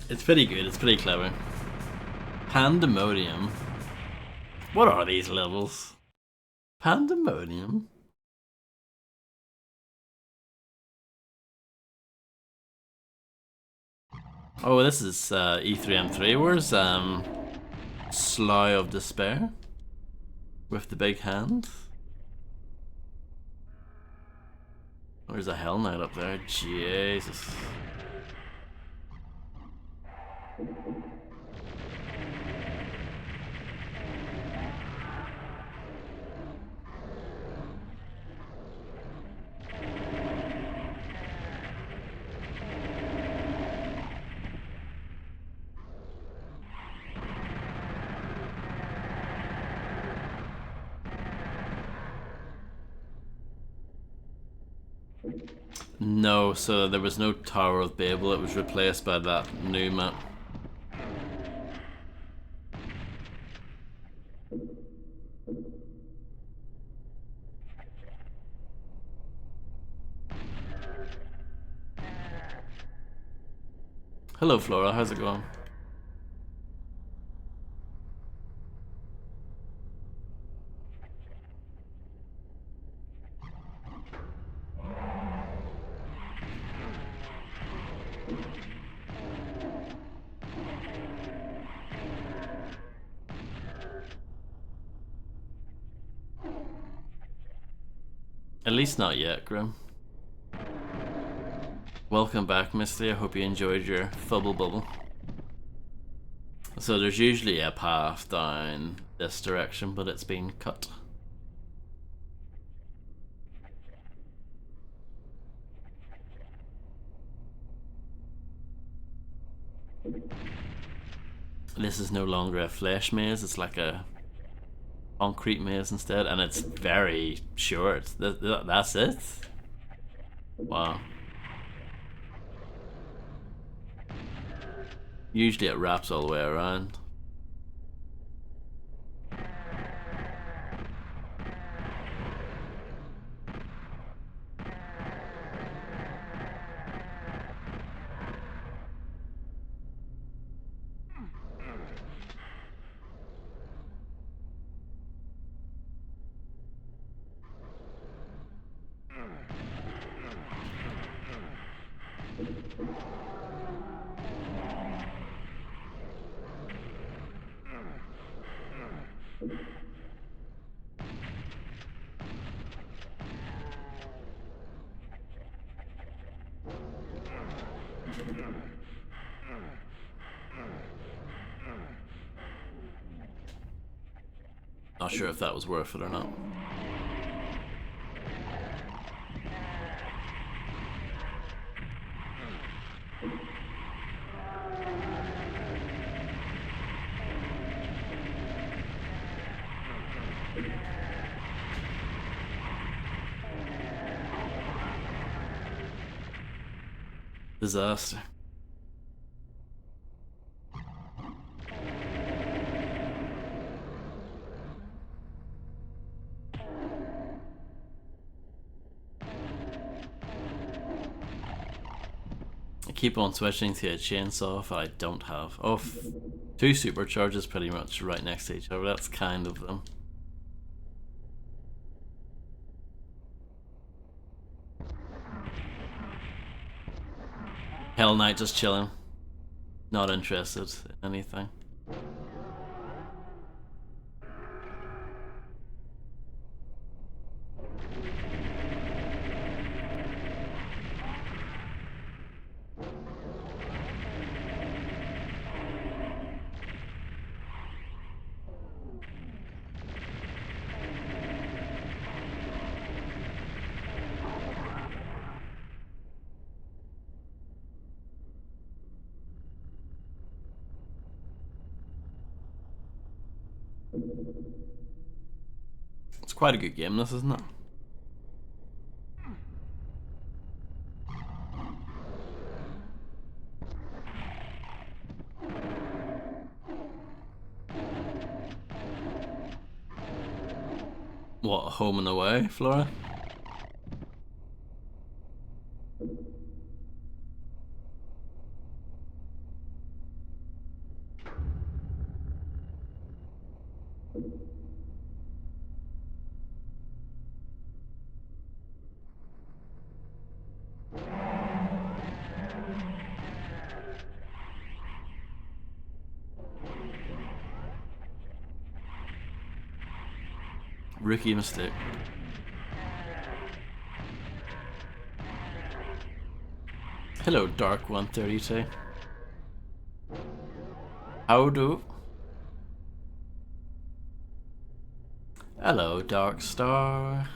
It's pretty good, it's pretty clever. Pandemonium. What are these levels? Pandemonium? Oh, this is E3M3. Where's Slough of Despair? With the big hand? There's a Hell Knight up there. Jesus. No, so there was no Tower of Babel, it was replaced by that new map. Hello Flora, how's it going? At least not yet, Grim. Welcome back, Misty. I hope you enjoyed your Fubble Bubble. So there's usually a path down this direction, but it's been cut. This is no longer a flesh maze, it's like a concrete maze instead, and it's very short. That's it? Wow. Usually it wraps all the way around. Not sure if that was worth it or not. Disaster. I keep on switching to a chainsaw if I don't have. Oh, two supercharges pretty much right next to each other. That's kind of them. Hell Knight just chilling. Not interested in anything. It's quite a good game, this, isn't it? What, home and away, Flora? Rookie mistake. Hello, Dark 132. How do? Hello, Dark Star.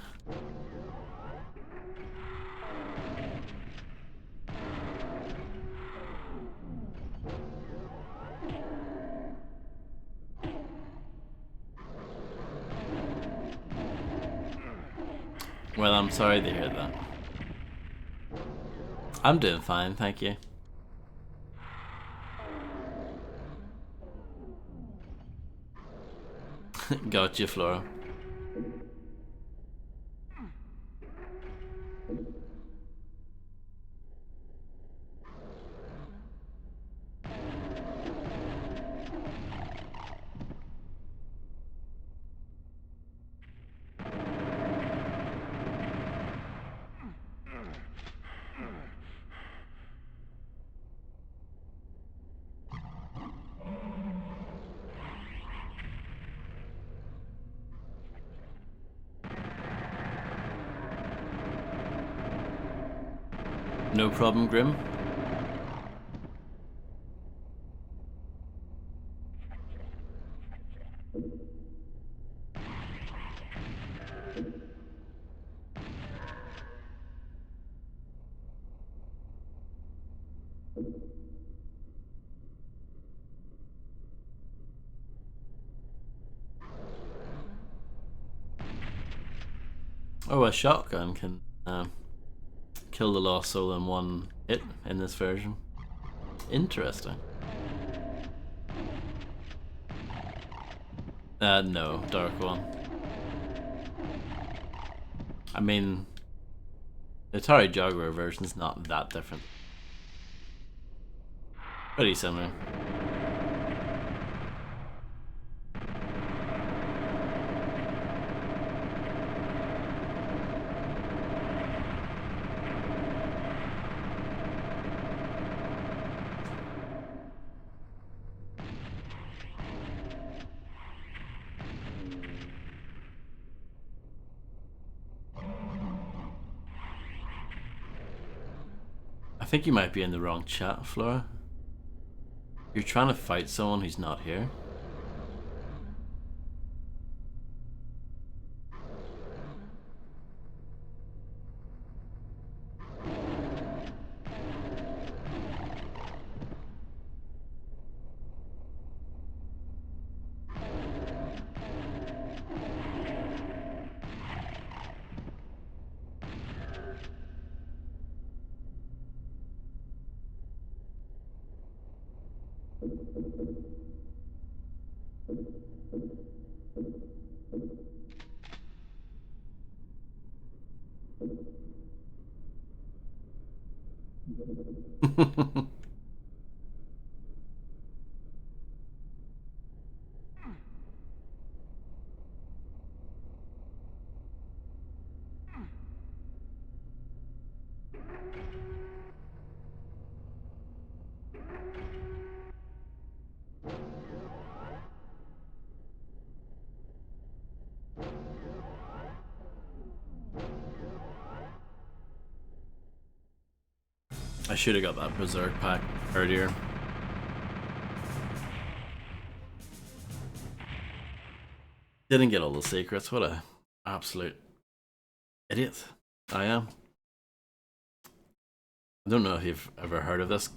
Well, I'm sorry to hear that. I'm doing fine, thank you. Got you, Flora. No problem, Grim. Oh, a shotgun can kill the lost soul in one hit in this version. Interesting. No, Dark One. I mean, the Atari Jaguar version's not that different. Pretty similar. I think you might be in the wrong chat, Flora. You're trying to fight someone who's not here. I should have got that Berserk pack earlier. Didn't get all the secrets. What a absolute idiot I am. I don't know if you've ever heard of this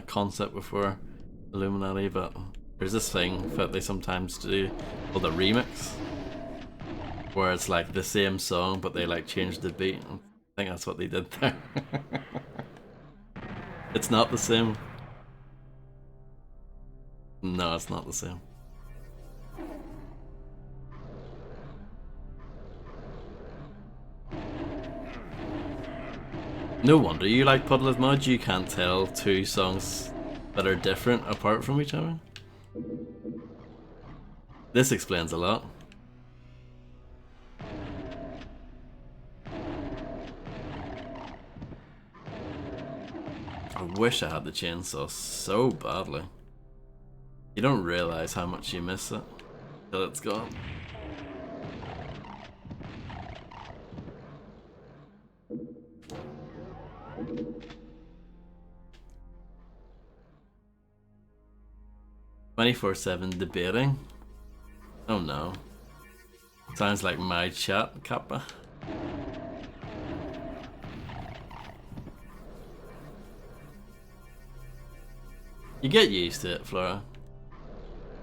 concept before, Illuminati, but there's this thing that they sometimes do called a remix, where it's like the same song but they like change the beat. I think that's what they did there. It's not the same. No, it's not the same. No wonder you like Puddle of Mud. You can't tell two songs that are different apart from each other. This explains a lot. I wish I had the chainsaw so badly. You don't realize how much you miss it till it's gone. "24/7 debating? Oh no. Sounds like my chat, Kappa. You get used to it, Flora.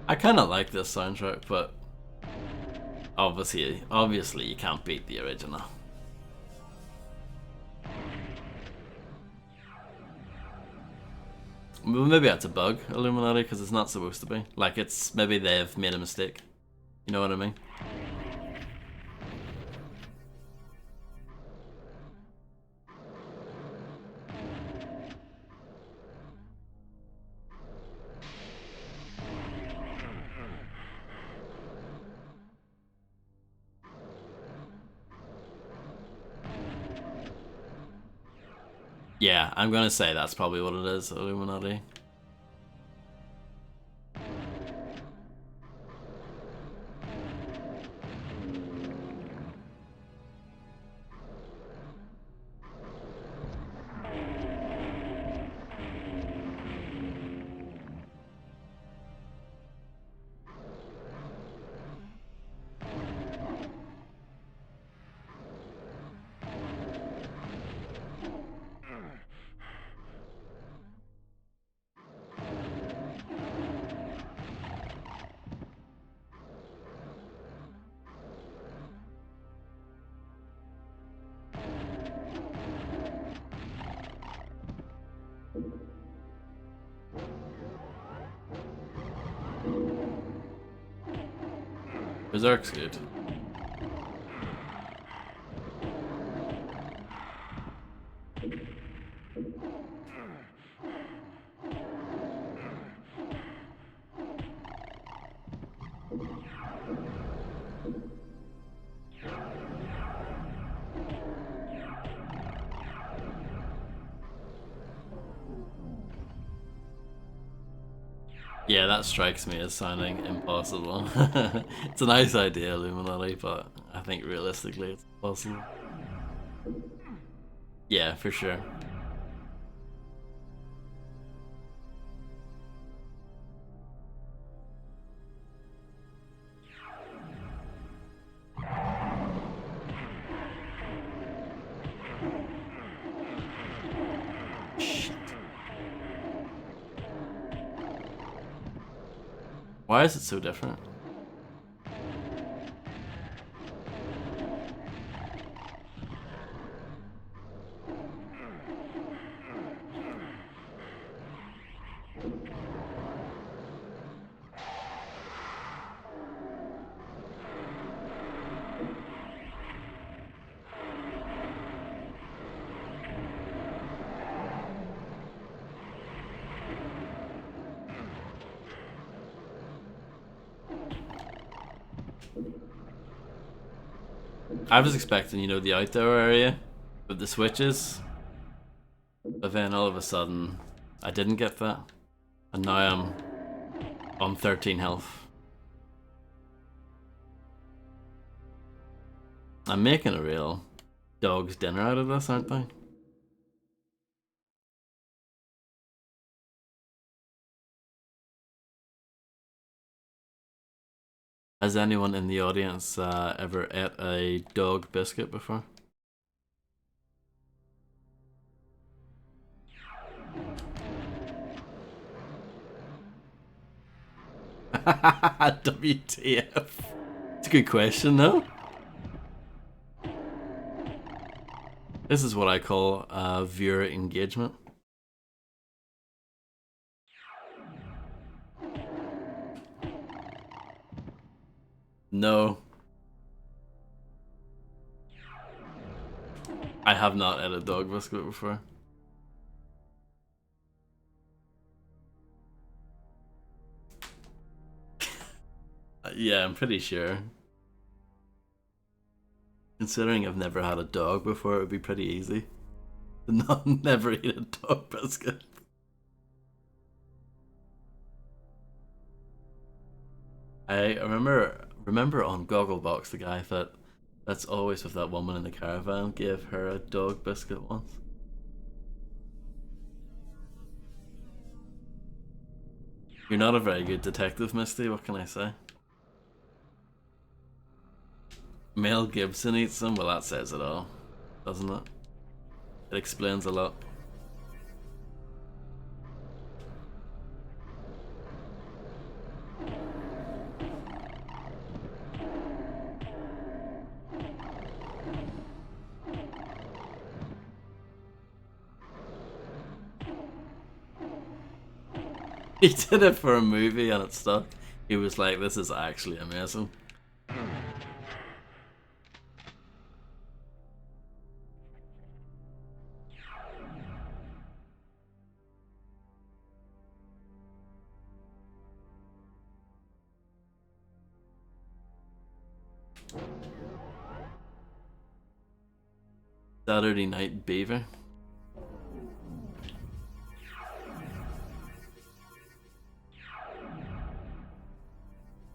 I kinda like this soundtrack, but obviously you can't beat the original. Well, maybe that's a bug, Illuminati, because it's not supposed to be. Like, it's maybe they've made a mistake. You know what I mean? Yeah, I'm gonna say that's probably what it is, Illuminati. Berserk's good. Yeah, that strikes me as sounding impossible. It's a nice idea, Illuminati, but I think realistically it's impossible. Yeah, for sure. Shit. Why is it so different? I was expecting, you know, the outdoor area with the switches, but then all of a sudden I didn't get that, and now I'm on 13 health. I'm making a real dog's dinner out of this, aren't they? Has anyone in the audience ever ate a dog biscuit before? WTF? It's a good question, though. This is what I call viewer engagement. No, I have not ate a dog biscuit before. Yeah, I'm pretty sure. Considering I've never had a dog before, it would be pretty easy to not never eat a dog biscuit. I remember on Gogglebox the guy that's always with that woman in the caravan gave her a dog biscuit once. You're not a very good detective, Misty, what can I say? Mel Gibson eats them? Well, that says it all, doesn't it? It explains a lot. He did it for a movie and it stuck. He was like, this is actually amazing. Saturday Night Beaver.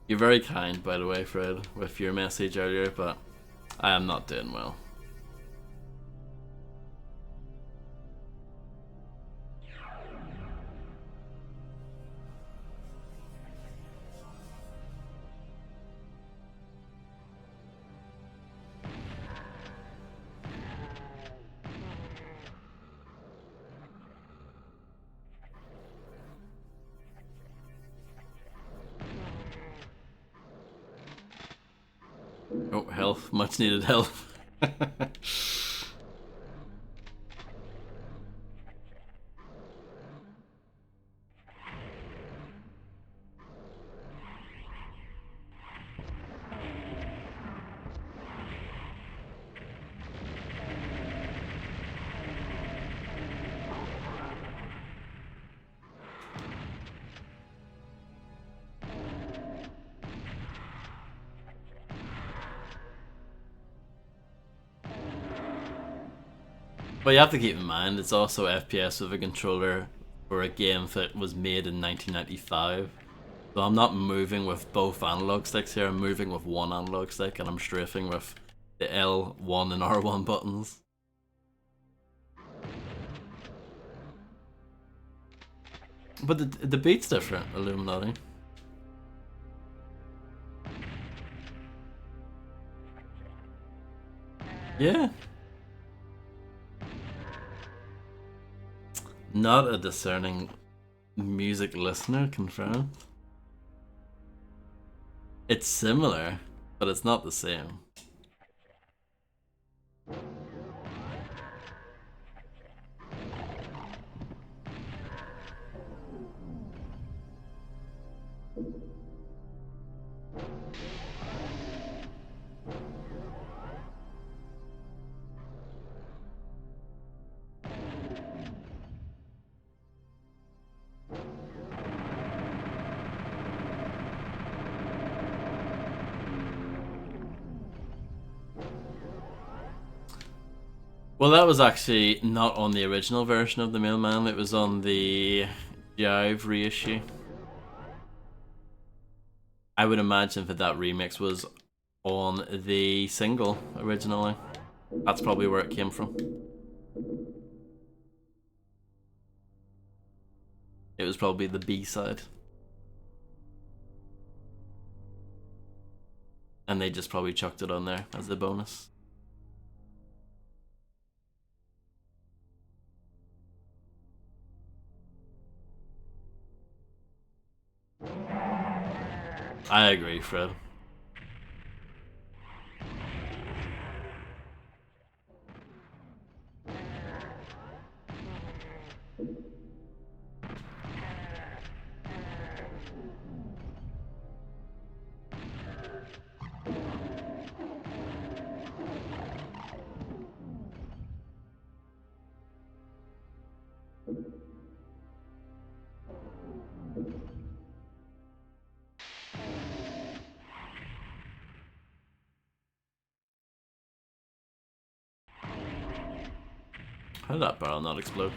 You're very kind, by the way, Fred, with your message earlier, but I am not doing well. Oh, health. Much needed health. But you have to keep in mind, it's also FPS with a controller for a game that was made in 1995. So I'm not moving with both analog sticks here, I'm moving with one analog stick and I'm strafing with the L1 and R1 buttons. But the beat's different, Illuminati. Yeah. Not a discerning music listener, confirmed. It's similar, but it's not the same. Well, that was actually not on the original version of the Mailman, it was on the Jive reissue. I would imagine that remix was on the single originally. That's probably where it came from. It was probably the B-side. And they just probably chucked it on there as a bonus. I agree, Fred. How did that barrel not explode?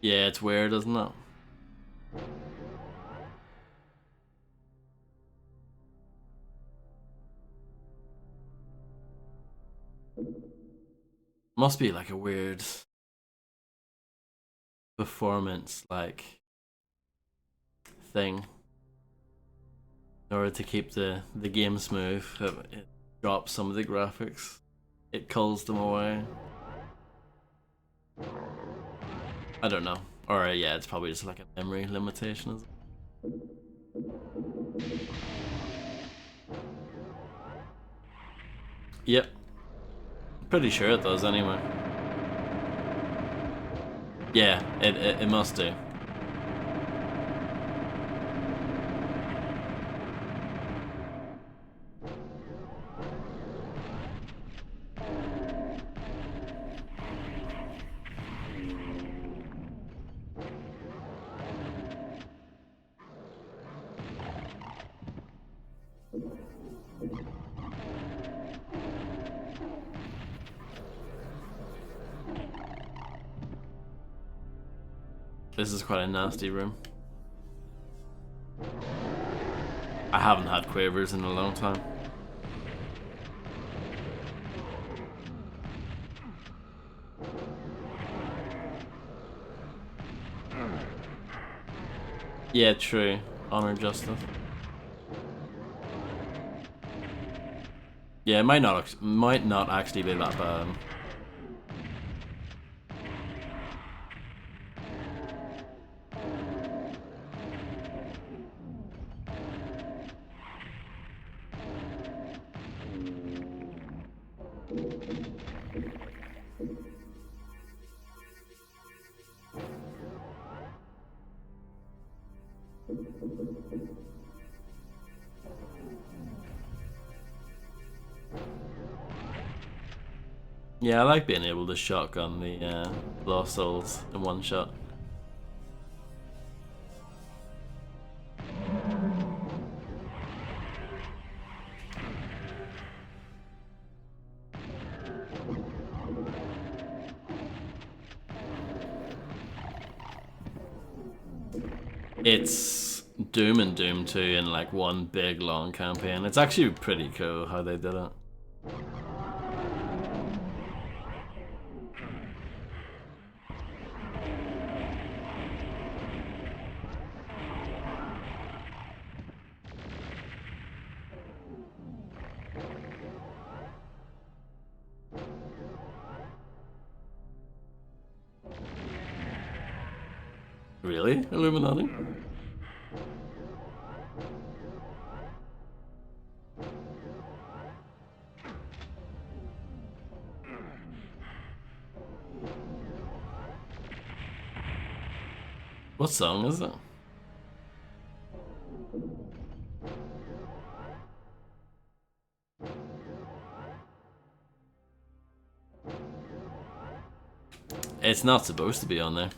Yeah, it's weird, isn't it? Must be like a weird performance, like, thing. In order to keep the game smooth, it drops some of the graphics. It culls them away. I don't know. Or yeah, it's probably just like a memory limitation. Yep. Pretty sure it does anyway. Yeah, it must do. This is quite a nasty room. I haven't had quavers in a long time. Yeah, true. Honor, justice. Yeah, it might not actually be that bad. Yeah, I like being able to shotgun the Lost Souls in one shot. It's Doom and Doom 2 in like one big long campaign. It's actually pretty cool how they did it. Really? Illuminati? What song is it? It's not supposed to be on there.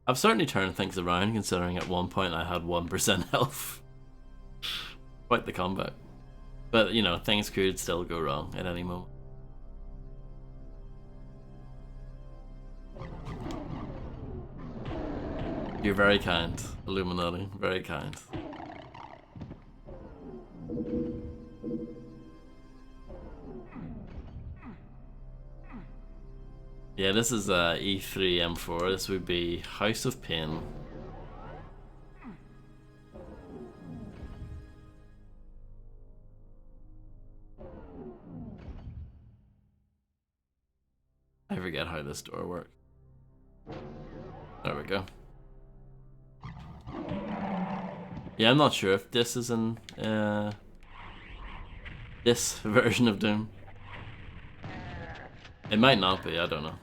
I've certainly turned things around, considering at one point I had 1% health. Quite the comeback. But, you know, things could still go wrong at any moment. You're very kind, Illuminati. Very kind. Yeah, this is E3 M4. This would be House of Pain. I forget how this door works. There we go. Yeah, I'm not sure if this is in this version of Doom. It might not be, I don't know.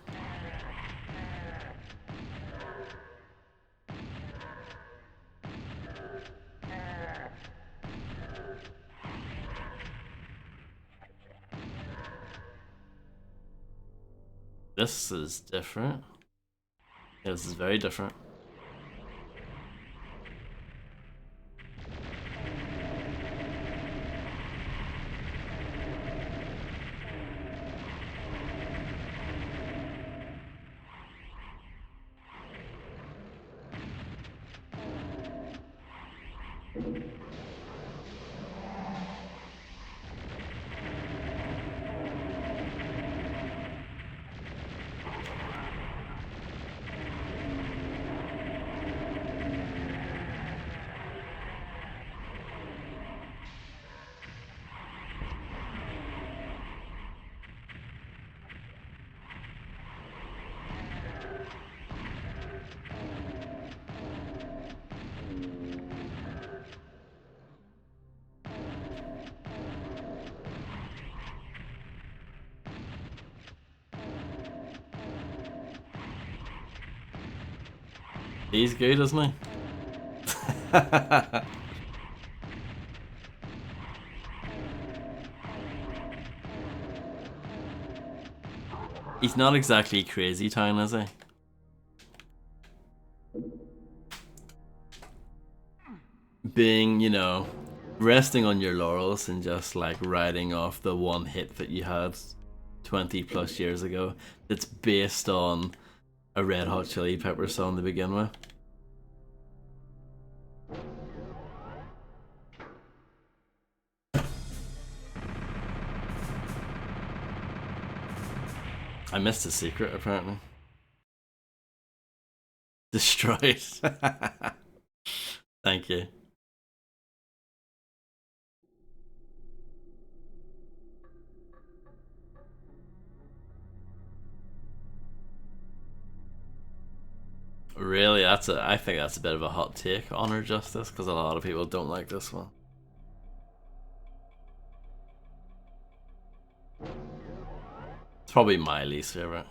This is different. Yeah, this is very different. He's good, isn't he? He's not exactly Crazy Town, is he? Being, you know, resting on your laurels and just like riding off the one hit that you had 20 plus years ago that's based on a Red Hot Chili Pepper song to begin with. I missed a secret, apparently. Destroyed. Thank you. Really, I think that's a bit of a hot take, Honor Justice, because a lot of people don't like this one. It's probably my least favorite.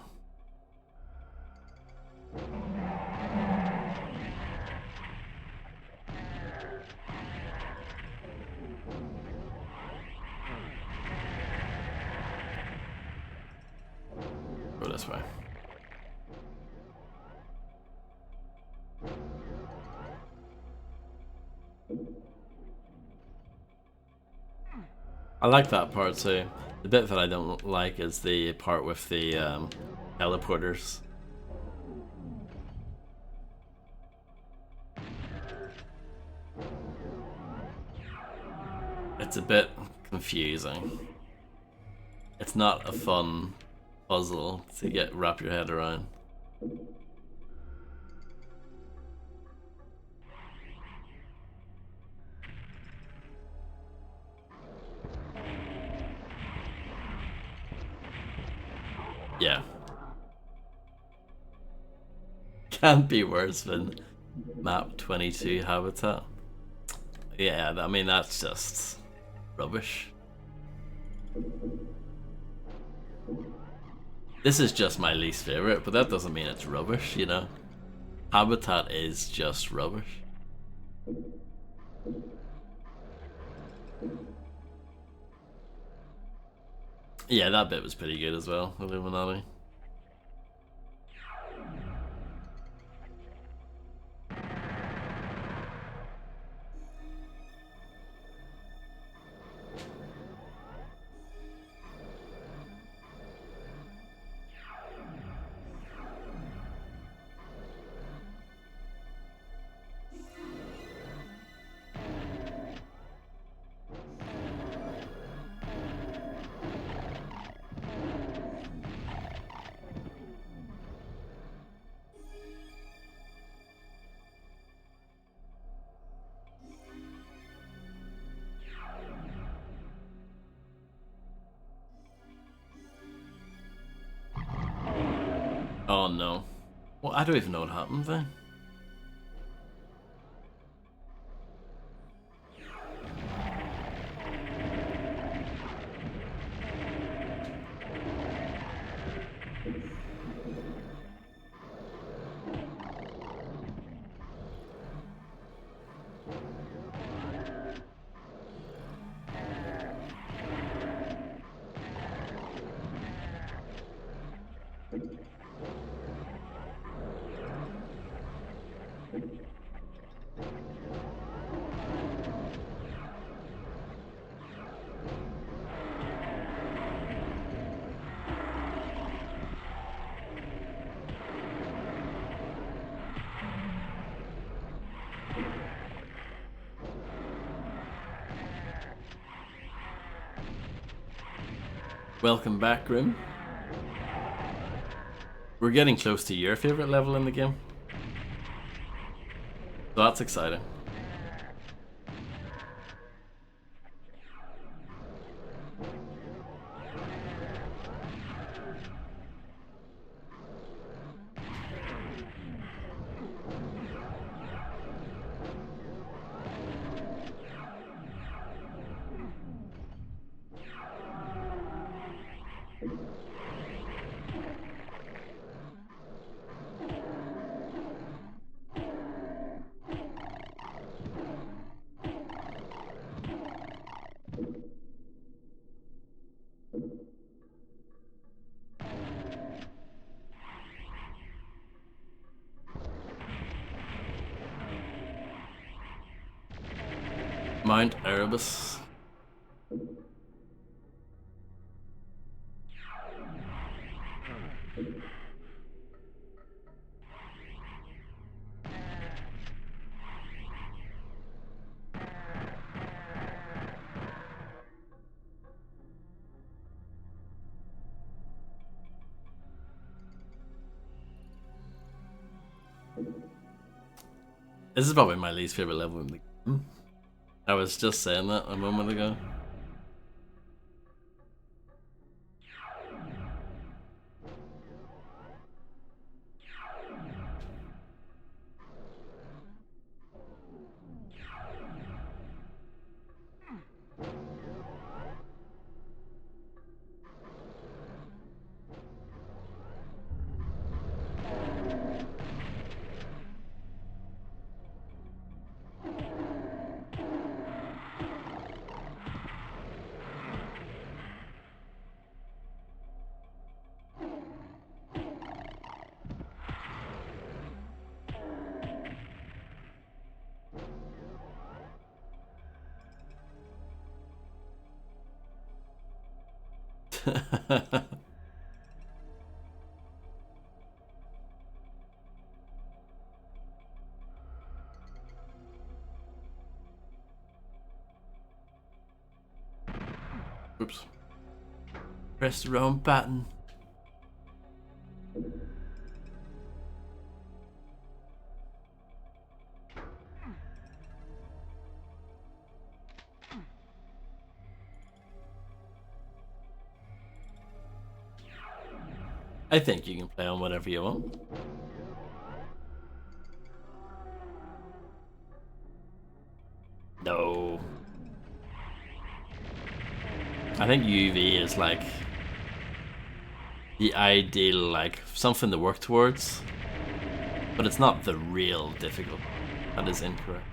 Go this way. I like that part too. The bit that I don't like is the part with the teleporters. It's a bit confusing. It's not a fun puzzle to wrap your head around. Yeah. Can't be worse than map 22 habitat. Yeah, I mean that's just rubbish. This is just my least favorite, but that doesn't mean it's rubbish, you know? Habitat is just rubbish. Yeah, that bit was pretty good as well, Illuminati. Oh no. Well, I don't even know what happened then. Welcome back, Grim. We're getting close to your favorite level in the game. So that's exciting. Mount Erebus. This is probably my least favorite level in the game. I was just saying that a moment ago. Oops. Press the wrong button. I think you can play on whatever you want. No. I think UV is like the ideal, like something to work towards, but it's not the real difficult. That is incorrect.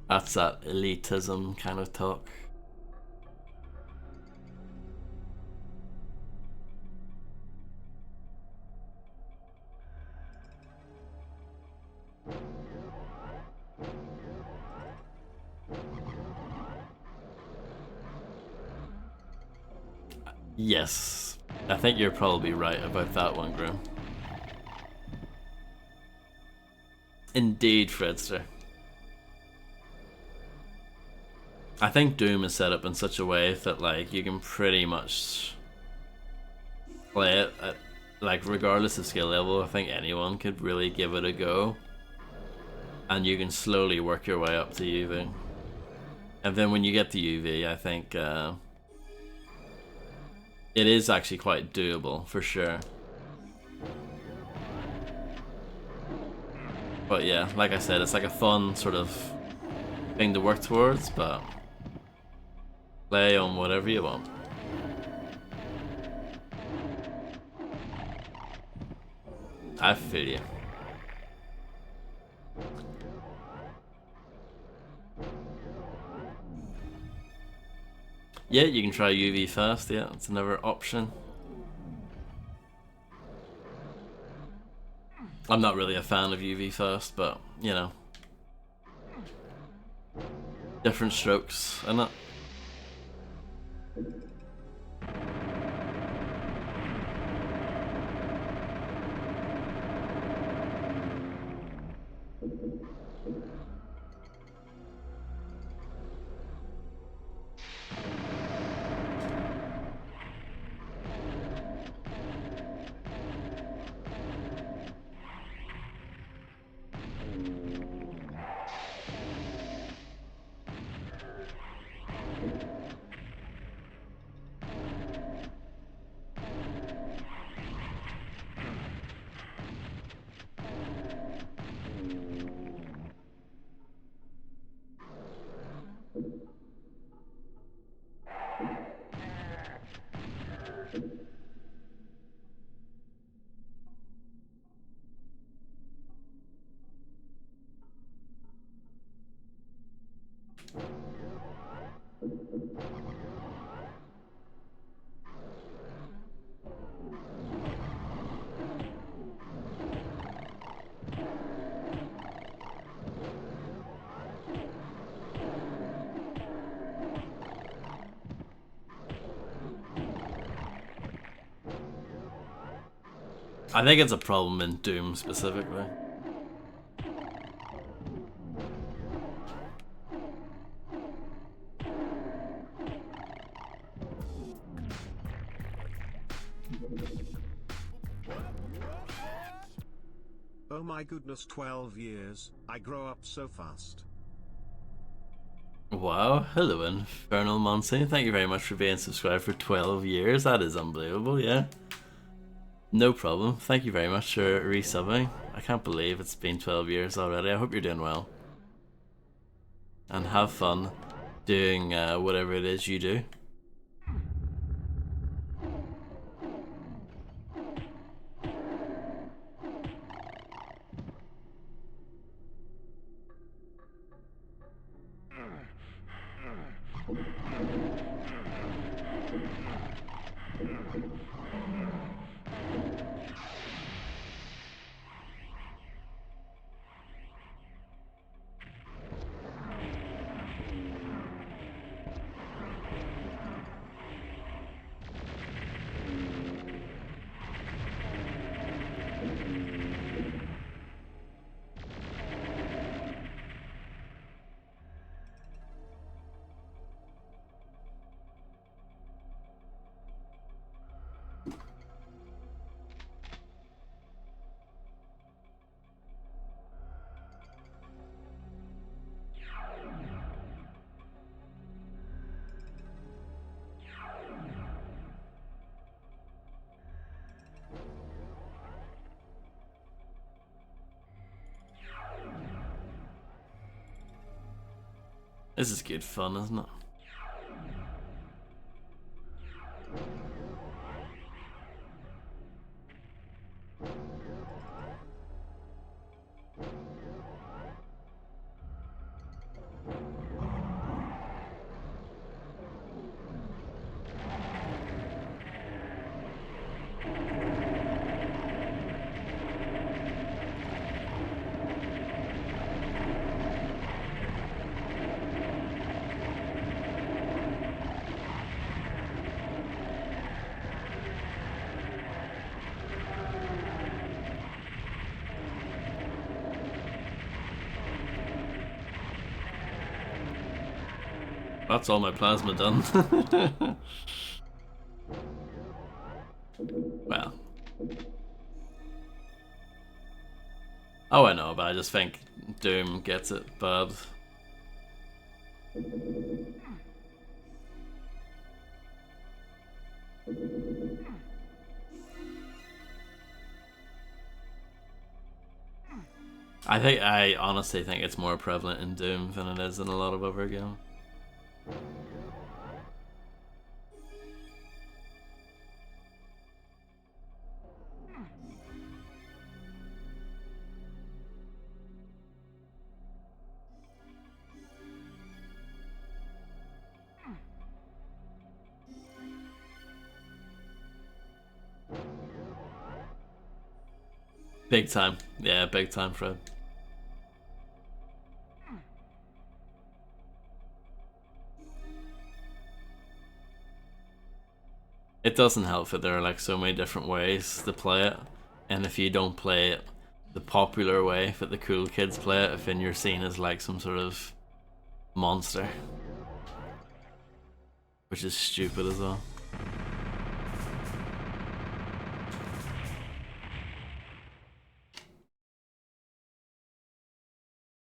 That's that elitism kind of talk. Yes, I think you're probably right about that one, Grim. Indeed, Fredster. I think Doom is set up in such a way that like you can pretty much play it at, like, regardless of skill level. I think anyone could really give it a go, and you can slowly work your way up to UV. And then when you get to UV, I think it is actually quite doable for sure. But yeah, like I said, it's like a fun sort of thing to work towards, but play on whatever you want. I feel you. Yeah, you can try UV first, yeah, it's another option. I'm not really a fan of UV first, but, you know. Different strokes, isn't it? I think it's a problem in Doom specifically. Oh my goodness, 12 years, I grow up so fast. Wow, hello Infernal Monsoon. Thank you very much for being subscribed for 12 years. That is unbelievable, yeah. No problem. Thank you very much for resubbing. I can't believe it's been 12 years already. I hope you're doing well. And have fun doing whatever it is you do. This is good fun, isn't it? That's all my plasma done. Well. Oh, I know, but I just think Doom gets it bad. I honestly think it's more prevalent in Doom than it is in a lot of other games. Big time. Yeah, big time, Fred. It doesn't help that there are like so many different ways to play it, and if you don't play it the popular way that the cool kids play it, then you're seen as like some sort of monster, which is stupid as well.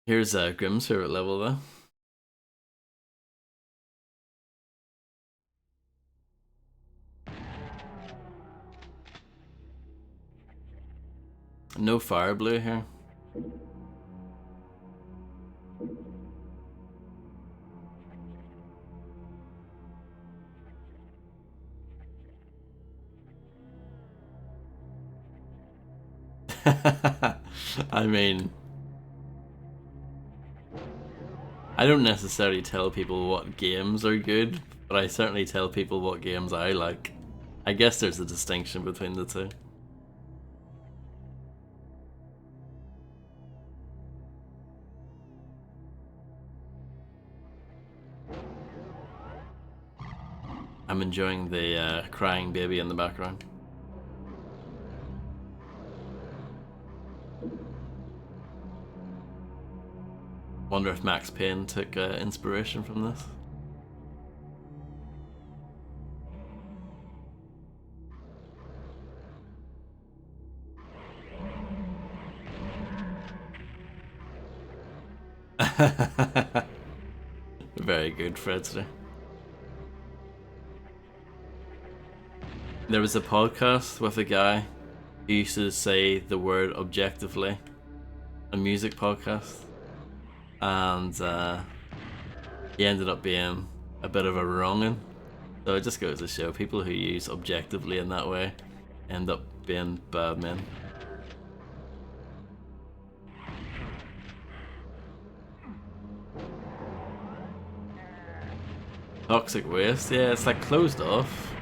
Here's Grim's favorite level though. No fire blue here. I mean, I don't necessarily tell people what games are good, but I certainly tell people what games I like. I guess there's a distinction between the two. I'm enjoying the crying baby in the background. Wonder if Max Payne took inspiration from this. Very good, Fredster. There was a podcast with a guy who used to say the word objectively, a music podcast, and he ended up being a bit of a wrong'un. So it just goes to show people who use objectively in that way end up being bad men. Toxic waste, yeah, it's like closed off.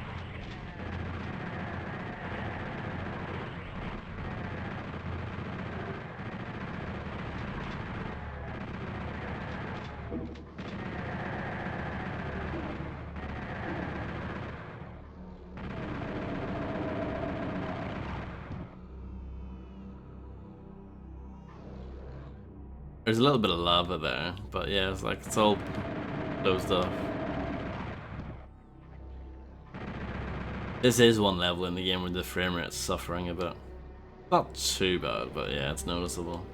There's a little bit of lava there, but yeah, it's like it's all closed off. This is one level in the game where the frame rate's suffering a bit. Not too bad, but yeah, it's noticeable.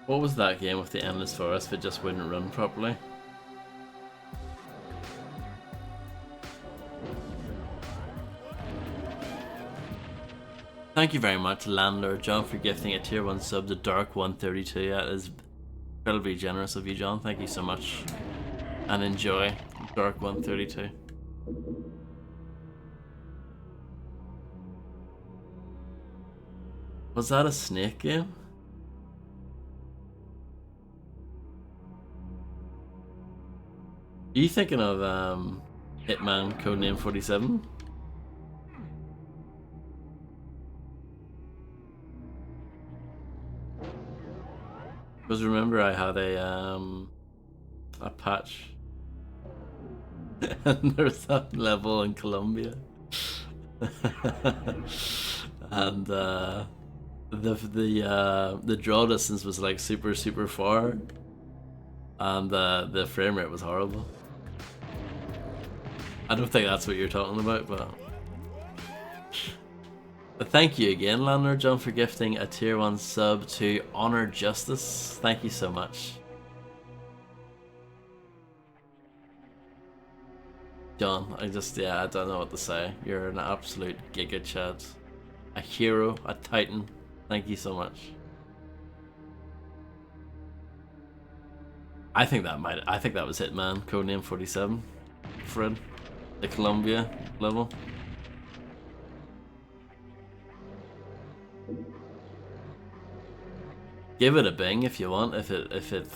What was that game with the endless forest that just wouldn't run properly? Thank you very much, Landlord John, for gifting a tier 1 sub to Dark132. That is incredibly generous of you, John. Thank you so much. And enjoy Dark132. Was that a snake game? Are you thinking of Hitman Codename 47? Because remember I had a patch and there's that level in Colombia and the draw distance was like super far and the frame rate was horrible. I don't think that's what you're talking about, but thank you again, Landlord John, for gifting a tier 1 sub to Honor Justice. Thank you so much. John, I don't know what to say. You're an absolute giga chad. A hero, a titan. Thank you so much. I think that was Hitman Codename 47, Fred. The Columbia level. Give it a bing if you want, if it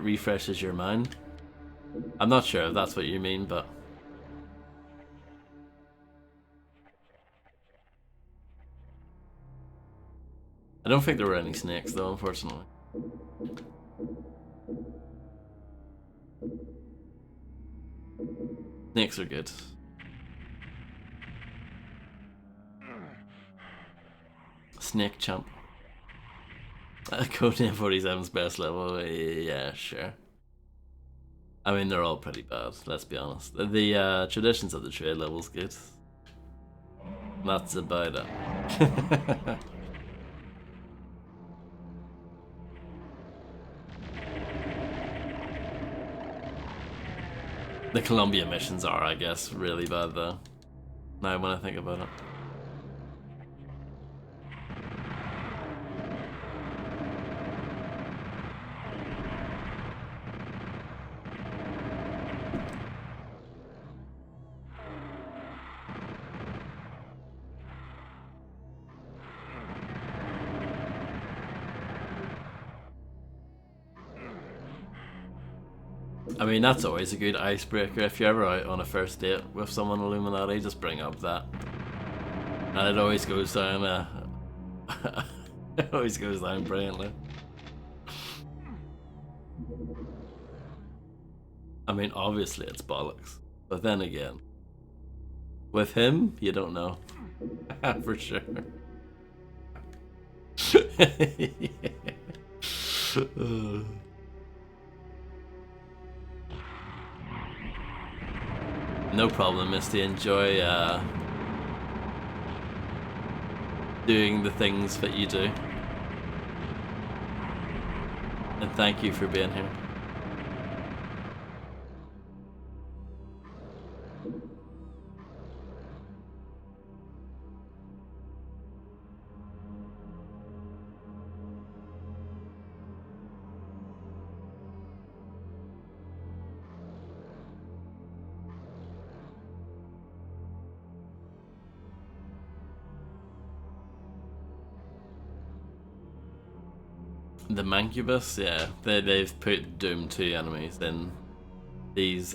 refreshes your mind. I'm not sure if that's what you mean, but I don't think there were any snakes though, unfortunately. Snakes are good. Snake champ. Codename 47's best level, yeah, sure. I mean, they're all pretty bad, let's be honest. The Traditions of the Trade level's good. That's about it. The Columbia missions are, I guess, really bad though. Now when I think about it. I mean, that's always a good icebreaker. If you're ever out on a first date with someone Illuminati, just bring up that. And it always goes down, it always goes down brilliantly. I mean, obviously it's bollocks. But then again, with him, you don't know. For sure. No problem, Misty. Enjoy doing the things that you do. And thank you for being here. The Mancubus, yeah, they've put Doom 2 enemies in these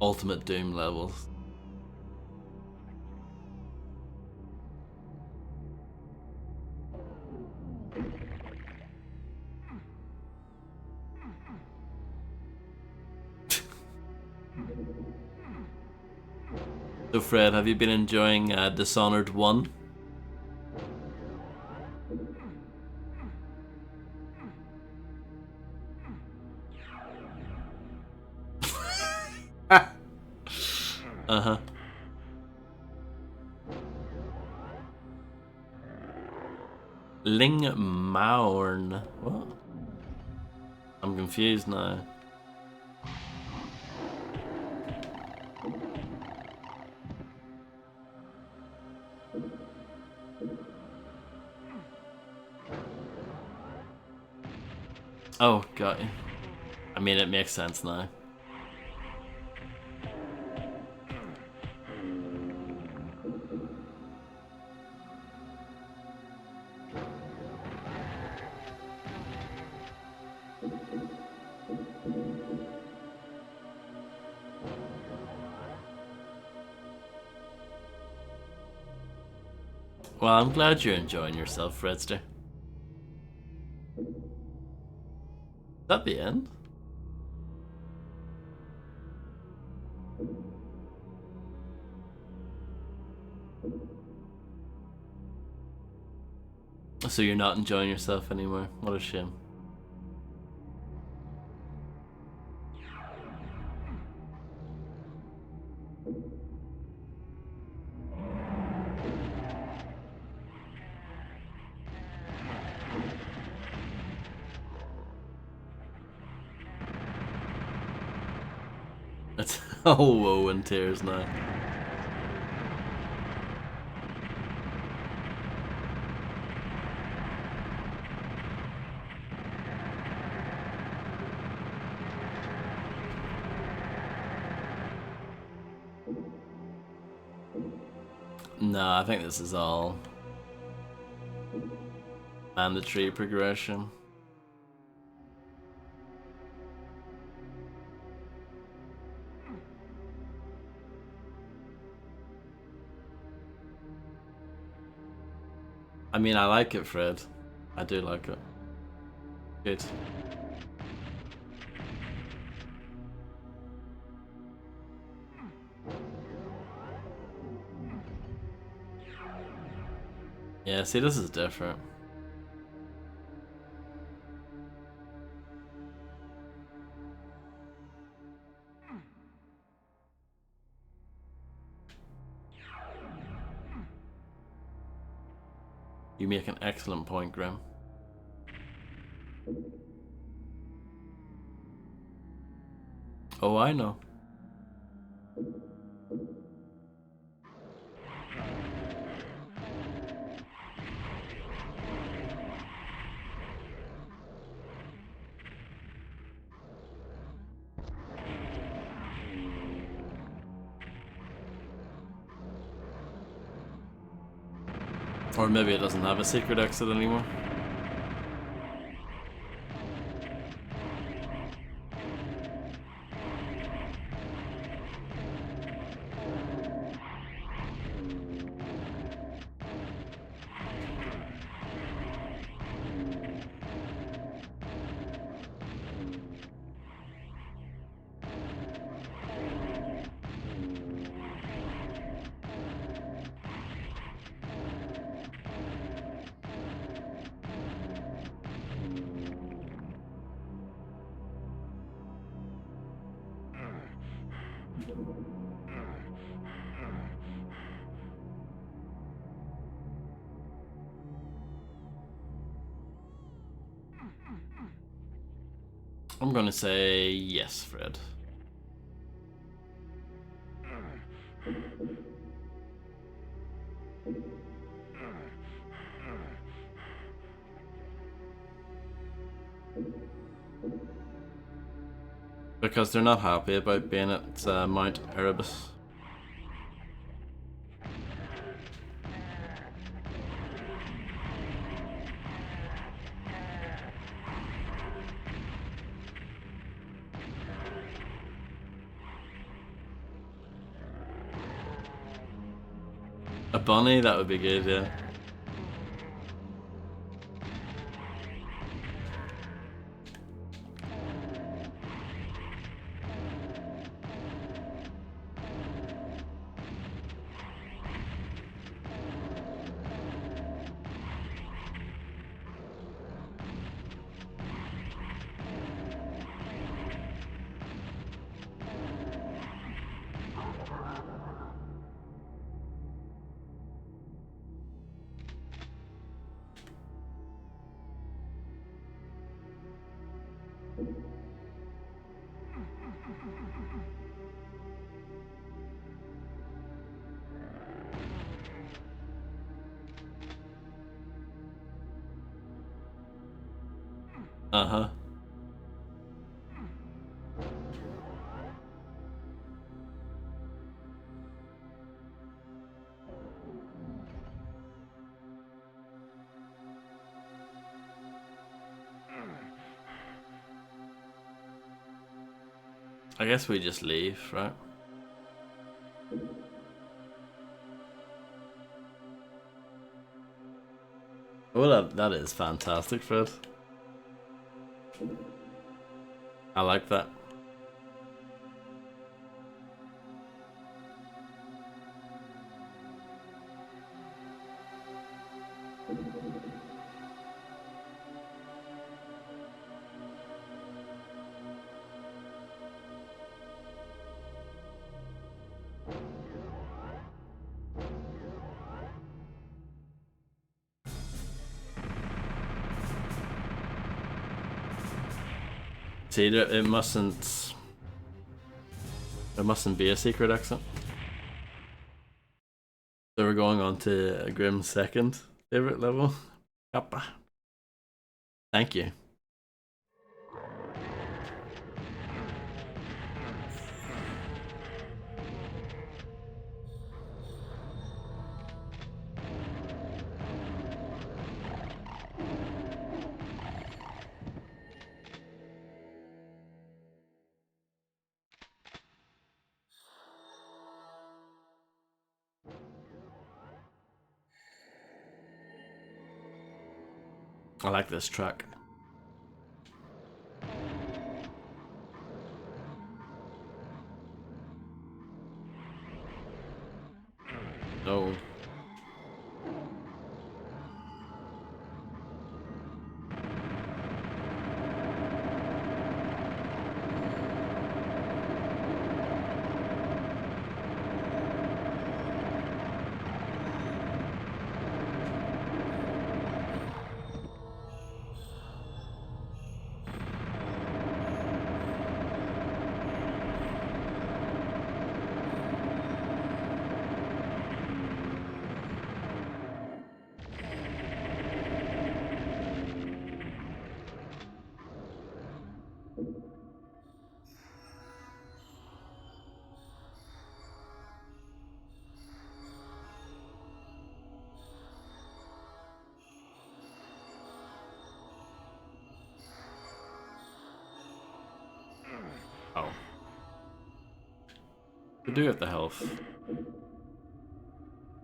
Ultimate Doom levels. So Fred, have you been enjoying Dishonored 1? Uh-huh. Ling Maorn. What? I'm confused now. Oh, got you. I mean, it makes sense now. Well, I'm glad you're enjoying yourself, Fredster. Is that the end? So you're not enjoying yourself anymore? What a shame. It's all woe and tears now. No, I think this is all mandatory progression. I mean, I like it, Fred. I do like it. Good. Yeah, see, this is different. You make an excellent point, Grim. Oh, I know. Or maybe it doesn't have a secret exit anymore. I'm gonna say yes, Fred. Because they're not happy about being at Mount Erebus. A bunny, that would be good, yeah. Uh-huh. I guess we just leave, right? Well, that is fantastic, Fred. I like that. See, it mustn't be a secret exit. So we're going on to Grim's second favorite level. Kappa. Thank you. I like this track. Oh. Oh. We do have the health.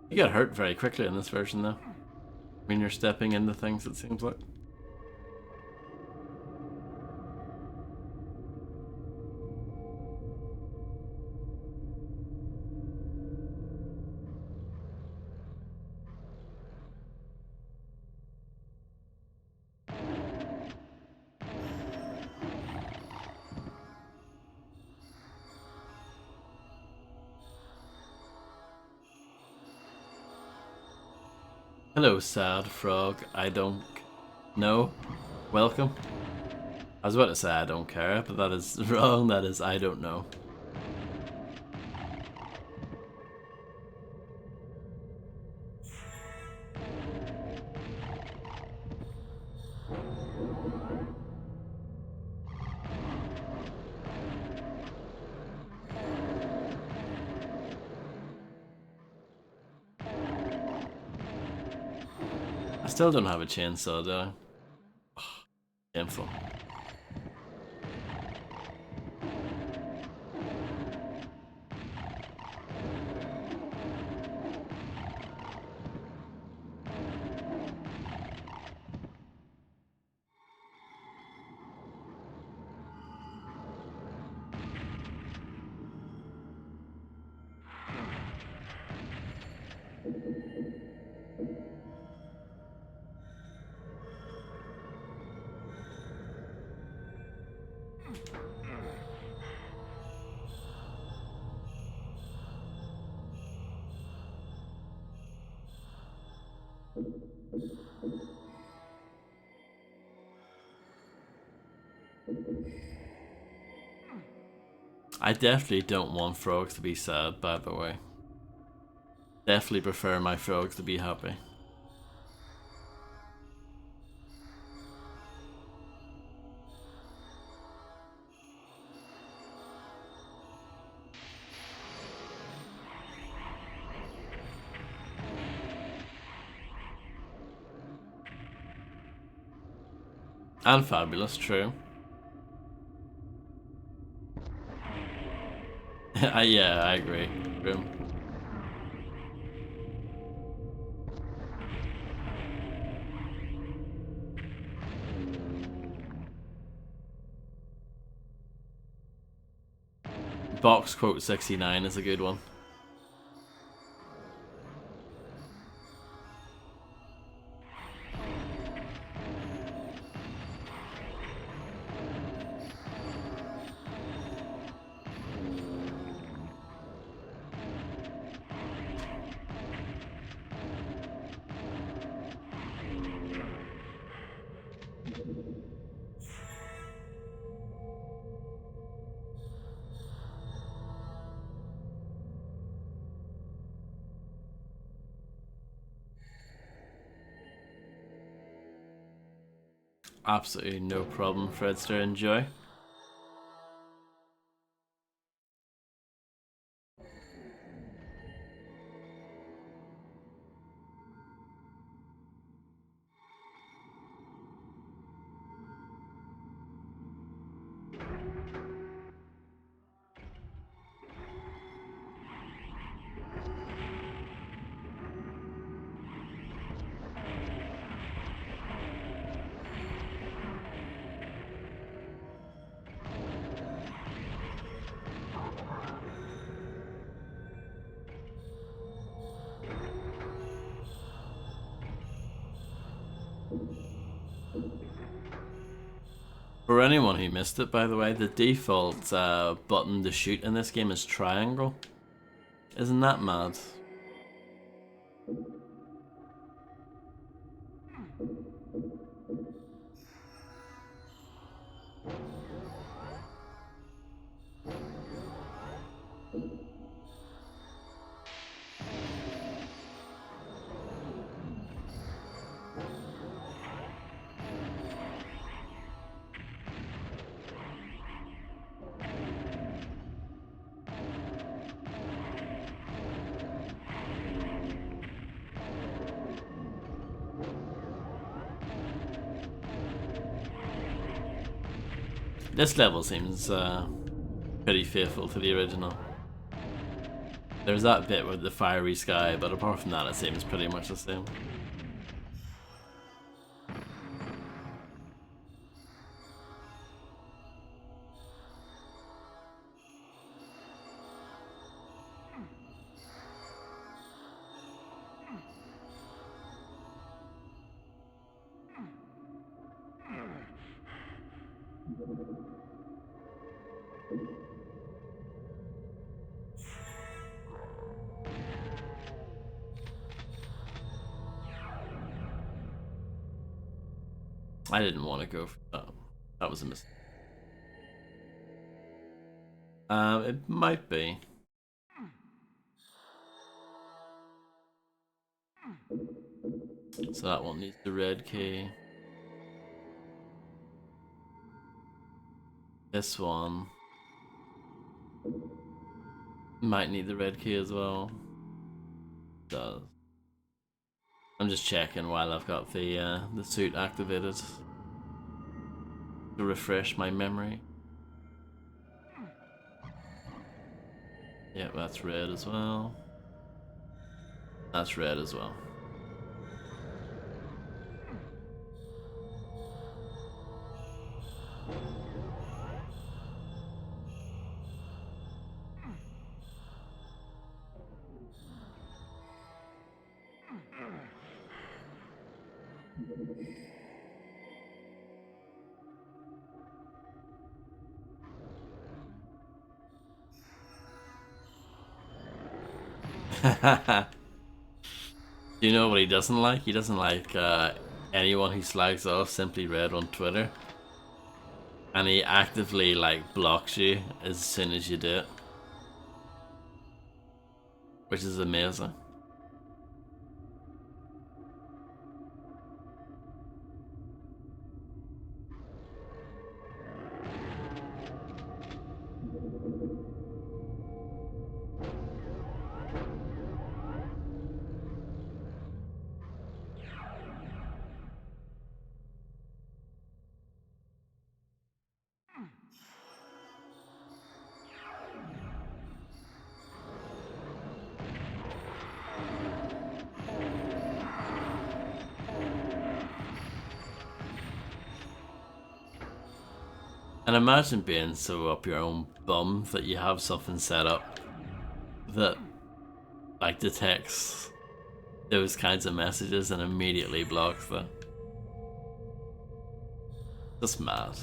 You get hurt very quickly in this version, though. When you're stepping into things, it seems like. Hello, sad frog. I don't know. Welcome. I was about to say I don't care, but that is wrong. That is I don't know. I still don't have a chainsaw, do I? Shameful. I definitely don't want frogs to be sad, by the way. Definitely prefer my frogs to be happy. And fabulous, true. Yeah, I agree. True. Box quote 69 is a good one. Absolutely no problem, Fredster. Enjoy. For anyone who missed it, by the way, the default button to shoot in this game is triangle. Isn't that mad? This level seems pretty faithful to the original. There's that bit with the fiery sky, but apart from that, it seems pretty much the same. I didn't want to go for that. That was a mistake. It might be. So that one needs the red key. This one might need the red key as well. Does. I'm just checking while I've got the suit activated to refresh my memory. Yep, that's red as well. That's red as well. Do you know what he doesn't like? He doesn't like anyone who slags off Simply Red on Twitter. And he actively like blocks you as soon as you do it. Which is amazing. And imagine being so up your own bum that you have something set up that like detects those kinds of messages and immediately blocks them. Just mad.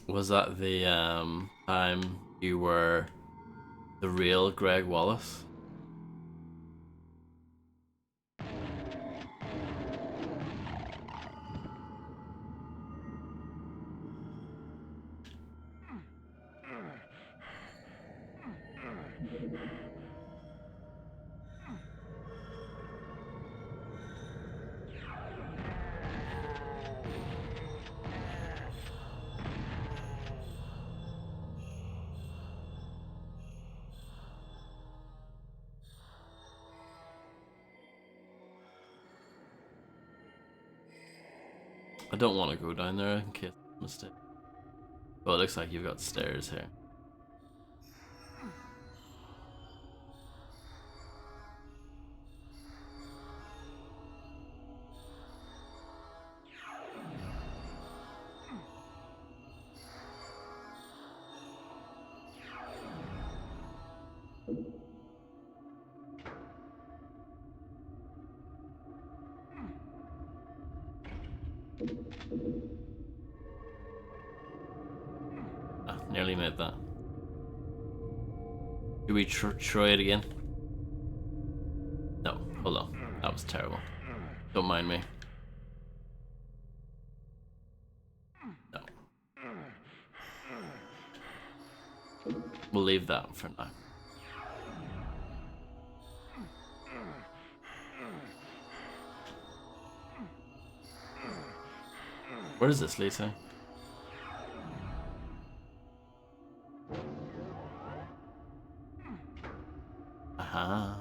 Was that the time you were the real Greg Wallace? I don't want to go down there in case it's a mistake. But it looks like you've got stairs here. Ah, nearly made that. Do we try it again? No, hold on. That was terrible. Don't mind me. No. We'll leave that for now. Where is this lead to? Aha.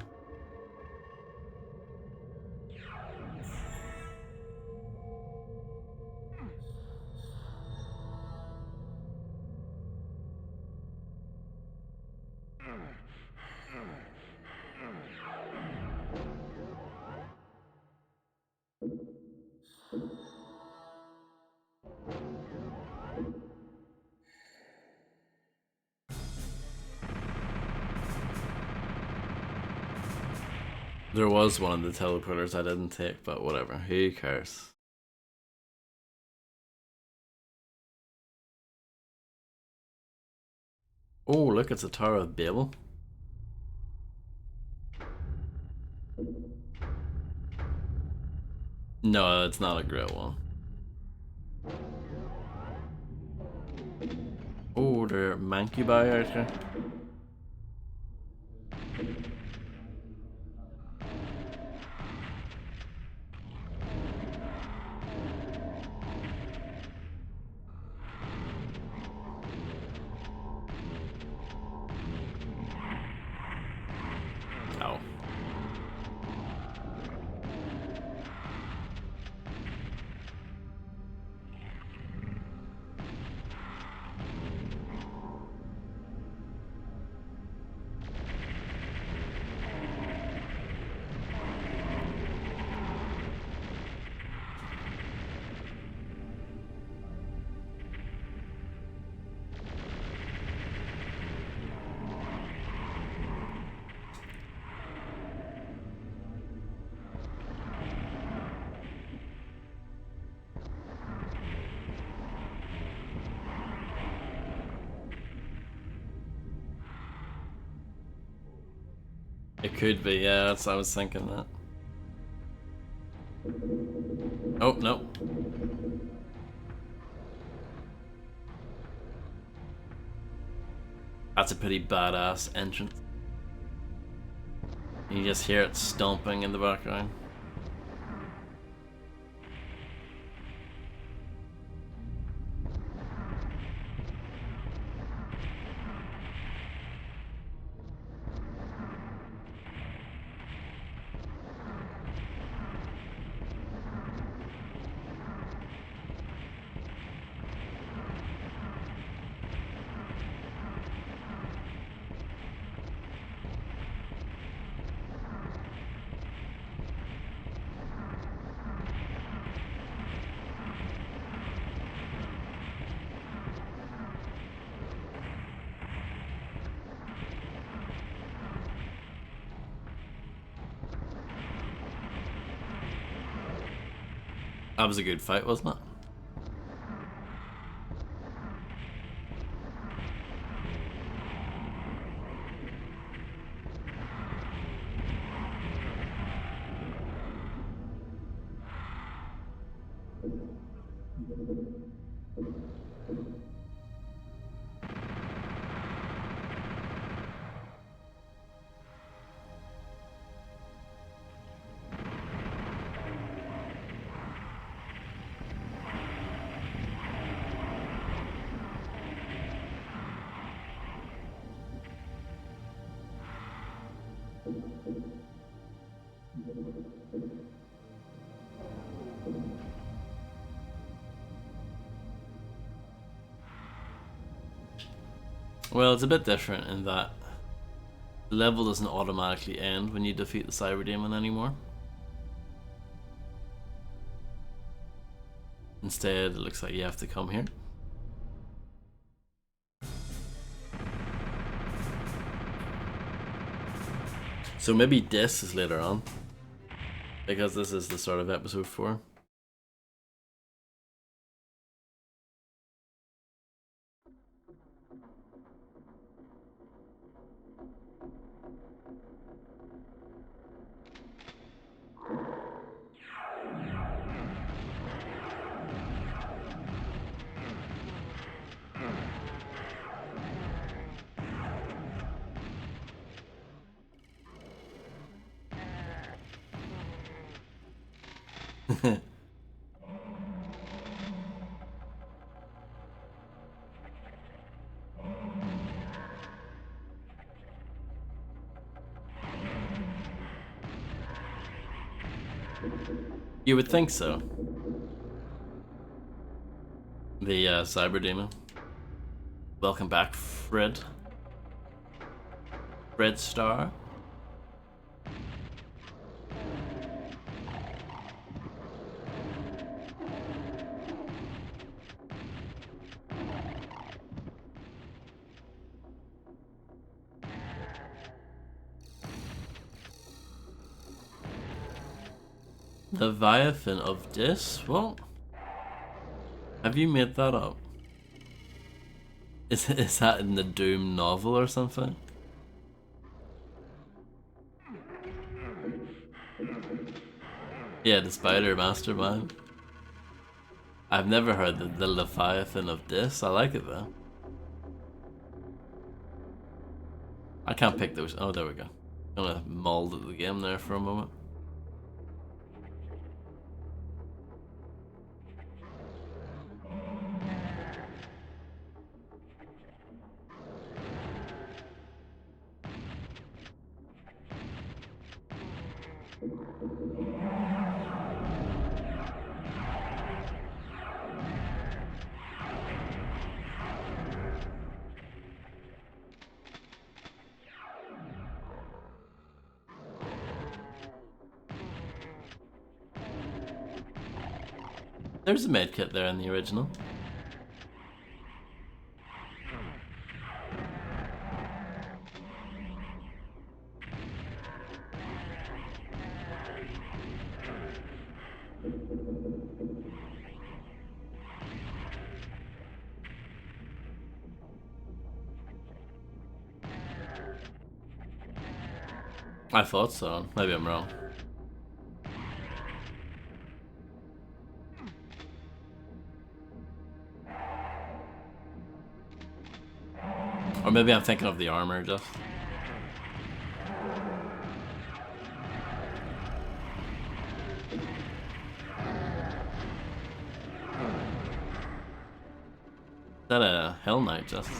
There was one of the teleporters I didn't take, but whatever. Who cares? Oh, look, it's a Tower of Babel. No, it's not a great one. Oh, there are Mancubi out here. Oh. It could be, yeah, that's I was thinking that. Oh, no. That's a pretty badass entrance. You just hear it stomping in the background. That was a good fight, wasn't it? Well, it's a bit different in that the level doesn't automatically end when you defeat the Cyber Demon anymore. Instead, it looks like you have to come here. So maybe this is later on, because this is the start of episode 4. You would think so. The Cyber Demon. Welcome back, Fred. Fred Star. Leviathan of Dis? What? Have you made that up? Is that in the Doom novel or something? Yeah, the Spider Mastermind. I've never heard the Leviathan of Dis. I like it though. I can't pick those. Oh, there we go. Gonna mold at the game there for a moment. There's a medkit there in the original. I thought so. Maybe I'm wrong. Or maybe I'm thinking of the armor just. Is that a Hell Knight just?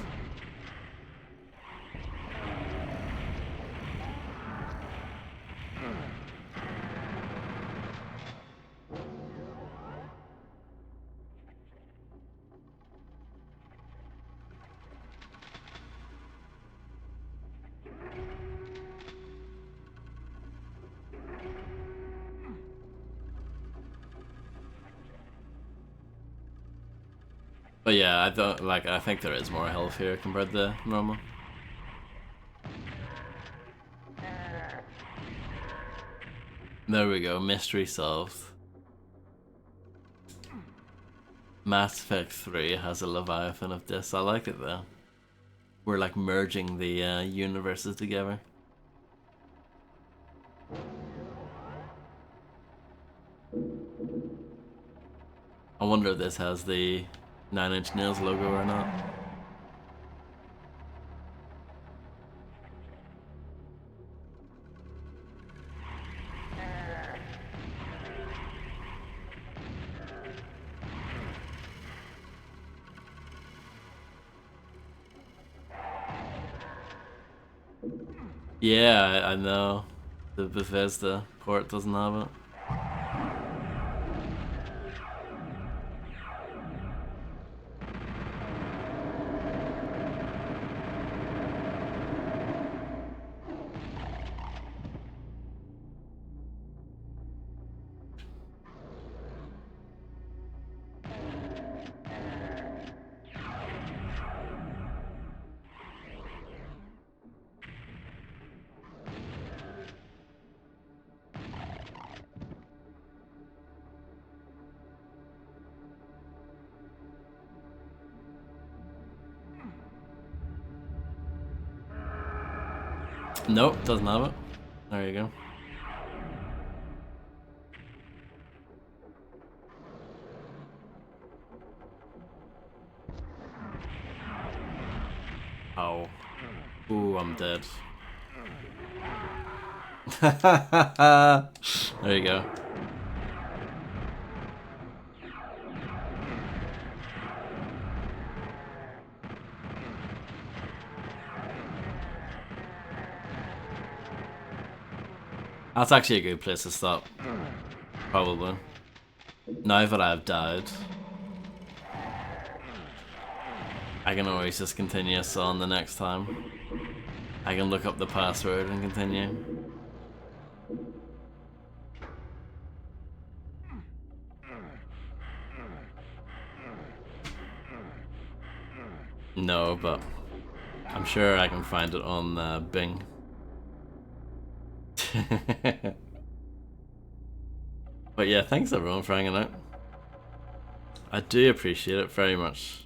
But yeah, I think there is more health here compared to normal. There we go, mystery solved. Mass Effect 3 has a Leviathan of Dis. I like it though. We're like merging the universes together. I wonder if this has the 9 Inch Nails logo or not. Yeah, I know. The Bethesda port doesn't have it. Nope, doesn't have it. There you go. Oh. Ooh, I'm dead. There you go. That's actually a good place to stop. Probably. Now that I've died, I can always just continue on the next time. I can look up the password and continue. No, but I'm sure I can find it on Bing. But yeah, thanks everyone for hanging out. I do appreciate it very much.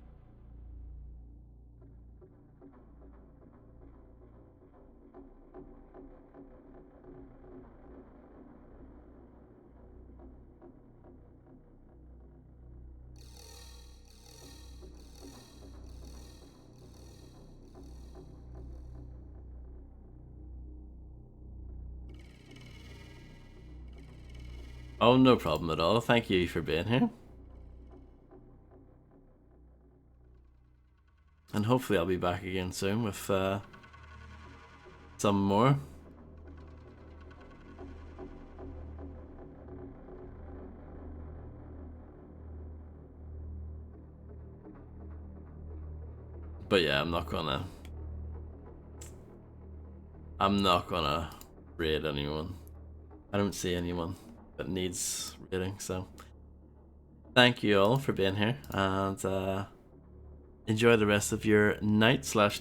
Oh, no problem at all. Thank you for being here. And hopefully I'll be back again soon with some more. But yeah, I'm not gonna raid anyone. I don't see anyone that needs raiding, so thank you all for being here, and enjoy the rest of your night slash